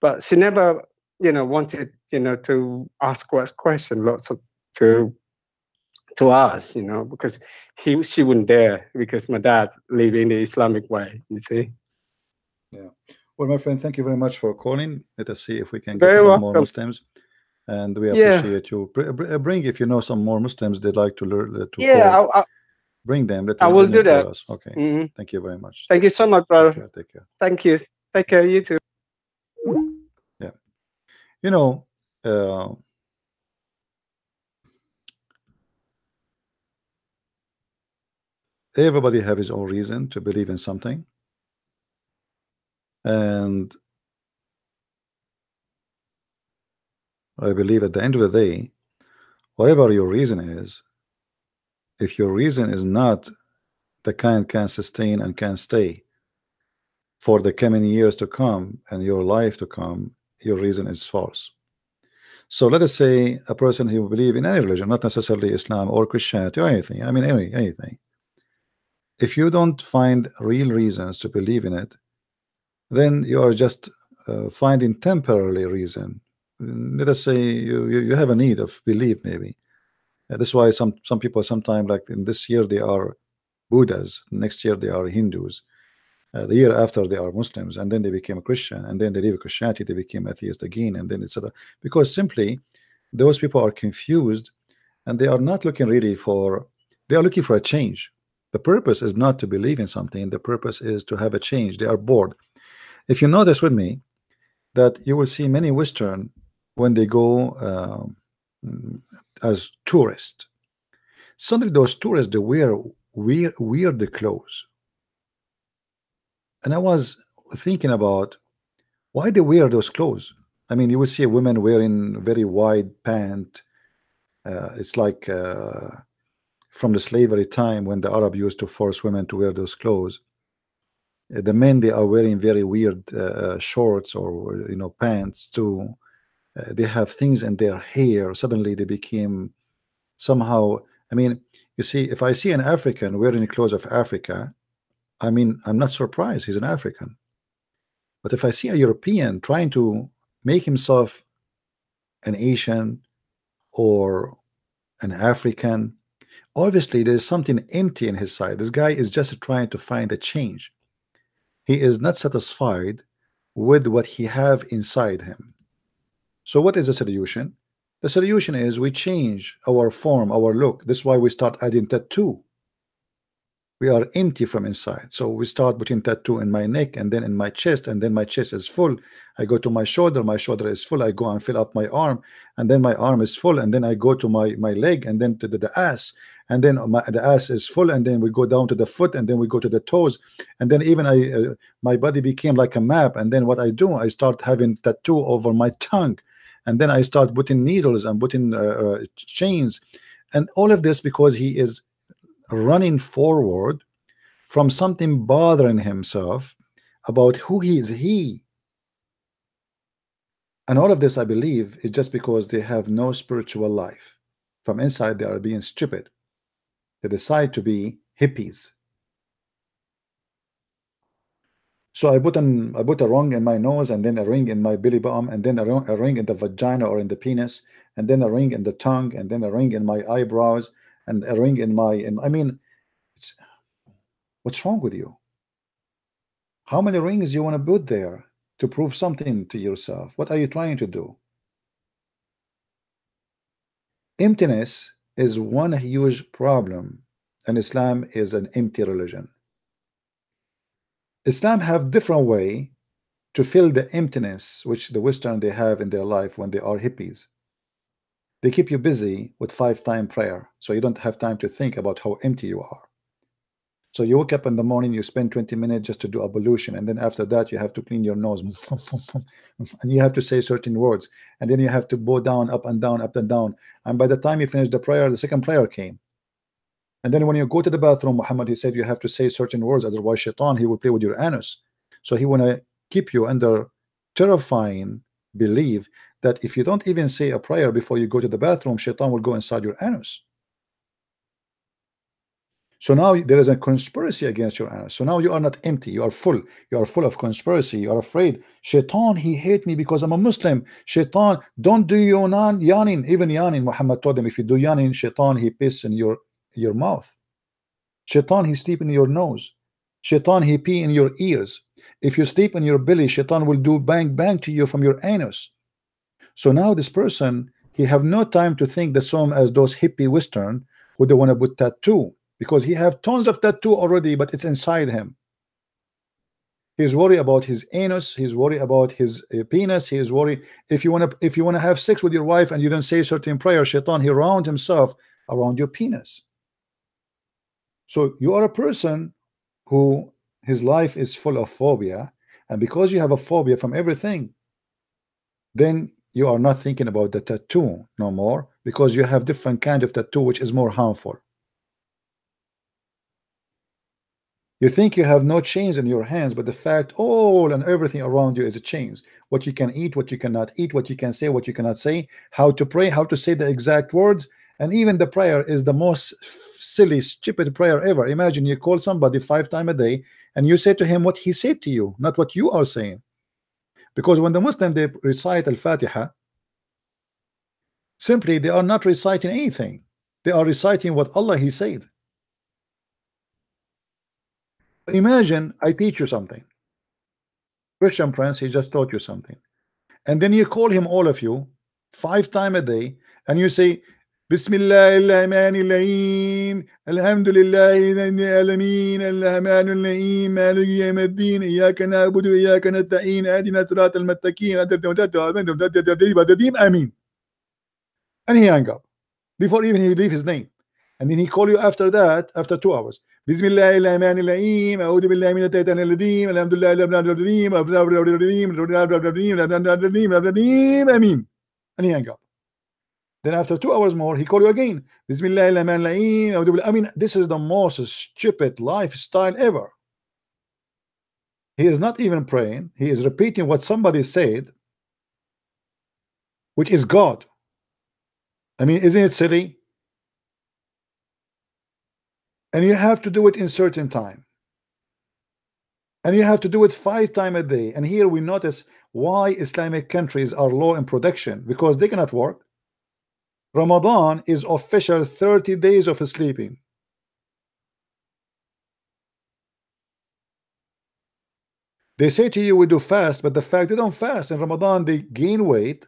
But she never, wanted, to ask questions, lots of to us, because she wouldn't dare because my dad lived in the Islamic way, you see. Yeah. Well, my friend, thank you very much for calling. Let us see if we can get some more Muslims. And we appreciate you. Bring, if you know some more Muslims they'd like to learn call. Bring them. I will do that. Us. Okay. Thank you very much. Thank you so much, brother. Take care. Thank you. Take care. You too. Yeah. Everybody have his own reason to believe in something, and I believe at the end of the day, whatever your reason is, if your reason is not the kind can sustain and can stay for the coming years to come and your life to come, your reason is false. So let us say a person who believes in any religion, not necessarily Islam or Christianity or anything, I mean anything. If you don't find real reasons to believe in it, then you are just finding temporary reason. Let us say you have a need of belief, maybe. That's why some people sometimes, like in this year they are Buddhas, next year they are Hindus. the year after they are Muslims, and then they became a Christian, and then they leave Christianity, they became atheist again, and then etc. Because simply those people are confused, and they are not looking really for, they are looking for a change. The purpose is not to believe in something, the purpose is to have a change. They are bored. If you notice with me that you will see many Western, when they go as tourists, suddenly those tourists, they wear weird clothes. And I was thinking about why they wear those clothes. I mean, you will see a woman wearing very wide pant. It's like from the slavery time when the Arab used to force women to wear those clothes. The men, they are wearing very weird shorts or pants too. They have things in their hair. Suddenly they became somehow, I mean, you see, if I see an African wearing the clothes of Africa, I mean, I'm not surprised, he's an African. But if I see a European trying to make himself an Asian or an African, obviously there's something empty in his side. This guy is just trying to find a change. He is not satisfied with what he have inside him. So what is the solution? The solution is we change our form, our look. This is why we start adding tattoo. We are empty from inside, so we start putting tattoo in my neck, and then in my chest, and then my chest is full. I go to my shoulder is full. I go and fill up my arm, and then my arm is full, and then I go to my leg, and then to the ass, and then the ass is full, and then we go down to the foot, and then we go to the toes, and then even my body became like a map. And then what I do, I start having tattoo over my tongue, and then I start putting needles and putting chains, and all of this because he is running forward from something bothering himself about who he is. And all of this, I believe, is just because they have no spiritual life. From inside they are being stupid. They decide to be hippies. So I put a ring in my nose, and then a ring in my belly button, and then a ring in the vagina or in the penis, and then a ring in the tongue, and then a ring in my eyebrows, and a ring in my I mean, what's wrong with you? How many rings you want to put there to prove something to yourself? What are you trying to do? Emptiness is one huge problem, and Islam is an empty religion. Islam have different way to fill the emptiness which the Western they have in their life when they are hippies. They keep you busy with 5-time prayer, so you don't have time to think about how empty you are. So you wake up in the morning, you spend 20 minutes just to do ablution, and then after that you have to clean your nose, and you have to say certain words, and then you have to bow down, up and down, up and down. And by the time you finish the prayer, the second prayer came. And then when you go to the bathroom, Muhammad, he said you have to say certain words, otherwise shaitan, he will play with your anus. So he want to keep you under terrifying belief that if you don't even say a prayer before you go to the bathroom, shaitan will go inside your anus. So now there is a conspiracy against your anus. So now you are not empty, you are full. You are full of conspiracy. You are afraid. Shaitan, he hate me because I'm a Muslim. Shaitan, don't do yanin. Even yanin, Muhammad told them, if you do yanin, shaitan, he piss in your mouth. Shaitan, he sleep in your nose. Shaitan, he pee in your ears. If you sleep in your belly, shaitan will do bang bang to you from your anus. So now this person, he have no time to think the same as those hippie Western who they want to put tattoo, because he have tons of tattoo already, but it's inside him. He's worried about his anus, he's worried about his penis, he is worried if you want to have sex with your wife and you don't say certain prayer, shaitan, he round himself around your penis. So you are a person who his life is full of phobia, and because you have a phobia from everything, then you are not thinking about the tattoo no more, because you have different kind of tattoo which is more harmful. You think you have no chains in your hands, but the fact all and everything around you is a chains. What you can eat, what you cannot eat, what you can say, what you cannot say, how to pray, how to say the exact words, and even the prayer is the most silly, stupid prayer ever. Imagine you call somebody 5 times a day and you say to him what he said to you, not what you are saying. Because when the Muslim they recite Al-Fatiha, simply they are not reciting anything. They are reciting what Allah he said. Imagine I teach you something. Christian Prince, he just taught you something. And then you call him, all of you, 5 times a day, and you say, Bismillahirrahmanirrahim, Alhamdulillahi alamin, Alrahmanirrahim, Maliki yawmiddin, Iyyaka na'budu wa iyyaka nasta'in, Ihdina siratal mustaqim, Amin. And he hang up before even he leave his name. And then he call you after that, after 2 hours. Bismillahirrahmanirrahim, A'udhu billahi minash shaitanir rajim, Alhamdulillahi, Amin. And he hang up. Then after 2 hours more, he call you again. Bismillahirrahmanirrahim. I mean, this is the most stupid lifestyle ever. He is not even praying. He is repeating what somebody said, which is God. I mean, isn't it silly? And you have to do it in certain time. And you have to do it 5 times a day. And here we notice why Islamic countries are low in production, because they cannot work. Ramadan is official 30 days of sleeping. They say to you we do fast, but the fact they don't fast. In Ramadan they gain weight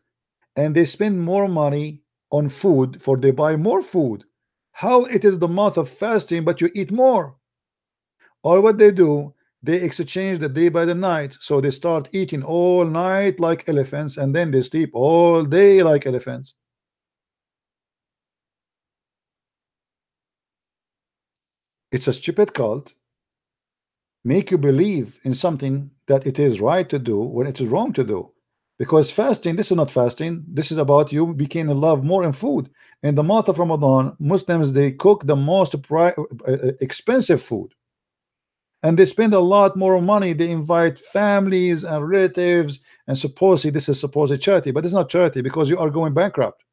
and they spend more money on food, for they buy more food. How it is the month of fasting but you eat more? Or what they do, they exchange the day by the night. So they start eating all night like elephants, and then they sleep all day like elephants. It's a stupid cult. Make you believe in something that it is right to do when it is wrong to do. Because fasting, this is not fasting. This is about you becoming in love more in food. In the month of Ramadan, Muslims, they cook the most expensive food. And they spend a lot more money. They invite families and relatives, and supposedly this is supposed charity, but it's not charity because you are going bankrupt.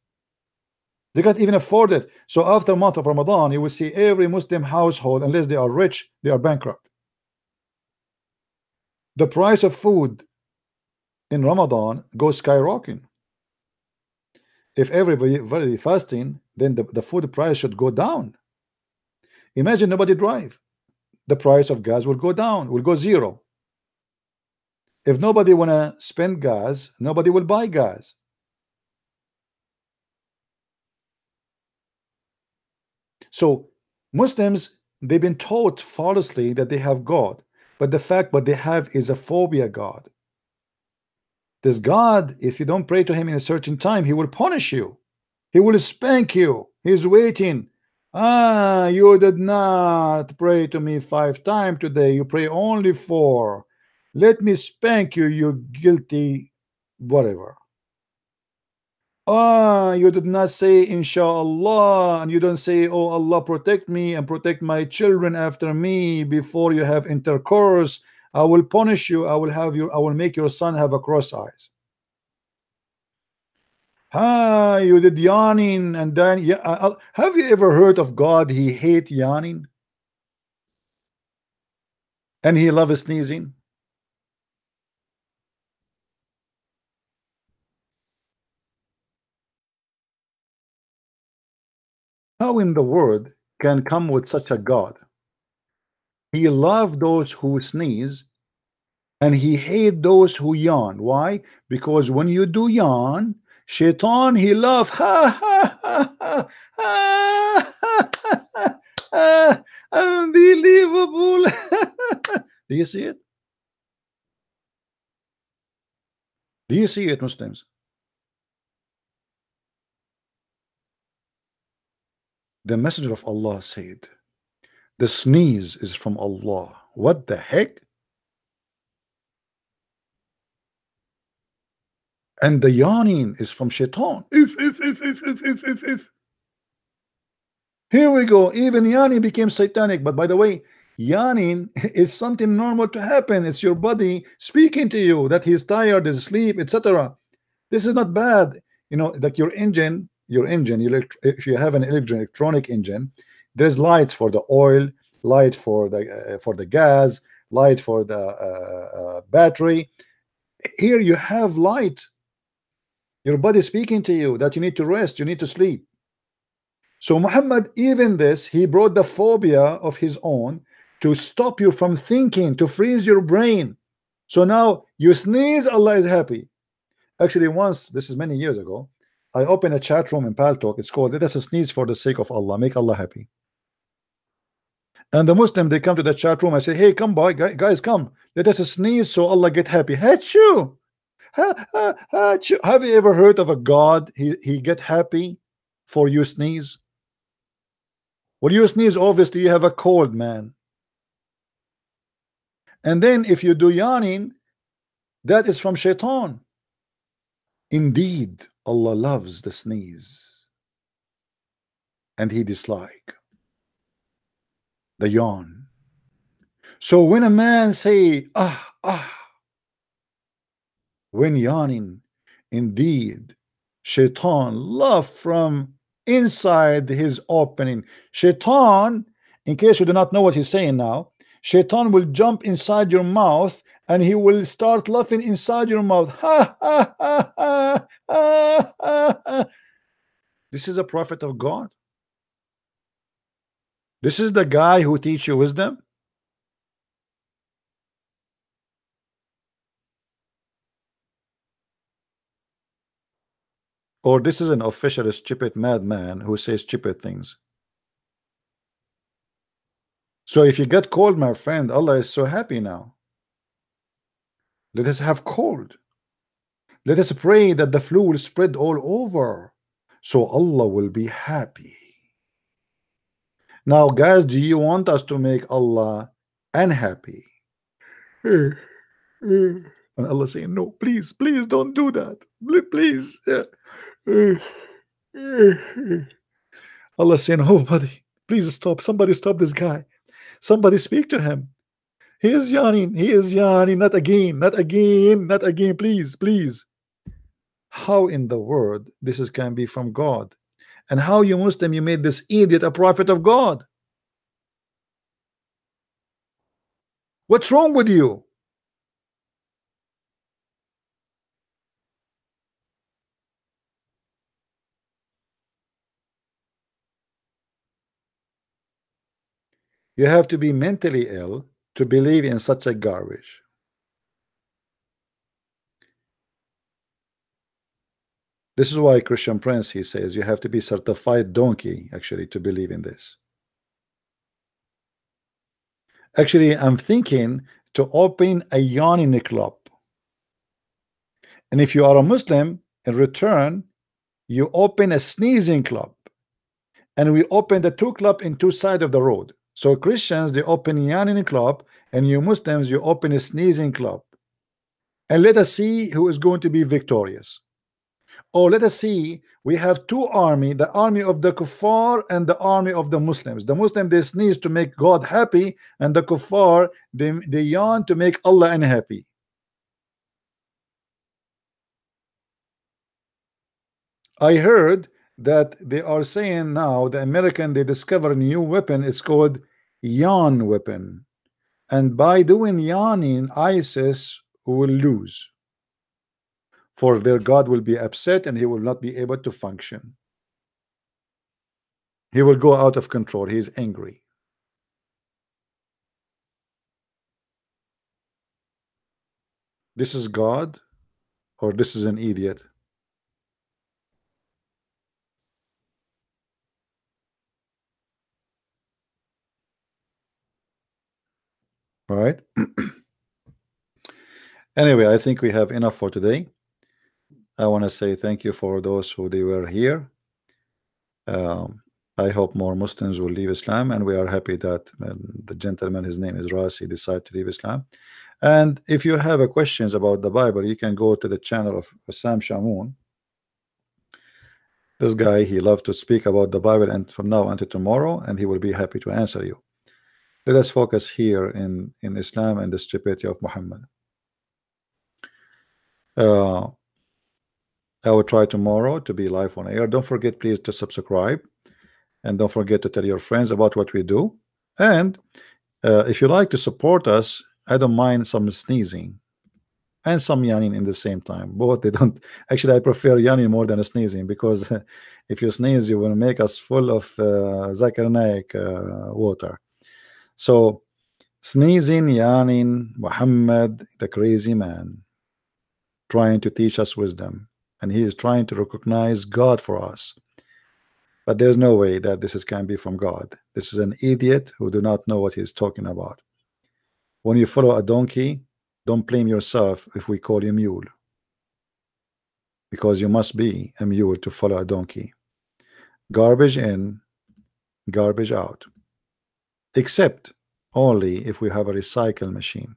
They can't even afford it. So after a month of Ramadan, you will see every Muslim household, unless they are rich, they are bankrupt. The price of food in Ramadan goes skyrocketing. If everybody fasting, then the food price should go down. Imagine nobody drive. The price of gas will go down, will go zero. If nobody wanna spend gas, nobody will buy gas. So Muslims, they've been taught falsely that they have God, but the fact what they have is a phobia God. This God, if you don't pray to him in a certain time, he will punish you. He will spank you. He's waiting. You did not pray to me 5 times today. You pray only 4. Let me spank you, you guilty whatever. You did not say inshallah, and you don't say, oh Allah protect me and protect my children after me before you have intercourse. I will punish you. I will make your son have a cross eyes. You did yawning, and then have you ever heard of God? He hate yawning and he loves sneezing. How in the world can come with such a God? He loves those who sneeze and he hate those who yawn. Why? Because when you do yawn, Shaitan, he love unbelievable. Do you see it? Do you see it, Muslims? The Messenger of Allah said, the sneeze is from Allah. What the heck? And the yawning is from Shaitan. If. Here we go. Even yawning became satanic. But by the way, yawning is something normal to happen. It's your body speaking to you that he's tired, is asleep, etc. This is not bad. You know, like your engine, if you have an electronic engine, there's lights for the oil, light for the gas, light for the battery. Here you have light. Your body speaking to you that you need to rest, you need to sleep. So Muhammad, even this, he brought the phobia of his own to stop you from thinking, to freeze your brain. So now you sneeze, Allah is happy. Actually, once, this is many years ago, I opened a chat room in Paltalk. It's called "Let us sneeze for the sake of Allah, make Allah happy." And the Muslim, they come to the chat room. I say, hey, come by, guys, come. Let us sneeze so Allah get happy. Achoo! Achoo! Have you ever heard of a God? He get happy for you sneeze. When you sneeze, obviously you have a cold, man. And then if you do yawning, that is from shaitan. Indeed, Allah loves the sneeze, and He dislike the yawn. So when a man say when yawning, indeed shaitan love from inside his opening. Shaitan, in case you do not know what he's saying now, shaitan will jump inside your mouth and he will start laughing inside your mouth. This is a prophet of God. This is the guy who teach you wisdom. Or this is an official stupid madman who says stupid things. So if you get cold, my friend, Allah is so happy now. Let us have cold. Let us pray that the flu will spread all over, so Allah will be happy. Now, guys, do you want us to make Allah unhappy? And Allah saying, no, please, please don't do that. Please. Allah saying, oh, buddy, please stop. Somebody stop this guy. Somebody speak to him. He is yawning. He is yawning. Not again. Not again. Not again. Please, please. How in the world this can be from God? And how, you Muslim, you made this idiot a prophet of God? What's wrong with you? You have to be mentally ill to believe in such a garbage. This is why Christian Prince, he says, you have to be certified donkey actually to believe in this. Actually, I'm thinking to open a yawning club. And if you are a Muslim, in return, you open a sneezing club. And we open the two club in two sides of the road. So Christians, they open a yawning club, and you Muslims, you open a sneezing club. And let us see who is going to be victorious. Or let us see, we have two armies, the army of the kuffar and the army of the Muslims. The Muslims, they sneeze to make God happy, and the kuffar, they yawn to make Allah unhappy. I heard that they are saying now, the American, they discover a new weapon. It's called yawn weapon. And by doing yawning, ISIS will lose. For their God will be upset and he will not be able to function. He will go out of control. He is angry. This is God, or this is an idiot? All right. Anyway, I think we have enough for today. I want to say thank you for those who they were here. I hope more Muslims will leave Islam, and we are happy that the gentleman, his name is Rasi, decided to leave Islam. And if you have questions about the Bible, you can go to the channel of Sam Shamoun. This guy, he loves to speak about the Bible, and from now until tomorrow, and he will be happy to answer you. Let us focus here in Islam and the stupidity of Muhammad. I will try tomorrow to be live on air. Don't forget, please, to subscribe, and don't forget to tell your friends about what we do. And if you like to support us, I don't mind some sneezing and some yawning in the same time. Both, they don't actually. I prefer yawning more than sneezing, because if you sneeze, you will make us full of Zakir Naik water. So Sneezing, yawning, Muhammad, the crazy man, trying to teach us wisdom, and he is trying to recognize God for us. But there's no way that this can be from God. This is an idiot who do not know what he's talking about. When you follow a donkey, don't blame yourself if we call you mule, because you must be a mule to follow a donkey. Garbage in, garbage out, except only if we have a recycle machine.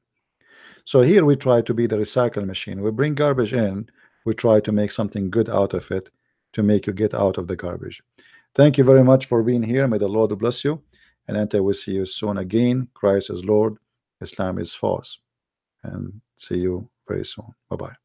So here we try to be the recycle machine. We bring garbage in, we try to make something good out of it to make you get out of the garbage. Thank you very much for being here. May the Lord bless you, and until we see you soon again. Christ is Lord, Islam is false, and see you very soon. Bye-bye.